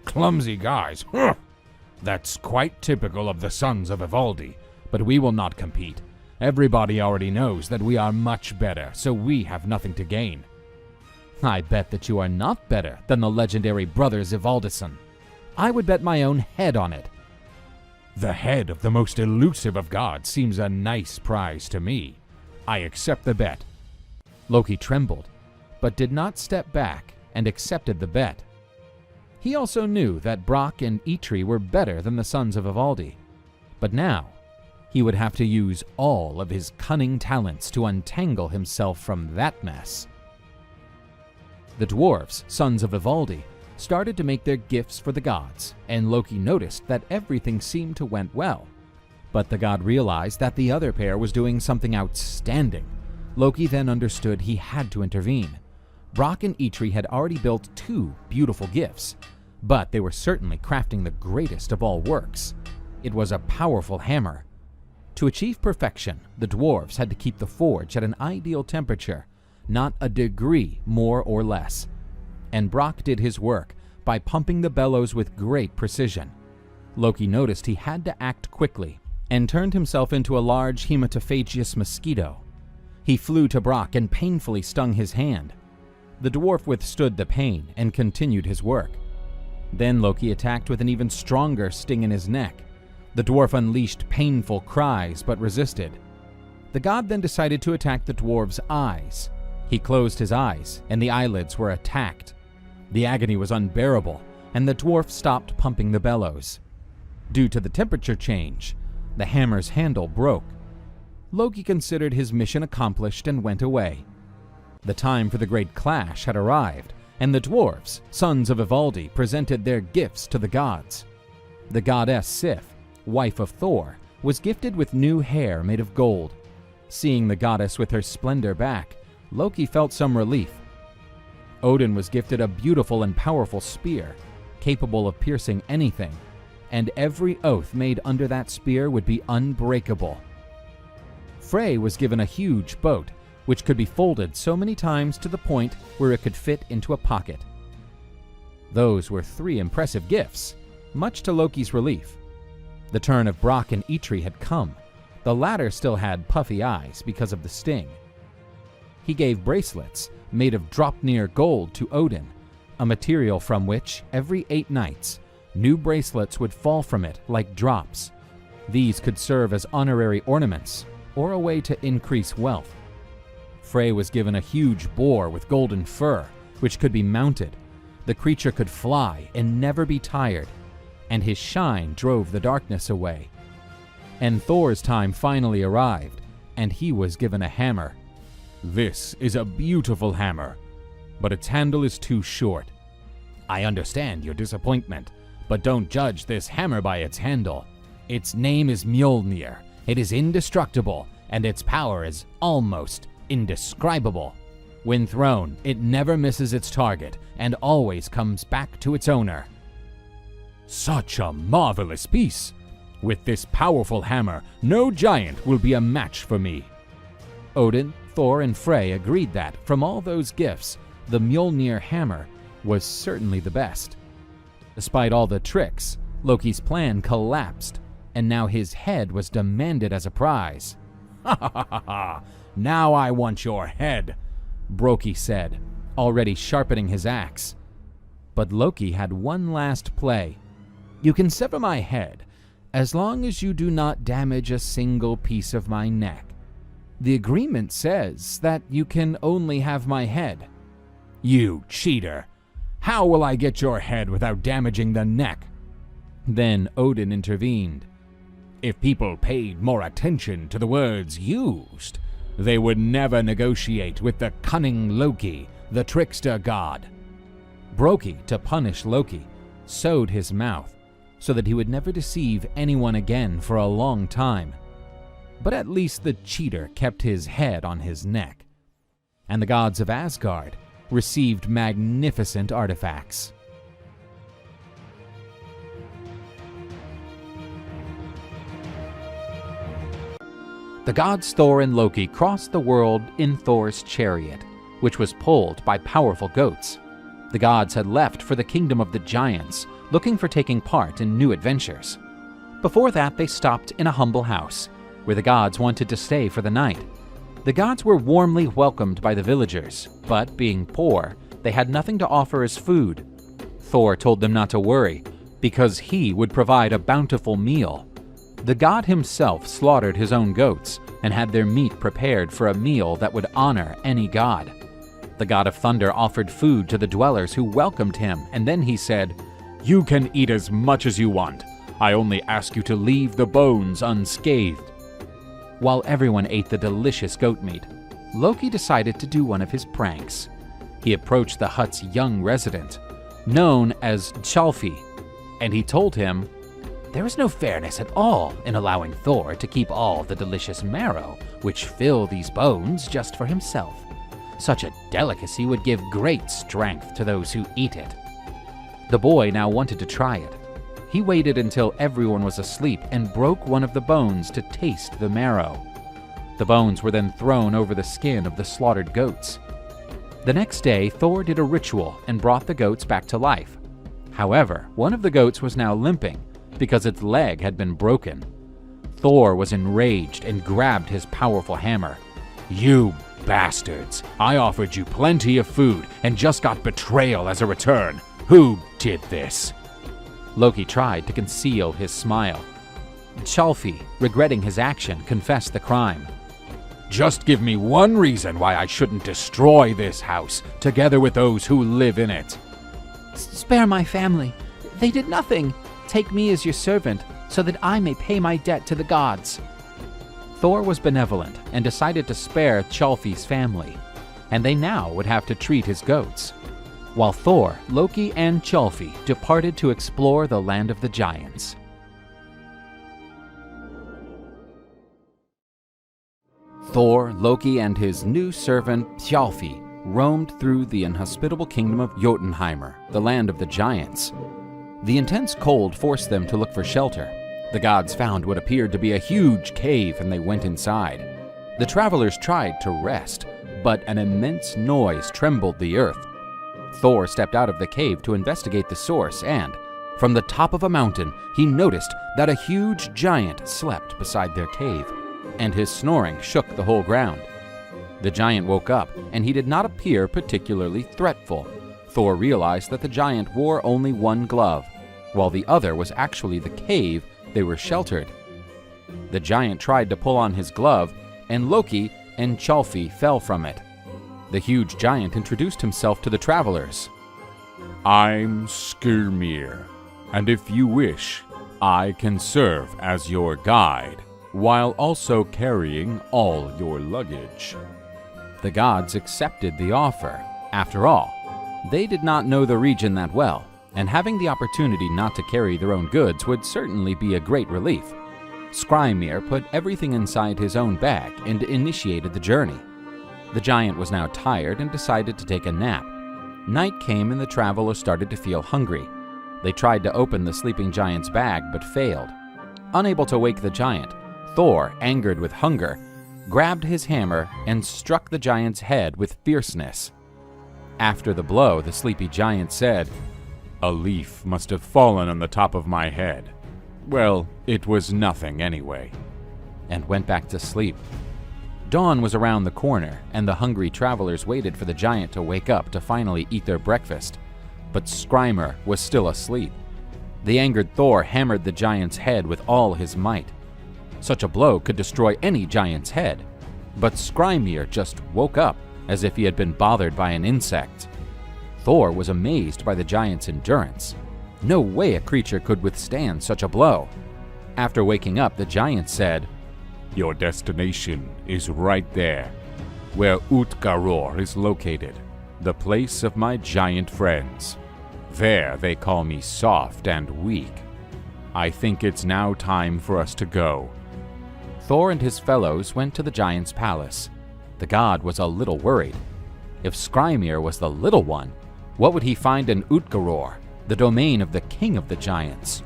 "Clumsy guys? Huh. That's quite typical of the sons of Ivaldi, but we will not compete. Everybody already knows that we are much better, so we have nothing to gain." "I bet that you are not better than the legendary brothers Ivaldison. I would bet my own head on it." "The head of the most elusive of gods seems a nice prize to me. I accept the bet." Loki trembled, but did not step back and accepted the bet. He also knew that Brock and Eitri were better than the sons of Ivaldi, but now he would have to use all of his cunning talents to untangle himself from that mess. The dwarves, sons of Ivaldi, started to make their gifts for the gods, and Loki noticed that everything seemed to went well. But the god realized that the other pair was doing something outstanding. Loki then understood he had to intervene. Brock and Eitri had already built 2 beautiful gifts, but they were certainly crafting the greatest of all works. It was a powerful hammer. To achieve perfection, the dwarves had to keep the forge at an ideal temperature, not a degree more or less. And Brock did his work by pumping the bellows with great precision. Loki noticed he had to act quickly and turned himself into a large hematophagous mosquito. He flew to Brock and painfully stung his hand. The dwarf withstood the pain and continued his work. Then Loki attacked with an even stronger sting in his neck. The dwarf unleashed painful cries but resisted. The god then decided to attack the dwarf's eyes. He closed his eyes, and the eyelids were attacked. The agony was unbearable, and the dwarf stopped pumping the bellows. Due to the temperature change, the hammer's handle broke. Loki considered his mission accomplished and went away. The time for the great clash had arrived, and the dwarves, sons of Ivaldi, presented their gifts to the gods. The goddess Sif, wife of Thor, was gifted with new hair made of gold. Seeing the goddess with her splendor back, Loki felt some relief. Odin was gifted a beautiful and powerful spear, capable of piercing anything, and every oath made under that spear would be unbreakable. Frey was given a huge boat, which could be folded so many times to the point where it could fit into a pocket. Those were 3 impressive gifts, much to Loki's relief. The turn of Brock and Eitri had come. The latter still had puffy eyes because of the sting. He gave bracelets made of Draupnir gold to Odin, a material from which, every 8 nights, new bracelets would fall from it like drops. These could serve as honorary ornaments, or a way to increase wealth. Frey was given a huge boar with golden fur, which could be mounted. The creature could fly and never be tired, and his shine drove the darkness away. And Thor's time finally arrived, and he was given a hammer. "This is a beautiful hammer, but its handle is too short. I understand your disappointment, but don't judge this hammer by its handle. Its name is Mjolnir. It is indestructible, and its power is almost indescribable. When thrown, it never misses its target and always comes back to its owner." "Such a marvelous piece! With this powerful hammer, no giant will be a match for me." Odin, Thor, and Frey agreed that, from all those gifts, the Mjolnir hammer was certainly the best. Despite all the tricks, Loki's plan collapsed, and now his head was demanded as a prize. "Ha ha ha ha! Now I want your head," Brokey said, already sharpening his axe. But Loki had one last play. "You can sever my head, as long as you do not damage a single piece of my neck. The agreement says that you can only have my head." "You cheater! How will I get your head without damaging the neck?" Then Odin intervened. "If people paid more attention to the words used, they would never negotiate with the cunning Loki, the trickster god." Brokey, to punish Loki, sewed his mouth so that he would never deceive anyone again for a long time. But at least the cheater kept his head on his neck. And the gods of Asgard received magnificent artifacts. The gods Thor and Loki crossed the world in Thor's chariot, which was pulled by powerful goats. The gods had left for the kingdom of the giants, looking for taking part in new adventures. Before that, they stopped in a humble house, where the gods wanted to stay for the night. The gods were warmly welcomed by the villagers, but being poor, they had nothing to offer as food. Thor told them not to worry, because he would provide a bountiful meal. The god himself slaughtered his own goats and had their meat prepared for a meal that would honor any god. The god of thunder offered food to the dwellers who welcomed him, and then he said, "You can eat as much as you want. I only ask you to leave the bones unscathed." While everyone ate the delicious goat meat, Loki decided to do one of his pranks. He approached the hut's young resident, known as Tjalfi, and he told him, "There is no fairness at all in allowing Thor to keep all the delicious marrow which fill these bones just for himself. Such a delicacy would give great strength to those who eat it. The boy now wanted to try it. He waited until everyone was asleep and broke one of the bones to taste the marrow. The bones were then thrown over the skin of the slaughtered goats. The next day, Thor did a ritual and brought the goats back to life. However, one of the goats was now limping because its leg had been broken. Thor was enraged and grabbed his powerful hammer. "You bastards! I offered you plenty of food and just got betrayal as a return. Who did this?" Loki tried to conceal his smile. Tjalfi, regretting his action, confessed the crime. "Just give me one reason why I shouldn't destroy this house, together with those who live in it." "Spare my family. They did nothing. Take me as your servant, so that I may pay my debt to the gods." Thor was benevolent and decided to spare Tjalfi's family, and they now would have to treat his goats. While Thor, Loki, and Tjalfi departed to explore the land of the giants. Thor, Loki, and his new servant Tjalfi roamed through the inhospitable kingdom of Jotunheimr, the land of the giants. The intense cold forced them to look for shelter. The gods found what appeared to be a huge cave and they went inside. The travelers tried to rest, but an immense noise trembled the earth. Thor stepped out of the cave to investigate the source and, from the top of a mountain, he noticed that a huge giant slept beside their cave, and his snoring shook the whole ground. The giant woke up, and he did not appear particularly threatful. Thor realized that the giant wore only one glove, while the other was actually the cave they were sheltered. The giant tried to pull on his glove, and Loki and Tjalfi fell from it. The huge giant introduced himself to the travelers. I'm Skirmir, and if you wish, I can serve as your guide, while also carrying all your luggage. The gods accepted the offer. After all, they did not know the region that well, and having the opportunity not to carry their own goods would certainly be a great relief. Skirmir put everything inside his own bag and initiated the journey. The giant was now tired and decided to take a nap. Night came and the travelers started to feel hungry. They tried to open the sleeping giant's bag but failed. Unable to wake the giant, Thor, angered with hunger, grabbed his hammer and struck the giant's head with fierceness. After the blow, the sleepy giant said, "A leaf must have fallen on the top of my head. Well, it was nothing anyway," and went back to sleep. Dawn was around the corner, and the hungry travelers waited for the giant to wake up to finally eat their breakfast. But Skirmir was still asleep. The angered Thor hammered the giant's head with all his might. Such a blow could destroy any giant's head, but Skirmir just woke up as if he had been bothered by an insect. Thor was amazed by the giant's endurance. No way a creature could withstand such a blow. After waking up, the giant said, "Your destination is right there, where Utgaror is located, the place of my giant friends. There they call me soft and weak. I think it's now time for us to go." Thor and his fellows went to the giant's palace. The god was a little worried. If Skirmir was the little one, what would he find in Utgaror, the domain of the king of the giants?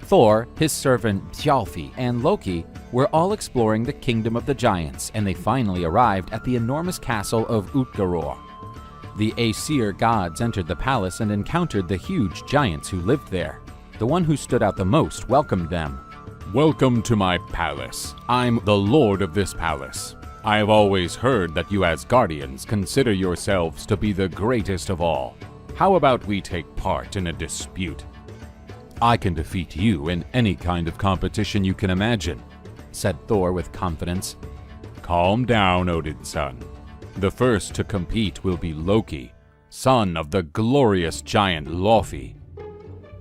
Thor, his servant Tjalfi, and Loki were all exploring the kingdom of the giants, and they finally arrived at the enormous castle of Utgaror. The Aesir gods entered the palace and encountered the huge giants who lived there. The one who stood out the most welcomed them. "Welcome to my palace. I'm the lord of this palace. I have always heard that you Asgardians consider yourselves to be the greatest of all. How about we take part in a dispute? I can defeat you in any kind of competition you can imagine," said Thor with confidence. "Calm down, Odin's son. The first to compete will be Loki, son of the glorious giant Lofi."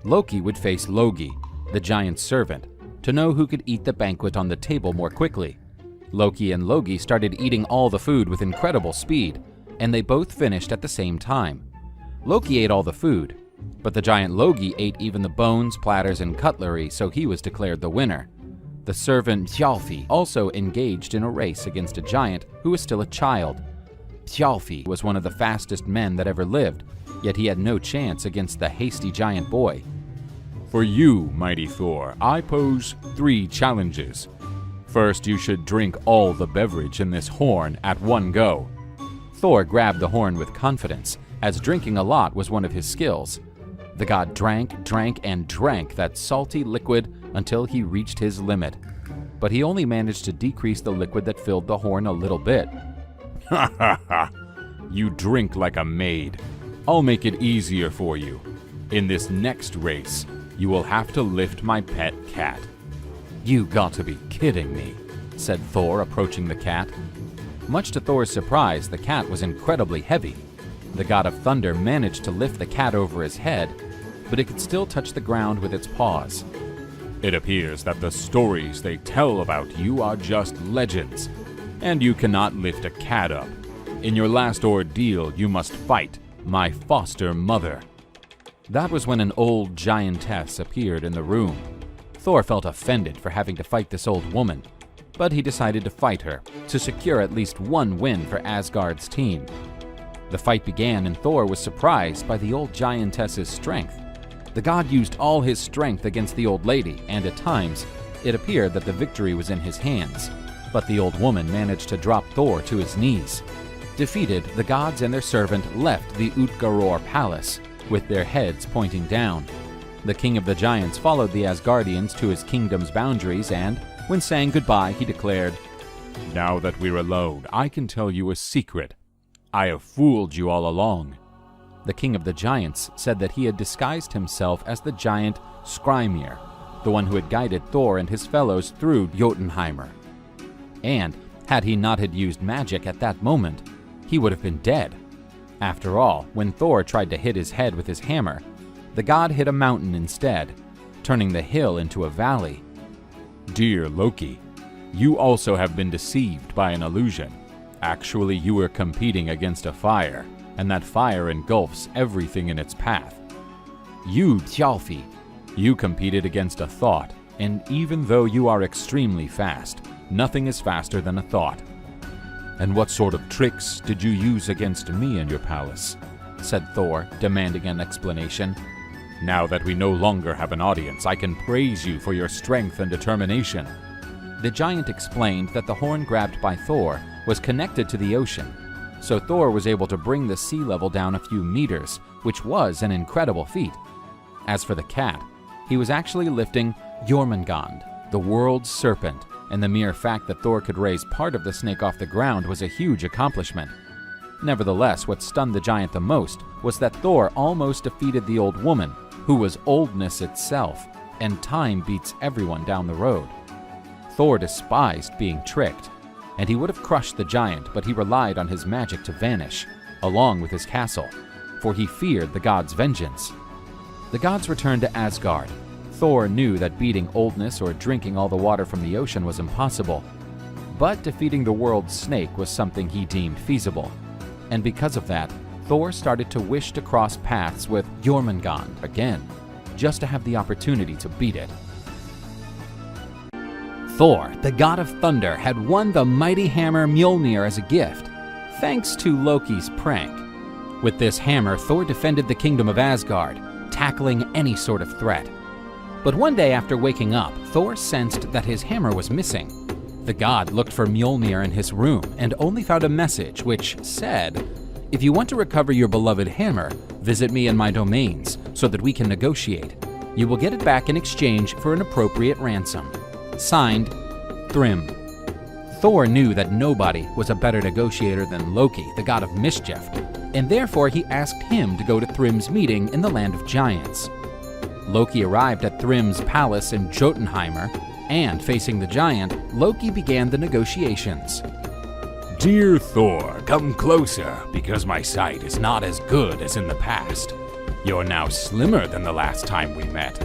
Loki would face Logi, the giant's servant, to know who could eat the banquet on the table more quickly. Loki and Logi started eating all the food with incredible speed, and they both finished at the same time. Loki ate all the food, but the giant Logi ate even the bones, platters, and cutlery, so he was declared the winner. The servant Thjalfi also engaged in a race against a giant who was still a child. Thjalfi was one of the fastest men that ever lived, yet he had no chance against the hasty giant boy. For you, mighty Thor, I pose 3 challenges. First, you should drink all the beverage in this horn at one go. Thor grabbed the horn with confidence, as drinking a lot was one of his skills. The god drank, and drank that salty liquid until he reached his limit. But he only managed to decrease the liquid that filled the horn a little bit. Ha ha ha! You drink like a maid. I'll make it easier for you. In this next race, you will have to lift my pet cat. You got to be kidding me, said Thor, approaching the cat. Much to Thor's surprise, the cat was incredibly heavy. The god of thunder managed to lift the cat over his head, but it could still touch the ground with its paws. It appears that the stories they tell about you are just legends, and you cannot lift a cat up. In your last ordeal, you must fight my foster mother. That was when an old giantess appeared in the room. Thor felt offended for having to fight this old woman, but he decided to fight her to secure at least one win for Asgard's team. The fight began, and Thor was surprised by the old giantess's strength. The god used all his strength against the old lady, and at times, it appeared that the victory was in his hands. But the old woman managed to drop Thor to his knees. Defeated, the gods and their servant left the Utgaror palace, with their heads pointing down. The king of the giants followed the Asgardians to his kingdom's boundaries, and, when saying goodbye, he declared, "Now that we're alone, I can tell you a secret. I have fooled you all along." The king of the giants said that he had disguised himself as the giant Skrymir, the one who had guided Thor and his fellows through Jotunheimr. And, had he not had used magic at that moment, he would have been dead. After all, when Thor tried to hit his head with his hammer, the god hit a mountain instead, turning the hill into a valley. Dear Loki, you also have been deceived by an illusion. Actually, you were competing against a fire, and that fire engulfs everything in its path. You, Thjalfi, you competed against a thought, and even though you are extremely fast, nothing is faster than a thought. And what sort of tricks did you use against me in your palace? Said Thor, demanding an explanation. Now that we no longer have an audience, I can praise you for your strength and determination. The giant explained that the horn grabbed by Thor was connected to the ocean, so Thor was able to bring the sea level down a few meters, which was an incredible feat. As for the cat, he was actually lifting Jormungand, the world's serpent, and the mere fact that Thor could raise part of the snake off the ground was a huge accomplishment. Nevertheless, what stunned the giant the most was that Thor almost defeated the old woman, who was oldness itself, and time beats everyone down the road. Thor despised being tricked, and he would have crushed the giant, but he relied on his magic to vanish, along with his castle, for he feared the god's vengeance. The gods returned to Asgard. Thor knew that beating oldness or drinking all the water from the ocean was impossible, but defeating the world's snake was something he deemed feasible. And because of that, Thor started to wish to cross paths with Jormungand again, just to have the opportunity to beat it. Thor, the god of thunder, had won the mighty hammer Mjolnir as a gift, thanks to Loki's prank. With this hammer, Thor defended the kingdom of Asgard, tackling any sort of threat. But one day after waking up, Thor sensed that his hammer was missing. The god looked for Mjolnir in his room and only found a message which said, "If you want to recover your beloved hammer, visit me in my domains so that we can negotiate. You will get it back in exchange for an appropriate ransom." Signed, Thrym. Thor knew that nobody was a better negotiator than Loki, the god of mischief, and therefore he asked him to go to Thrym's meeting in the land of giants. Loki arrived at Thrym's palace in Jotunheimr, and facing the giant, Loki began the negotiations. Dear Thor, come closer, because my sight is not as good as in the past. You're now slimmer than the last time we met.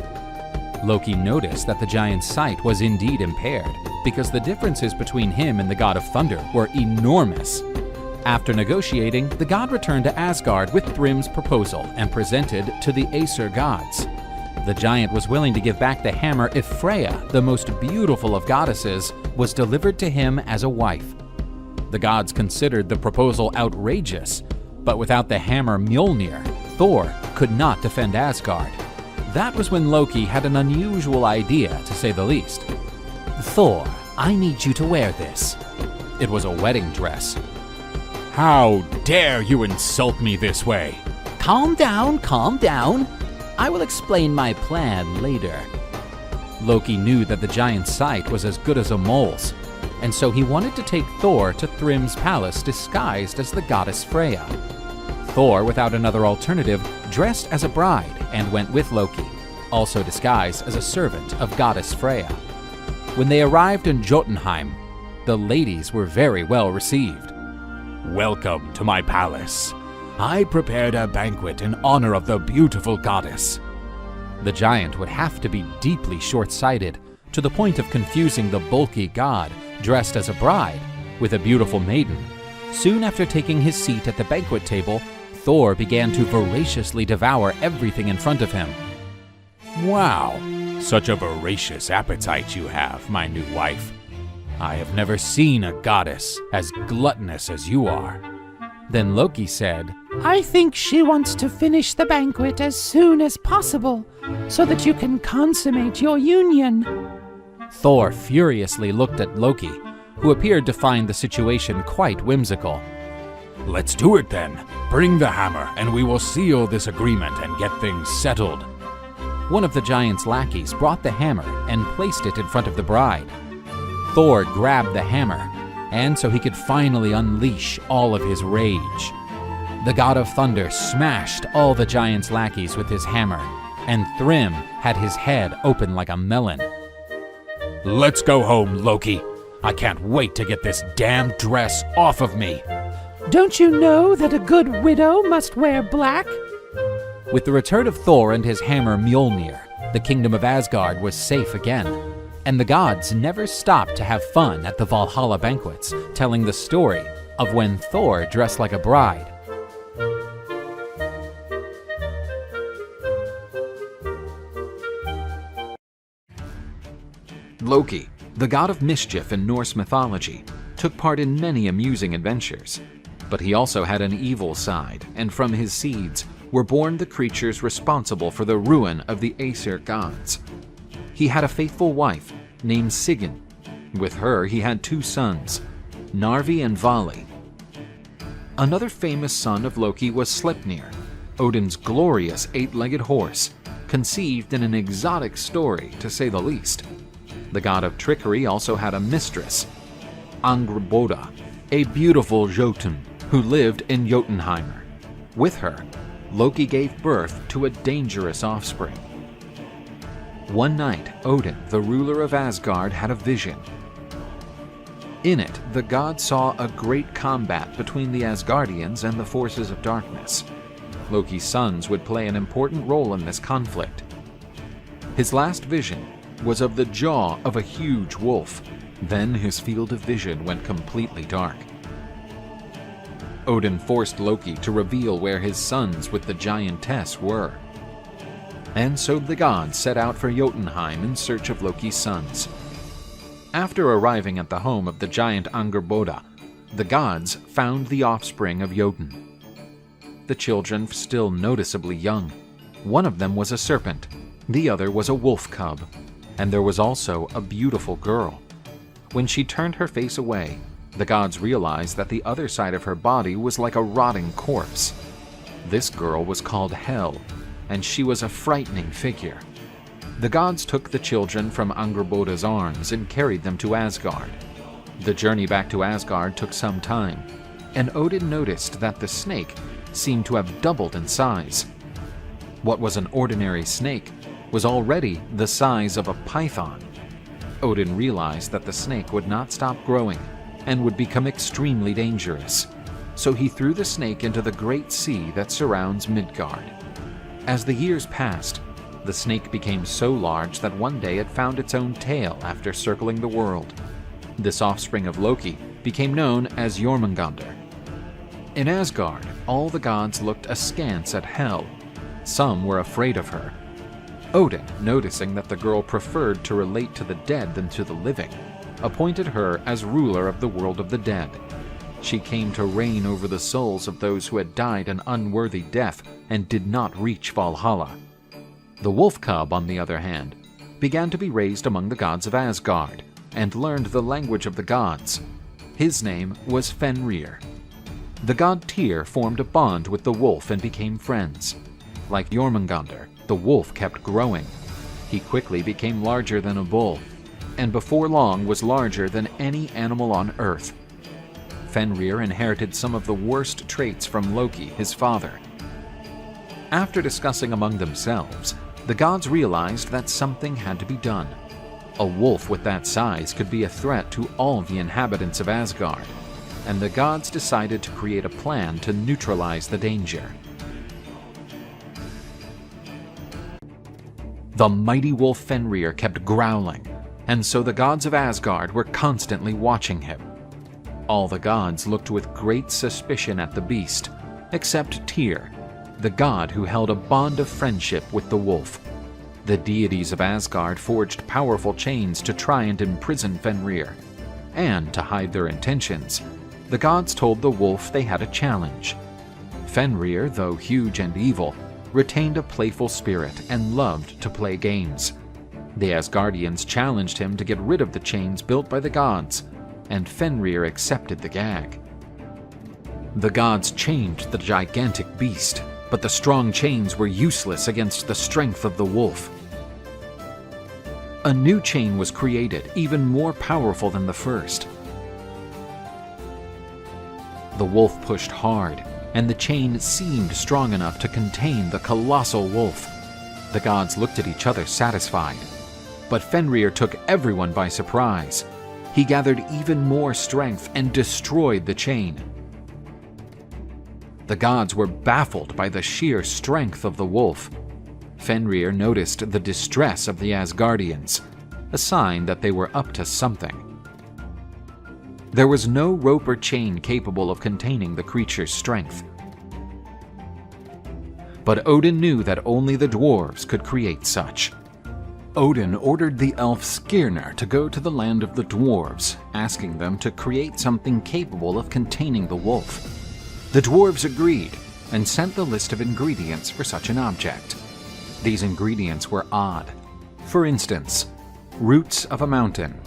Loki noticed that the giant's sight was indeed impaired, because the differences between him and the god of thunder were enormous. After negotiating, the god returned to Asgard with Thrym's proposal and presented to the Aesir gods. the giant was willing to give back the hammer if Freya, the most beautiful of goddesses, was delivered to him as a wife. The gods considered the proposal outrageous, but without the hammer Mjolnir, Thor could not defend Asgard. That was when Loki had an unusual idea, to say the least. "Thor, I need you to wear this." It was a wedding dress. How dare you insult me this way? Calm down, calm down. I will explain my plan later. Loki knew that the giant's sight was as good as a mole's, and so he wanted to take Thor to Thrym's palace disguised as the goddess Freya. Thor, without another alternative, dressed as a bride and went with Loki, also disguised as a servant of goddess Freya. When they arrived in Jotunheim, the ladies were very well received. Welcome to my palace. I prepared a banquet in honor of the beautiful goddess. The giant would have to be deeply short-sighted, to the point of confusing the bulky god, dressed as a bride, with a beautiful maiden. Soon after taking his seat at the banquet table, Thor began to voraciously devour everything in front of him. Wow, such a voracious appetite you have, my new wife. I have never seen a goddess as gluttonous as you are. Then Loki said, I think she wants to finish the banquet as soon as possible, so that you can consummate your union. Thor furiously looked at Loki, who appeared to find the situation quite whimsical. Let's do it then. Bring the hammer, and we will seal this agreement and get things settled. One of the giant's lackeys brought the hammer and placed it in front of the bride. Thor grabbed the hammer, and so he could finally unleash all of his rage. The god of thunder smashed all the giant's lackeys with his hammer, and Thrym had his head open like a melon. Let's go home, Loki. I can't wait to get this damn dress off of me. Don't you know that a good widow must wear black? With the return of Thor and his hammer Mjolnir, the kingdom of Asgard was safe again, and the gods never stopped to have fun at the Valhalla banquets, telling the story of when Thor dressed like a bride. Loki, the god of mischief in Norse mythology, took part in many amusing adventures. But he also had an evil side, and from his seeds were born the creatures responsible for the ruin of the Aesir gods. He had a faithful wife named Sigyn. With her, he had 2 sons, Narvi and Vali. Another famous son of Loki was Sleipnir, Odin's glorious 8-legged horse, conceived in an exotic story, to say the least. The god of trickery also had a mistress, Angrboda, a beautiful Jotun who lived in Jotunheimer. With her, Loki gave birth to a dangerous offspring. One night, Odin, the ruler of Asgard, had a vision. In it, the god saw a great combat between the Asgardians and the forces of darkness. Loki's sons would play an important role in this conflict. His last vision was of the jaw of a huge wolf. Then his field of vision went completely dark. Odin forced Loki to reveal where his sons with the giantess were. And so the gods set out for Jotunheim in search of Loki's sons. After arriving at the home of the giant Angrboda, the gods found the offspring of Jotun. The children still noticeably young. One of them was a serpent, the other was a wolf cub, and there was also a beautiful girl. When she turned her face away, the gods realized that the other side of her body was like a rotting corpse. This girl was called Hel, and she was a frightening figure. The gods took the children from Angrboda's arms and carried them to Asgard. The journey back to Asgard took some time, and Odin noticed that the snake seemed to have doubled in size. What was an ordinary snake was already the size of a python. Odin realized that the snake would not stop growing and would become extremely dangerous, so he threw the snake into the great sea that surrounds Midgard. As the years passed, the snake became so large that one day it found its own tail after circling the world. This offspring of Loki became known as Jormungandr. In Asgard, all the gods looked askance at Hel. Some were afraid of her. Odin, noticing that the girl preferred to relate to the dead than to the living, appointed her as ruler of the world of the dead. She came to reign over the souls of those who had died an unworthy death and did not reach Valhalla. The wolf cub, on the other hand, began to be raised among the gods of Asgard and learned the language of the gods. His name was Fenrir. The god Tyr formed a bond with the wolf and became friends. Like Jormungandr, the wolf kept growing. He quickly became larger than a bull, and before long was larger than any animal on Earth. Fenrir inherited some of the worst traits from Loki, his father. After discussing among themselves, the gods realized that something had to be done. A wolf with that size could be a threat to all the inhabitants of Asgard, and the gods decided to create a plan to neutralize the danger. The mighty wolf Fenrir kept growling, and so the gods of Asgard were constantly watching him. All the gods looked with great suspicion at the beast, except Tyr, the god who held a bond of friendship with the wolf. The deities of Asgard forged powerful chains to try and imprison Fenrir, and to hide their intentions, the gods told the wolf they had a challenge. Fenrir, though huge and evil, retained a playful spirit and loved to play games. The Asgardians challenged him to get rid of the chains built by the gods, and Fenrir accepted the gag. The gods chained the gigantic beast, but the strong chains were useless against the strength of the wolf. A new chain was created, even more powerful than the first. The wolf pushed hard, and the chain seemed strong enough to contain the colossal wolf. The gods looked at each other satisfied, but Fenrir took everyone by surprise. He gathered even more strength and destroyed the chain. The gods were baffled by the sheer strength of the wolf. Fenrir noticed the distress of the Asgardians, a sign that they were up to something. There was no rope or chain capable of containing the creature's strength. But Odin knew that only the dwarves could create such. Odin ordered the elf Skirnir to go to the land of the dwarves, asking them to create something capable of containing the wolf. The dwarves agreed and sent the list of ingredients for such an object. These ingredients were odd. For instance, roots of a mountain,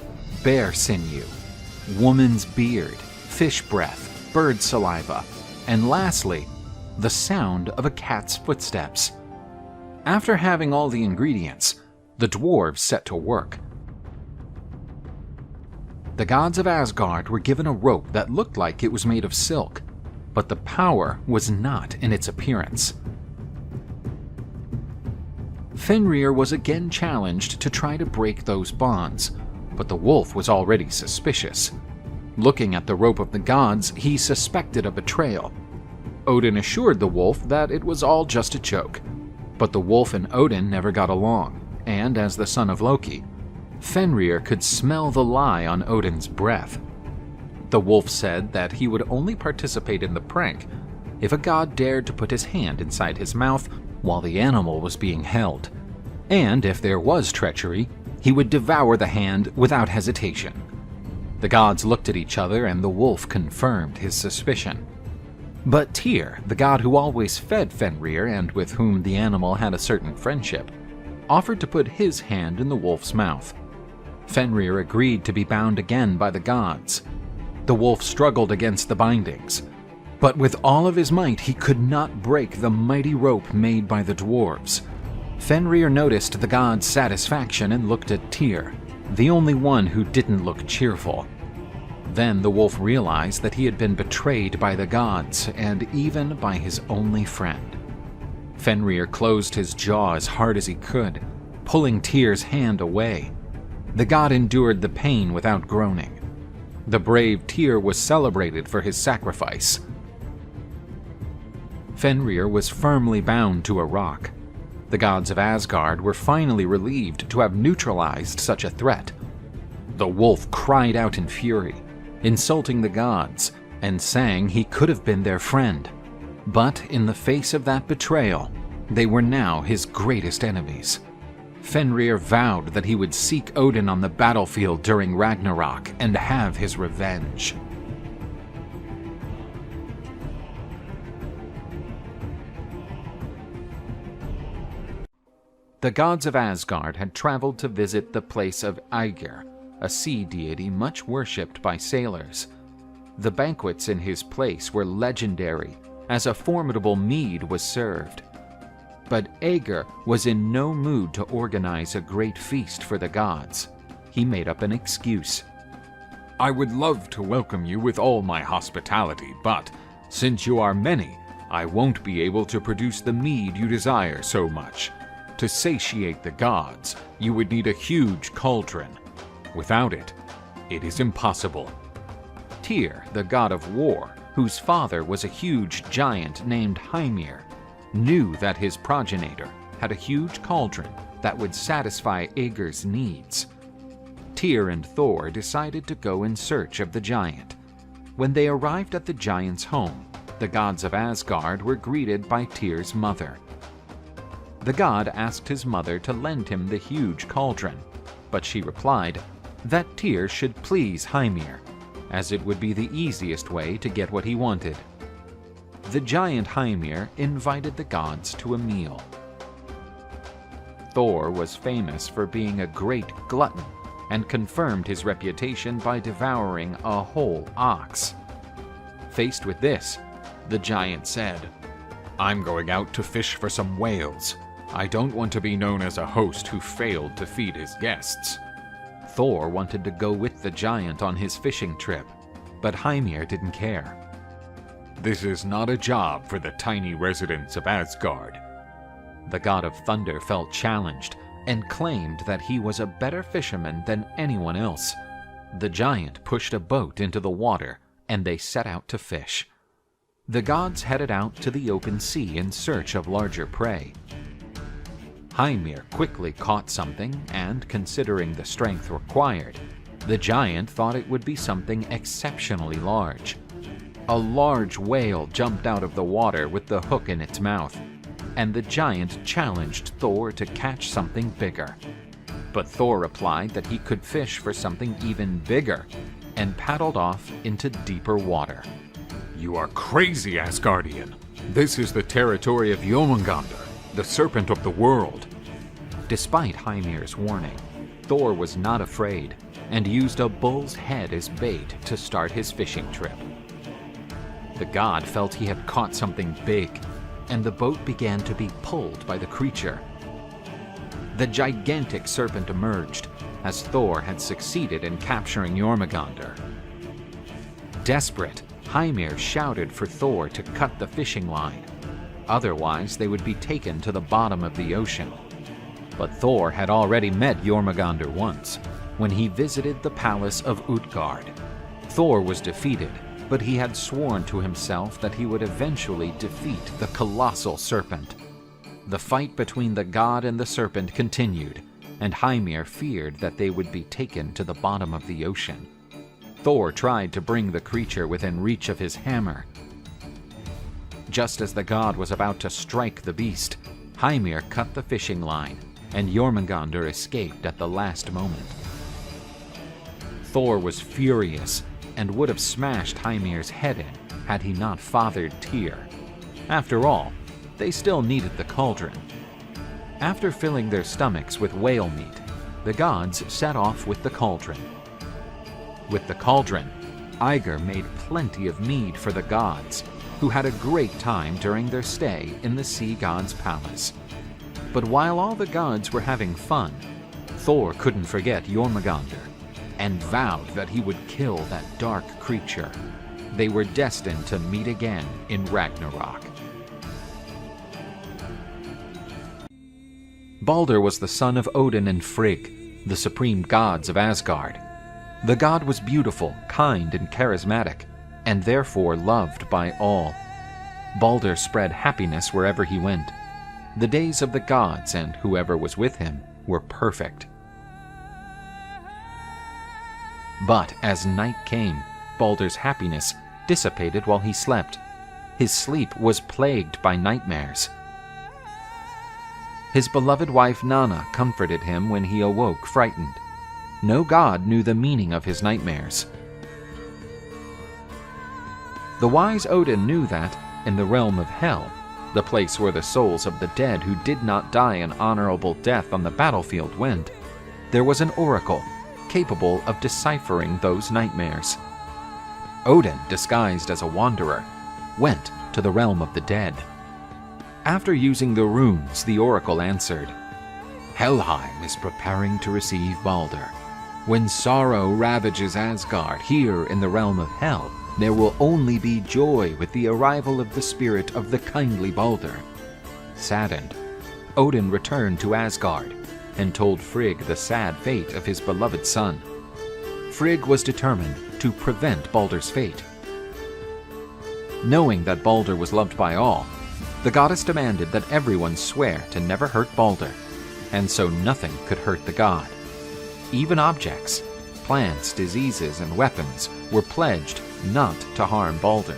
bear sinew, woman's beard, fish breath, bird saliva, and lastly, the sound of a cat's footsteps. After having all the ingredients, the dwarves set to work. The gods of Asgard were given a rope that looked like it was made of silk, but the power was not in its appearance. Fenrir was again challenged to try to break those bonds, but the wolf was already suspicious. Looking at the rope of the gods, he suspected a betrayal. Odin assured the wolf that it was all just a joke, but the wolf and Odin never got along, and as the son of Loki, Fenrir could smell the lie on Odin's breath. The wolf said that he would only participate in the prank if a god dared to put his hand inside his mouth while the animal was being held, and if there was treachery, he would devour the hand without hesitation. The gods looked at each other and the wolf confirmed his suspicion. But Tyr, the god who always fed Fenrir and with whom the animal had a certain friendship, offered to put his hand in the wolf's mouth. Fenrir agreed to be bound again by the gods. The wolf struggled against the bindings, but with all of his might he could not break the mighty rope made by the dwarves. Fenrir noticed the gods' satisfaction and looked at Tyr, the only one who didn't look cheerful. Then the wolf realized that he had been betrayed by the gods and even by his only friend. Fenrir closed his jaw as hard as he could, pulling Tyr's hand away. The god endured the pain without groaning. The brave Tyr was celebrated for his sacrifice. Fenrir was firmly bound to a rock. The gods of Asgard were finally relieved to have neutralized such a threat. The wolf cried out in fury, insulting the gods, and saying he could have been their friend. But in the face of that betrayal, they were now his greatest enemies. Fenrir vowed that he would seek Odin on the battlefield during Ragnarok and have his revenge. The gods of Asgard had traveled to visit the place of Aegir, a sea deity much worshipped by sailors. The banquets in his place were legendary, as a formidable mead was served. But Aegir was in no mood to organize a great feast for the gods. He made up an excuse. I would love to welcome you with all my hospitality, but since you are many, I won't be able to produce the mead you desire so much. To satiate the gods, you would need a huge cauldron. Without it, it is impossible. Tyr, the god of war, whose father was a huge giant named Hymir, knew that his progenitor had a huge cauldron that would satisfy Aegir's needs. Tyr and Thor decided to go in search of the giant. When they arrived at the giant's home, the gods of Asgard were greeted by Tyr's mother. The god asked his mother to lend him the huge cauldron, but she replied that Tyr should please Hymir, as it would be the easiest way to get what he wanted. The giant Hymir invited the gods to a meal. Thor was famous for being a great glutton and confirmed his reputation by devouring a whole ox. Faced with this, the giant said, I'm going out to fish for some whales. I don't want to be known as a host who failed to feed his guests. Thor wanted to go with the giant on his fishing trip, but Hymir didn't care. This is not a job for the tiny residents of Asgard. The god of thunder felt challenged and claimed that he was a better fisherman than anyone else. The giant pushed a boat into the water and they set out to fish. The gods headed out to the open sea in search of larger prey. Hymir quickly caught something, and considering the strength required, the giant thought it would be something exceptionally large. A large whale jumped out of the water with the hook in its mouth, and the giant challenged Thor to catch something bigger. But Thor replied that he could fish for something even bigger, and paddled off into deeper water. You are crazy, Asgardian. This is the territory of Jormungandr, the serpent of the world. Despite Hymir's warning, Thor was not afraid and used a bull's head as bait to start his fishing trip. The god felt he had caught something big, and the boat began to be pulled by the creature. The gigantic serpent emerged, as Thor had succeeded in capturing Jormungandr. Desperate, Hymir shouted for Thor to cut the fishing line. Otherwise, they would be taken to the bottom of the ocean. But Thor had already met Jormungandr once, when he visited the palace of Utgard. Thor was defeated, but he had sworn to himself that he would eventually defeat the colossal serpent. The fight between the god and the serpent continued, and Hymir feared that they would be taken to the bottom of the ocean. Thor tried to bring the creature within reach of his hammer. Just as the god was about to strike the beast, Hymir cut the fishing line, and Jormungandr escaped at the last moment. Thor was furious and would have smashed Hymir's head in had he not fathered Tyr. After all, they still needed the cauldron. After filling their stomachs with whale meat, the gods set off with the cauldron. With the cauldron, Aegir made plenty of mead for the gods, who had a great time during their stay in the sea god's palace. But while all the gods were having fun, Thor couldn't forget Jormungandr, and vowed that he would kill that dark creature. They were destined to meet again in Ragnarok. Balder was the son of Odin and Frigg, the supreme gods of Asgard. The god was beautiful, kind, and charismatic, and therefore loved by all. Balder spread happiness wherever he went. The days of the gods and whoever was with him were perfect. But as night came, Balder's happiness dissipated while he slept. His sleep was plagued by nightmares. His beloved wife Nanna comforted him when he awoke frightened. No god knew the meaning of his nightmares. The wise Odin knew that, in the realm of Hell, the place where the souls of the dead who did not die an honorable death on the battlefield went, there was an oracle capable of deciphering those nightmares. Odin, disguised as a wanderer, went to the realm of the dead. After using the runes, the oracle answered, "Helheim is preparing to receive Balder. When sorrow ravages Asgard here in the realm of Hell, there will only be joy with the arrival of the spirit of the kindly Balder." Saddened, Odin returned to Asgard and told Frigg the sad fate of his beloved son. Frigg was determined to prevent Balder's fate. Knowing that Balder was loved by all, the goddess demanded that everyone swear to never hurt Balder, and so nothing could hurt the god. Even objects, plants, diseases, and weapons were pledged not to harm Balder.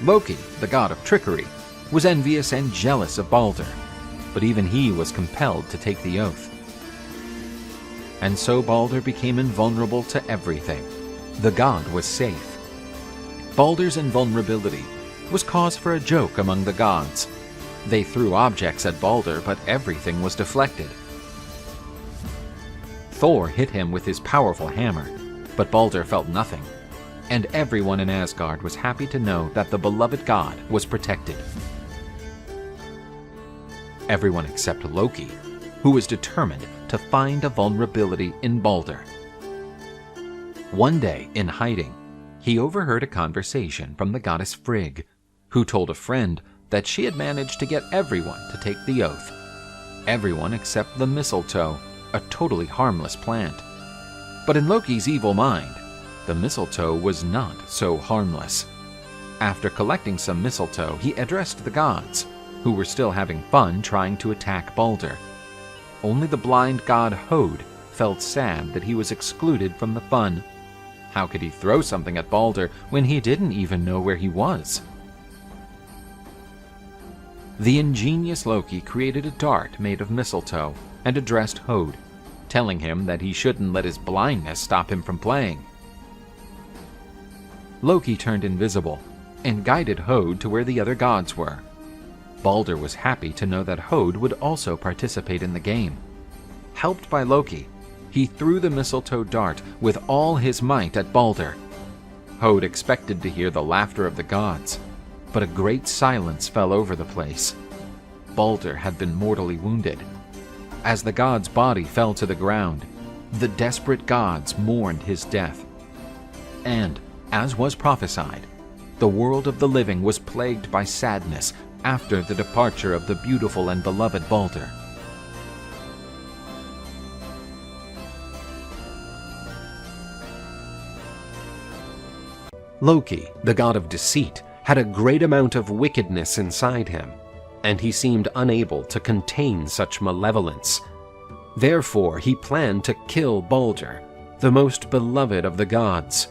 Loki, the god of trickery, was envious and jealous of Balder, but even he was compelled to take the oath. And so Balder became invulnerable to everything. The god was safe. Balder's invulnerability was cause for a joke among the gods. They threw objects at Balder, but everything was deflected. Thor hit him with his powerful hammer, but Balder felt nothing, and everyone in Asgard was happy to know that the beloved god was protected. Everyone except Loki, who was determined to find a vulnerability in Balder. One day, in hiding, he overheard a conversation from the goddess Frigg, who told a friend that she had managed to get everyone to take the oath. Everyone except the mistletoe, a totally harmless plant. But in Loki's evil mind, the mistletoe was not so harmless. After collecting some mistletoe, he addressed the gods, who were still having fun trying to attack Balder. Only the blind god Hod felt sad that he was excluded from the fun. How could he throw something at Balder when he didn't even know where he was? The ingenious Loki created a dart made of mistletoe and addressed Hod, telling him that he shouldn't let his blindness stop him from playing. Loki turned invisible and guided Hod to where the other gods were. Balder was happy to know that Hod would also participate in the game. Helped by Loki, he threw the mistletoe dart with all his might at Balder. Hod expected to hear the laughter of the gods, but a great silence fell over the place. Balder had been mortally wounded. As the god's body fell to the ground, the desperate gods mourned his death. And, as was prophesied, the world of the living was plagued by sadness after the departure of the beautiful and beloved Balder. Loki, the god of deceit, had a great amount of wickedness inside him, and he seemed unable to contain such malevolence. Therefore, he planned to kill Balder, the most beloved of the gods.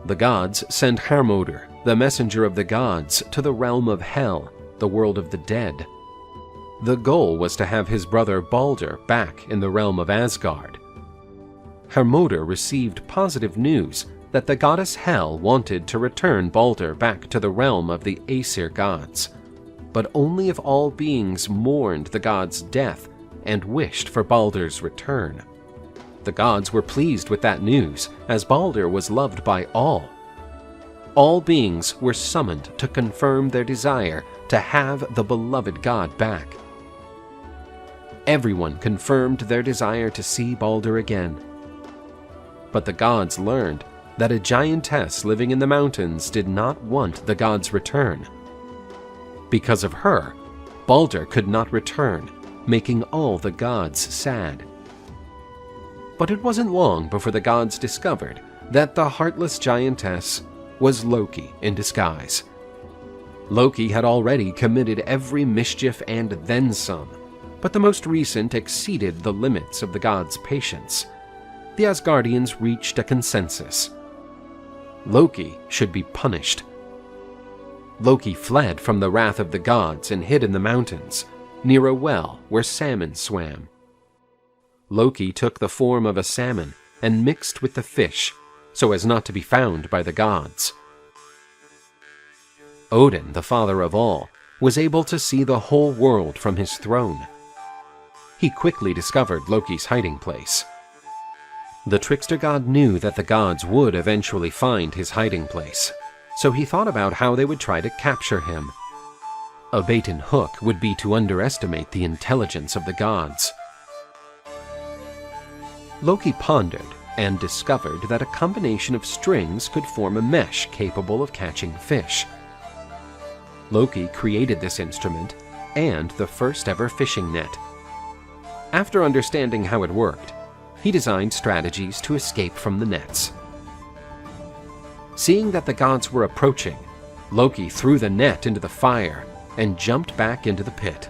The gods sent Hardrada, the messenger of the gods, to the realm of Hell, the world of the dead. The goal was to have his brother Balder back in the realm of Asgard. Hardrada received positive news that the goddess Hel wanted to return Balder back to the realm of the Aesir gods, but only if all beings mourned the god's death and wished for Balder's return. The gods were pleased with that news, as Balder was loved by all. All beings were summoned to confirm their desire to have the beloved god back. Everyone confirmed their desire to see Balder again. But the gods learned that a giantess living in the mountains did not want the god's return. Because of her, Balder could not return, making all the gods sad. But it wasn't long before the gods discovered that the heartless giantess was Loki in disguise. Loki had already committed every mischief and then some, but the most recent exceeded the limits of the gods' patience. The Asgardians reached a consensus. Loki should be punished. Loki fled from the wrath of the gods and hid in the mountains, near a well where salmon swam. Loki took the form of a salmon and mixed with the fish, so as not to be found by the gods. Odin, the father of all, was able to see the whole world from his throne. He quickly discovered Loki's hiding place. The trickster god knew that the gods would eventually find his hiding place, so he thought about how they would try to capture him. A bait and hook would be to underestimate the intelligence of the gods. Loki pondered and discovered that a combination of strings could form a mesh capable of catching fish. Loki created this instrument and the first ever fishing net. After understanding how it worked, he designed strategies to escape from the nets. Seeing that the gods were approaching, Loki threw the net into the fire and jumped back into the pit.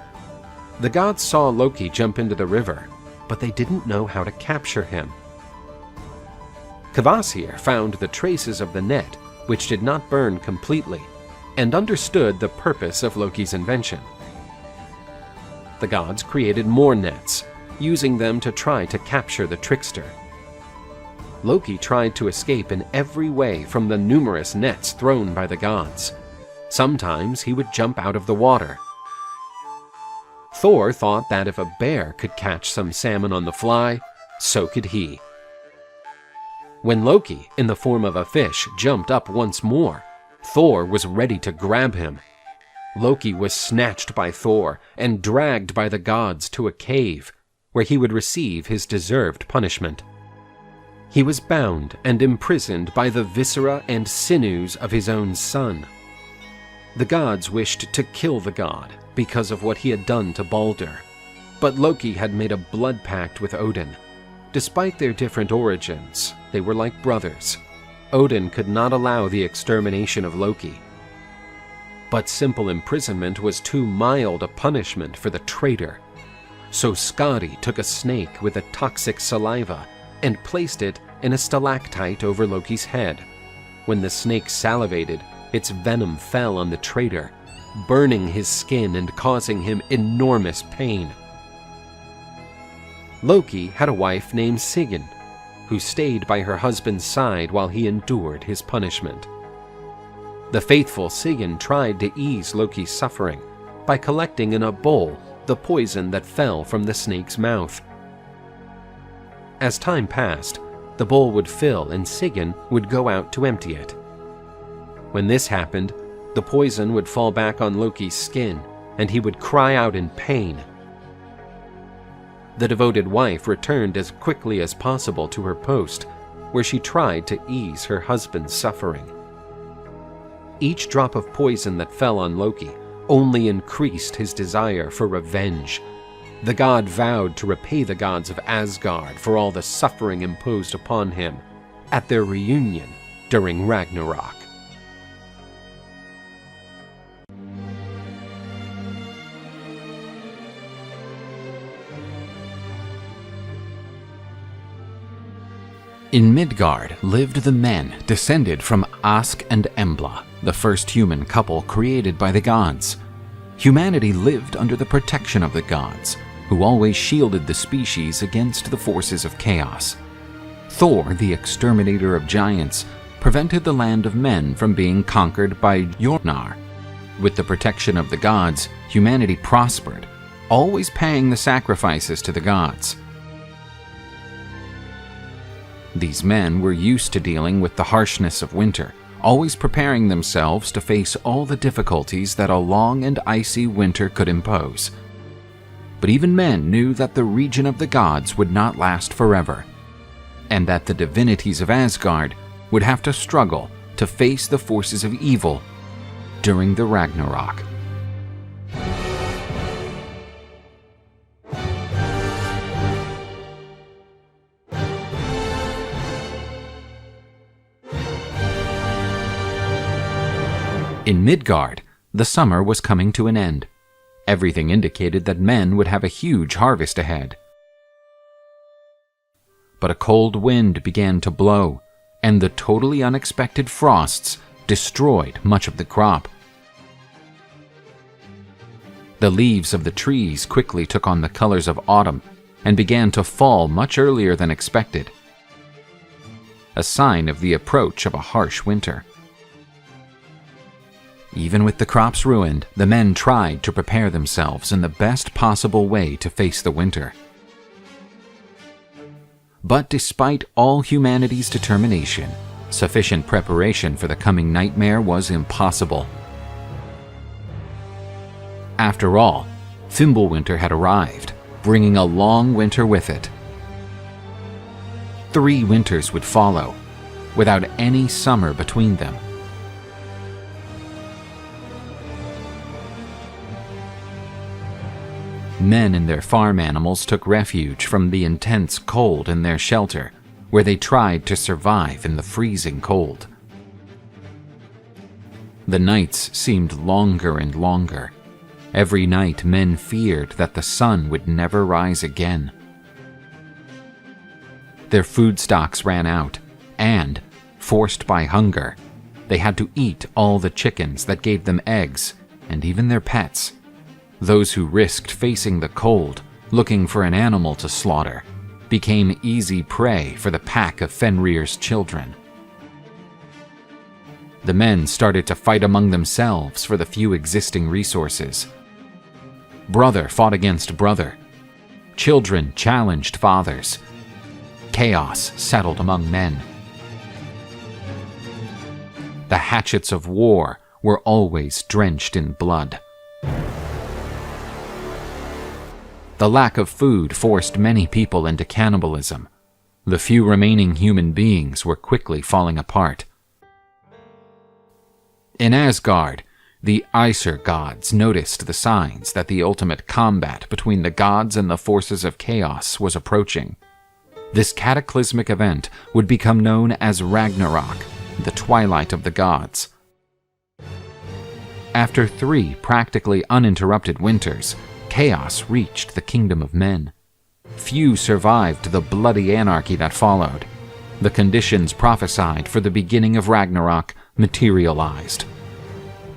The gods saw Loki jump into the river, but they didn't know how to capture him. Kvasir found the traces of the net, which did not burn completely, and understood the purpose of Loki's invention. The gods created more nets, using them to try to capture the trickster. Loki tried to escape in every way from the numerous nets thrown by the gods. Sometimes he would jump out of the water. Thor thought that if a bear could catch some salmon on the fly, so could he. When Loki, in the form of a fish, jumped up once more, Thor was ready to grab him. Loki was snatched by Thor and dragged by the gods to a cave, where he would receive his deserved punishment. He was bound and imprisoned by the viscera and sinews of his own son. The gods wished to kill the god because of what he had done to Balder, but Loki had made a blood pact with Odin. Despite their different origins, they were like brothers. Odin could not allow the extermination of Loki. But simple imprisonment was too mild a punishment for the traitor. So Skadi took a snake with a toxic saliva and placed it in a stalactite over Loki's head. When the snake salivated, its venom fell on the traitor, burning his skin and causing him enormous pain. Loki had a wife named Sigyn, who stayed by her husband's side while he endured his punishment. The faithful Sigyn tried to ease Loki's suffering by collecting in a bowl the poison that fell from the snake's mouth. As time passed, the bowl would fill and Sigyn would go out to empty it. When this happened, the poison would fall back on Loki's skin and he would cry out in pain. The devoted wife returned as quickly as possible to her post, where she tried to ease her husband's suffering. Each drop of poison that fell on Loki only increased his desire for revenge. The god vowed to repay the gods of Asgard for all the suffering imposed upon him at their reunion during Ragnarok. In Midgard lived the men descended from Ask and Embla, the first human couple created by the gods. Humanity lived under the protection of the gods, who always shielded the species against the forces of chaos. Thor, the exterminator of giants, prevented the land of men from being conquered by Mjolnir. With the protection of the gods, humanity prospered, always paying the sacrifices to the gods. These men were used to dealing with the harshness of winter, always preparing themselves to face all the difficulties that a long and icy winter could impose. But even men knew that the region of the gods would not last forever, and that the divinities of Asgard would have to struggle to face the forces of evil during the Ragnarok. In Midgard, the summer was coming to an end. Everything indicated that men would have a huge harvest ahead. But a cold wind began to blow, and the totally unexpected frosts destroyed much of the crop. The leaves of the trees quickly took on the colors of autumn and began to fall much earlier than expected, a sign of the approach of a harsh winter. Even with the crops ruined, the men tried to prepare themselves in the best possible way to face the winter. But despite all humanity's determination, sufficient preparation for the coming nightmare was impossible. After all, Fimbulwinter had arrived, bringing a long winter with it. 3 winters would follow, without any summer between them. Men and their farm animals took refuge from the intense cold in their shelter, where they tried to survive in the freezing cold. The nights seemed longer and longer. Every night men feared that the sun would never rise again. Their food stocks ran out, and, forced by hunger, they had to eat all the chickens that gave them eggs, and even their pets. Those who risked facing the cold, looking for an animal to slaughter, became easy prey for the pack of Fenrir's children. The men started to fight among themselves for the few existing resources. Brother fought against brother. Children challenged fathers. Chaos settled among men. The hatchets of war were always drenched in blood. The lack of food forced many people into cannibalism. The few remaining human beings were quickly falling apart. In Asgard, the Aesir gods noticed the signs that the ultimate combat between the gods and the forces of chaos was approaching. This cataclysmic event would become known as Ragnarok, the twilight of the gods. After 3 practically uninterrupted winters, chaos reached the kingdom of men. Few survived the bloody anarchy that followed. The conditions prophesied for the beginning of Ragnarok materialized.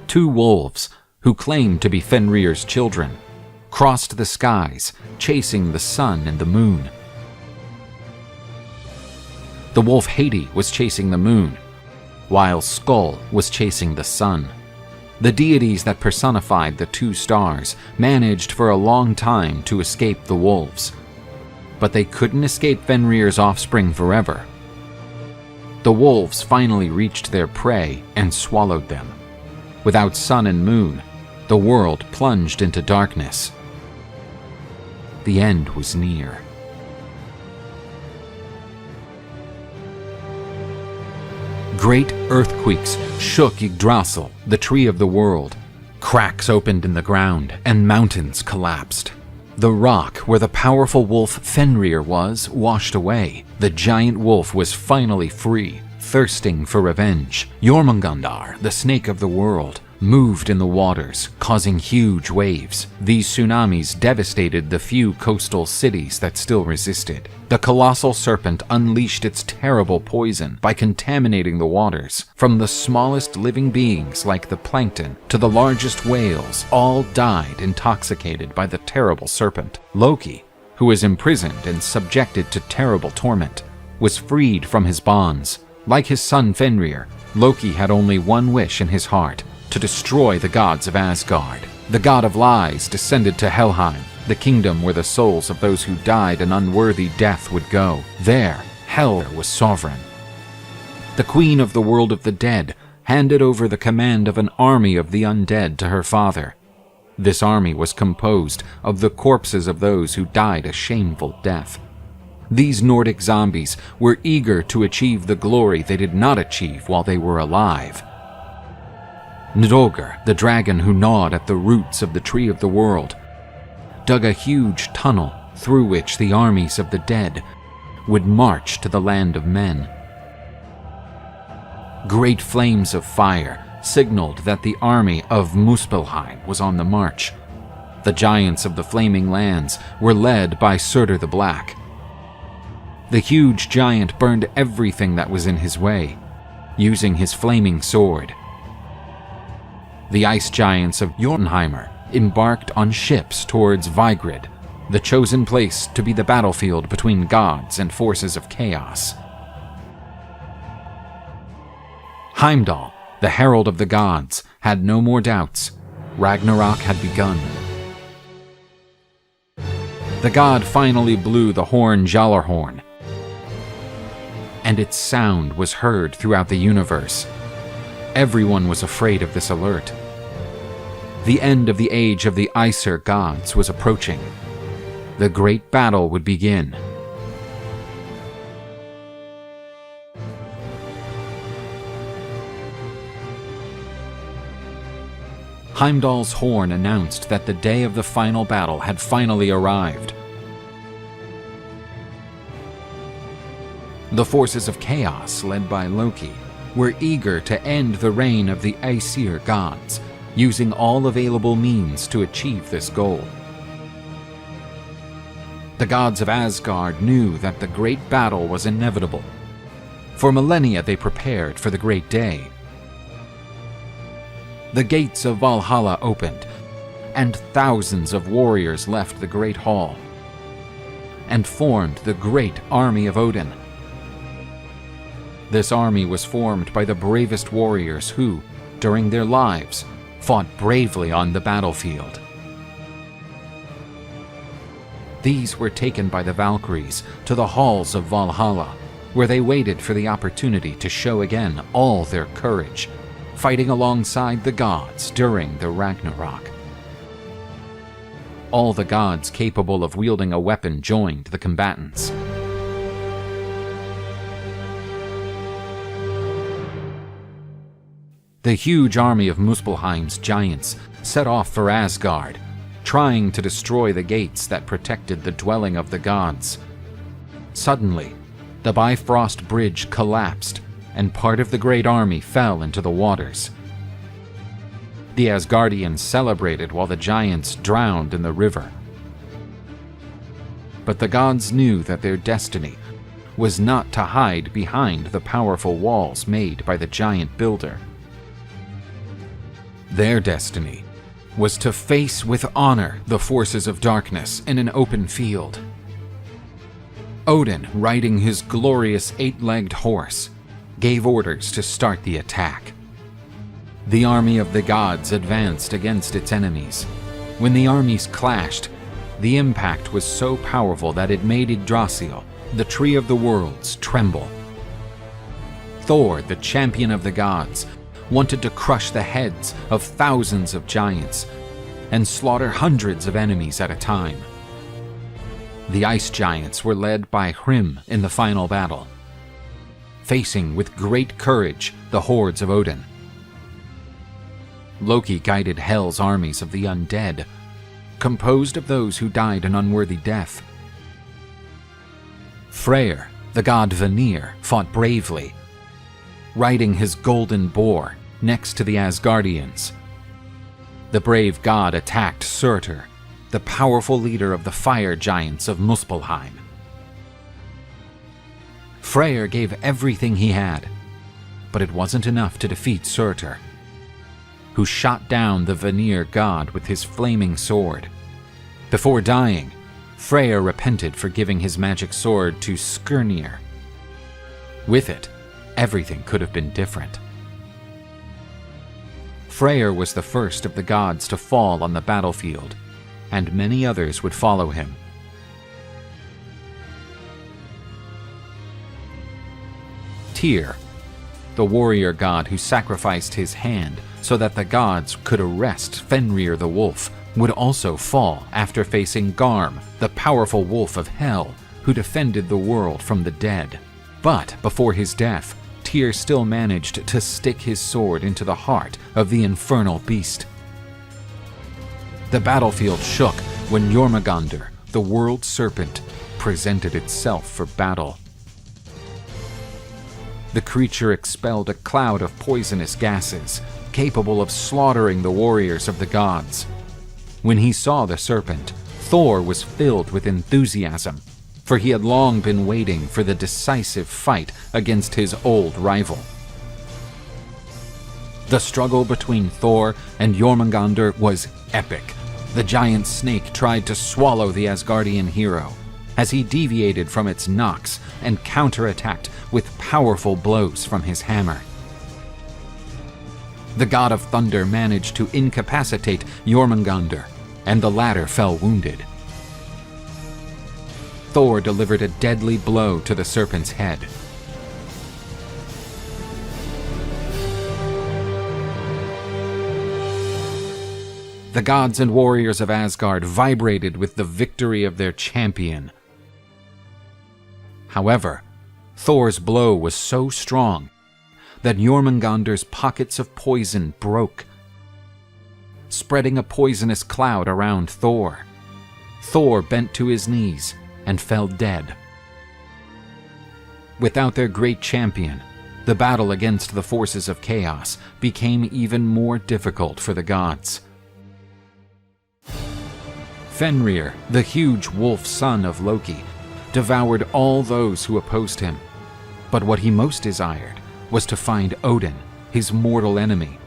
2 wolves, who claimed to be Fenrir's children, crossed the skies, chasing the sun and the moon. The wolf Hati was chasing the moon, while Skull was chasing the sun. The deities that personified the 2 stars managed for a long time to escape the wolves, but they couldn't escape Fenrir's offspring forever. The wolves finally reached their prey and swallowed them. Without sun and moon, the world plunged into darkness. The end was near. Great earthquakes shook Yggdrasil, the tree of the world. Cracks opened in the ground, and mountains collapsed. The rock where the powerful wolf Fenrir was washed away. The giant wolf was finally free, thirsting for revenge. Jormungandr, the snake of the world, moved in the waters, causing huge waves. These tsunamis devastated the few coastal cities that still resisted. The colossal serpent unleashed its terrible poison by contaminating the waters. From the smallest living beings like the plankton to the largest whales, all died intoxicated by the terrible serpent. Loki, who was imprisoned and subjected to terrible torment, was freed from his bonds. Like his son Fenrir, Loki had only one wish in his heart: to destroy the gods of Asgard. The god of lies descended to Helheim, the kingdom where the souls of those who died an unworthy death would go. There, Hel was sovereign. The queen of the world of the dead handed over the command of an army of the undead to her father. This army was composed of the corpses of those who died a shameful death. These Nordic zombies were eager to achieve the glory they did not achieve while they were alive. Nidogr, the dragon who gnawed at the roots of the tree of the world, dug a huge tunnel through which the armies of the dead would march to the land of men. Great flames of fire signaled that the army of Muspelheim was on the march. The giants of the Flaming Lands were led by Surtur the Black. The huge giant burned everything that was in his way, using his flaming sword. The ice giants of Jotunheimer embarked on ships towards Vigrid, the chosen place to be the battlefield between gods and forces of chaos. Heimdall, the herald of the gods, had no more doubts. Ragnarok had begun. The god finally blew the horn Galla Horn, and its sound was heard throughout the universe. Everyone was afraid of this alert. The end of the age of the Aesir gods was approaching. The great battle would begin. Heimdall's horn announced that the day of the final battle had finally arrived. The forces of chaos, led by Loki, were eager to end the reign of the Aesir gods, using all available means to achieve this goal. The gods of Asgard knew that the great battle was inevitable. For millennia they prepared for the great day. The gates of Valhalla opened, and thousands of warriors left the great hall, and formed the great army of Odin. This army was formed by the bravest warriors who, during their lives, fought bravely on the battlefield. These were taken by the Valkyries to the halls of Valhalla, where they waited for the opportunity to show again all their courage, fighting alongside the gods during the Ragnarok. All the gods capable of wielding a weapon joined the combatants. The huge army of Muspelheim's giants set off for Asgard, trying to destroy the gates that protected the dwelling of the gods. Suddenly, the Bifrost Bridge collapsed, and part of the great army fell into the waters. The Asgardians celebrated while the giants drowned in the river. But the gods knew that their destiny was not to hide behind the powerful walls made by the giant builder. Their destiny was to face with honor the forces of darkness in an open field. Odin, riding his glorious 8-legged horse, gave orders to start the attack. The army of the gods advanced against its enemies. When the armies clashed, the impact was so powerful that it made Yggdrasil, the tree of the worlds, tremble. Thor, the champion of the gods, wanted to crush the heads of thousands of giants and slaughter hundreds of enemies at a time. The ice giants were led by Hrym in the final battle, facing with great courage the hordes of Odin. Loki guided Hel's armies of the undead, composed of those who died an unworthy death. Freyr, the god Vanir, fought bravely, riding his golden boar next to the Asgardians. The brave god attacked Surtur, the powerful leader of the fire giants of Muspelheim. Freyr gave everything he had, but it wasn't enough to defeat Surtur, who shot down the Vanir god with his flaming sword. Before dying, Freyr repented for giving his magic sword to Skirnir. With it, everything could have been different. Freyr was the first of the gods to fall on the battlefield, and many others would follow him. Tyr, the warrior god who sacrificed his hand so that the gods could arrest Fenrir the wolf, would also fall after facing Garm, the powerful wolf of Hel, who defended the world from the dead. But before his death, Tyr still managed to stick his sword into the heart of the infernal beast. The battlefield shook when Jormungandr, the world serpent, presented itself for battle. The creature expelled a cloud of poisonous gases, capable of slaughtering the warriors of the gods. When he saw the serpent, Thor was filled with enthusiasm, for he had long been waiting for the decisive fight against his old rival. The struggle between Thor and Jormungandr was epic, the giant snake tried to swallow the Asgardian hero, as he deviated from its knocks and counterattacked with powerful blows from his hammer. The god of thunder managed to incapacitate Jormungandr, and the latter fell wounded. Thor delivered a deadly blow to the serpent's head. The gods and warriors of Asgard vibrated with the victory of their champion. However, Thor's blow was so strong that Jormungandr's pockets of poison broke, spreading a poisonous cloud around Thor. Thor bent to his knees and fell dead. Without their great champion, the battle against the forces of chaos became even more difficult for the gods. Fenrir, the huge wolf son of Loki, devoured all those who opposed him. But what he most desired was to find Odin, his mortal enemy.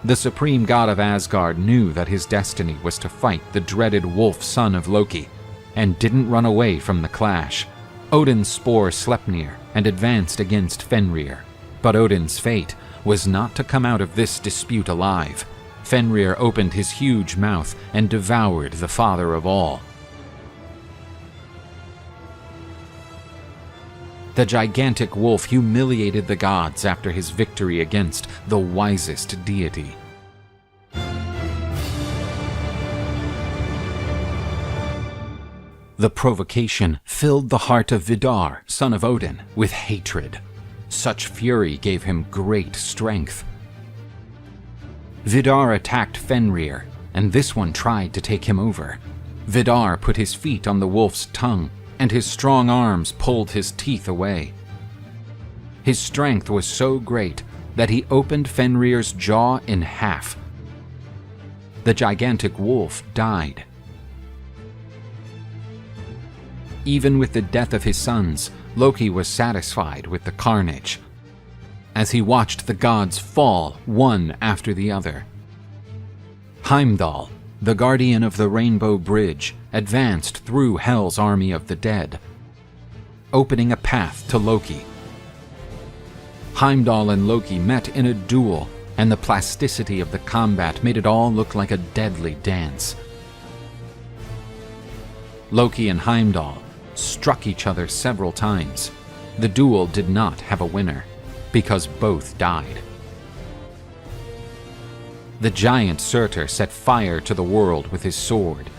The supreme god of Asgard knew that his destiny was to fight the dreaded wolf son of Loki, and didn't run away from the clash. Odin spore Sleipnir and advanced against Fenrir, but Odin's fate was not to come out of this dispute alive. Fenrir opened his huge mouth and devoured the father of all. The gigantic wolf humiliated the gods after his victory against the wisest deity. The provocation filled the heart of Vidar, son of Odin, with hatred. Such fury gave him great strength. Vidar attacked Fenrir, and this one tried to take him over. Vidar put his feet on the wolf's tongue, and his strong arms pulled his teeth away. His strength was so great that he opened Fenrir's jaw in half. The gigantic wolf died. Even with the death of his sons, Loki was satisfied with the carnage, as he watched the gods fall one after the other. Heimdall, the guardian of the Rainbow Bridge, advanced through Hel's army of the dead, opening a path to Loki. Heimdall and Loki met in a duel, and the plasticity of the combat made it all look like a deadly dance. Loki and Heimdall struck each other several times. The duel did not have a winner, because both died. The giant Surtur set fire to the world with his sword,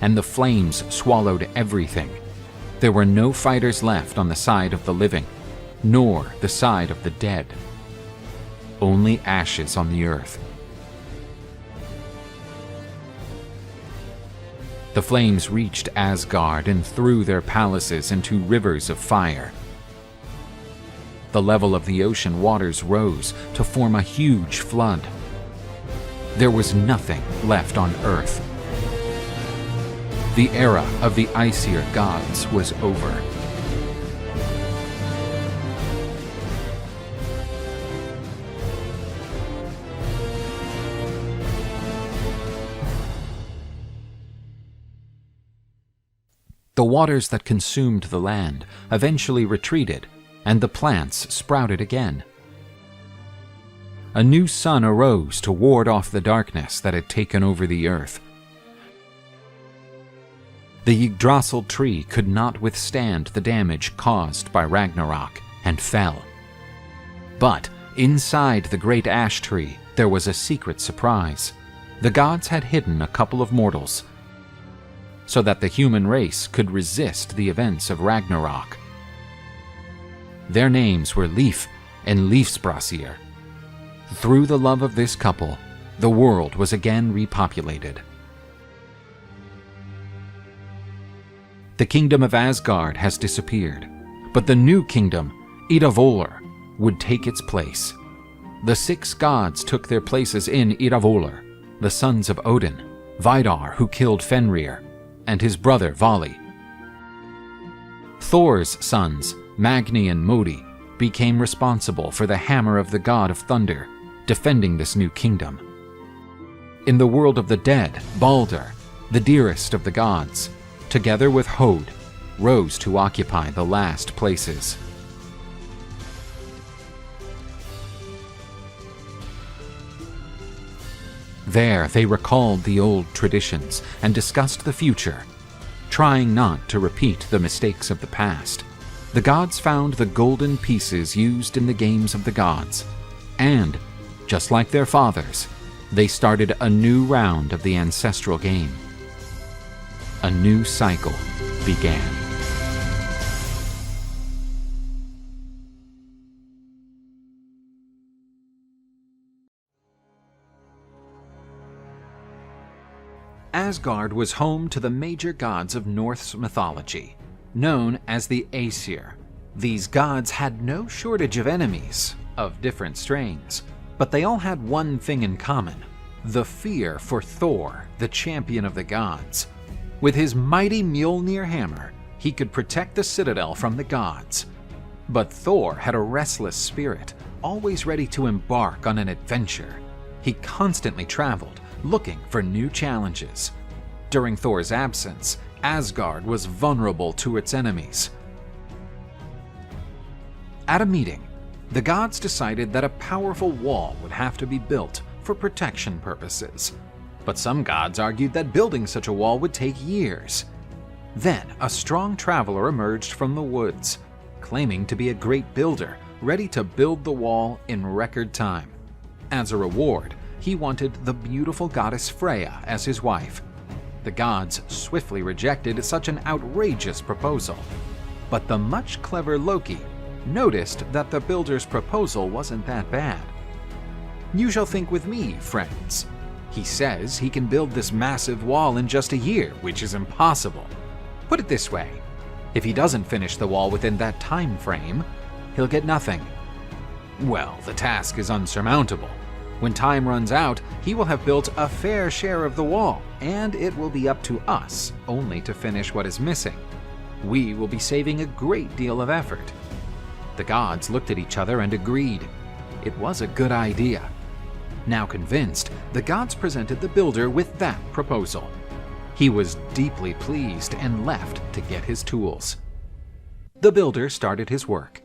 and the flames swallowed everything. There were no fighters left on the side of the living, nor the side of the dead. Only ashes on the earth. The flames reached Asgard and threw their palaces into rivers of fire. The level of the ocean waters rose to form a huge flood. There was nothing left on Earth. The era of the Aesir gods was over. The waters that consumed the land eventually retreated, and the plants sprouted again. A new sun arose to ward off the darkness that had taken over the earth. The Yggdrasil tree could not withstand the damage caused by Ragnarok and fell. But inside the great ash tree there was a secret surprise. The gods had hidden a couple of mortals, so that the human race could resist the events of Ragnarok. Their names were Leif and Leifsbrasir. Through the love of this couple, the world was again repopulated. The kingdom of Asgard has disappeared, but the new kingdom, Idavolur, would take its place. The 6 gods took their places in Idavolur, the sons of Odin, Vidar, who killed Fenrir, and his brother Vali. Thor's sons, Magni and Modi, became responsible for the hammer of the god of thunder, defending this new kingdom. In the world of the dead, Balder, the dearest of the gods, together with Hod, rose to occupy the last places. There they recalled the old traditions and discussed the future, trying not to repeat the mistakes of the past. The gods found the golden pieces used in the games of the gods, and, just like their fathers, they started a new round of the ancestral game. A new cycle began. Asgard was home to the major gods of Norse mythology, known as the Aesir. These gods had no shortage of enemies, of different strains, but they all had one thing in common: the fear for Thor, the champion of the gods. With his mighty Mjolnir hammer, he could protect the citadel from the gods. But Thor had a restless spirit, always ready to embark on an adventure. He constantly traveled, looking for new challenges. During Thor's absence, Asgard was vulnerable to its enemies. At a meeting, the gods decided that a powerful wall would have to be built for protection purposes. But some gods argued that building such a wall would take years. Then a strong traveler emerged from the woods, claiming to be a great builder, ready to build the wall in record time. As a reward, he wanted the beautiful goddess Freya as his wife. The gods swiftly rejected such an outrageous proposal. But the much clever Loki noticed that the builder's proposal wasn't that bad. "You shall think with me, friends. He says he can build this massive wall in just a year, which is impossible. Put it this way, if he doesn't finish the wall within that time frame, he'll get nothing. Well, the task is unsurmountable. When time runs out, he will have built a fair share of the wall, and it will be up to us only to finish what is missing. We will be saving a great deal of effort." The gods looked at each other and agreed. It was a good idea. Now convinced, the gods presented the builder with that proposal. He was deeply pleased and left to get his tools. The builder started his work.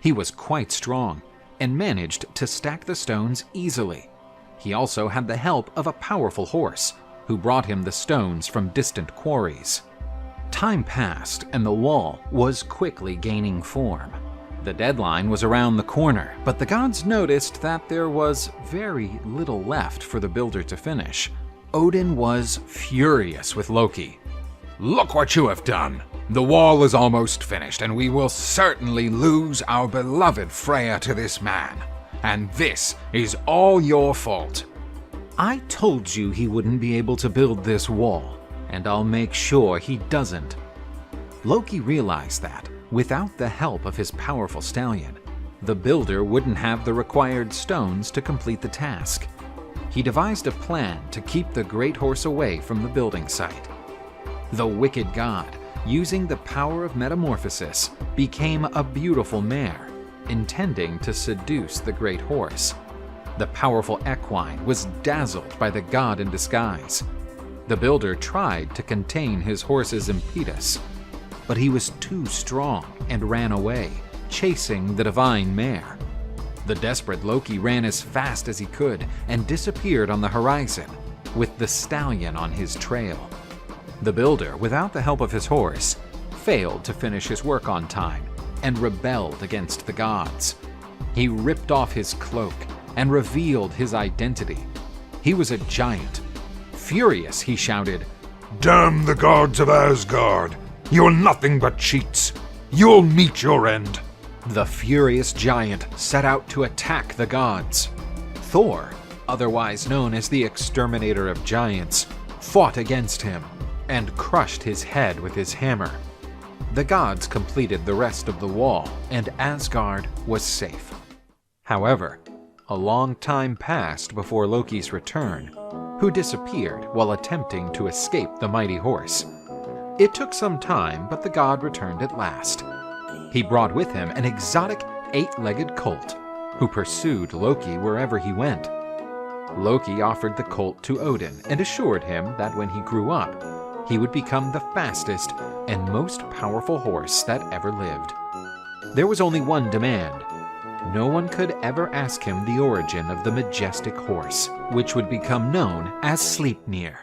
He was quite strong and managed to stack the stones easily. He also had the help of a powerful horse, who brought him the stones from distant quarries. Time passed and the wall was quickly gaining form. The deadline was around the corner, but the gods noticed that there was very little left for the builder to finish. Odin was furious with Loki. "Look what you have done! The wall is almost finished, and we will certainly lose our beloved Freya to this man. And this is all your fault." "I told you he wouldn't be able to build this wall, and I'll make sure he doesn't." Loki realized that, without the help of his powerful stallion, the builder wouldn't have the required stones to complete the task. He devised a plan to keep the great horse away from the building site. The wicked god, using the power of metamorphosis, became a beautiful mare, intending to seduce the great horse. The powerful equine was dazzled by the god in disguise. The builder tried to contain his horse's impetus, but he was too strong and ran away, chasing the divine mare. The desperate Loki ran as fast as he could and disappeared on the horizon, with the stallion on his trail. The builder, without the help of his horse, failed to finish his work on time and rebelled against the gods. He ripped off his cloak and revealed his identity. He was a giant. Furious, he shouted, "Damn the gods of Asgard! You're nothing but cheats! You'll meet your end!" The furious giant set out to attack the gods. Thor, otherwise known as the exterminator of giants, fought against him and crushed his head with his hammer. The gods completed the rest of the wall, and Asgard was safe. However, a long time passed before Loki's return, who disappeared while attempting to escape the mighty horse. It took some time, but the god returned at last. He brought with him an exotic 8-legged colt, who pursued Loki wherever he went. Loki offered the colt to Odin and assured him that when he grew up, he would become the fastest and most powerful horse that ever lived. There was only one demand. No one could ever ask him the origin of the majestic horse, which would become known as Sleipnir.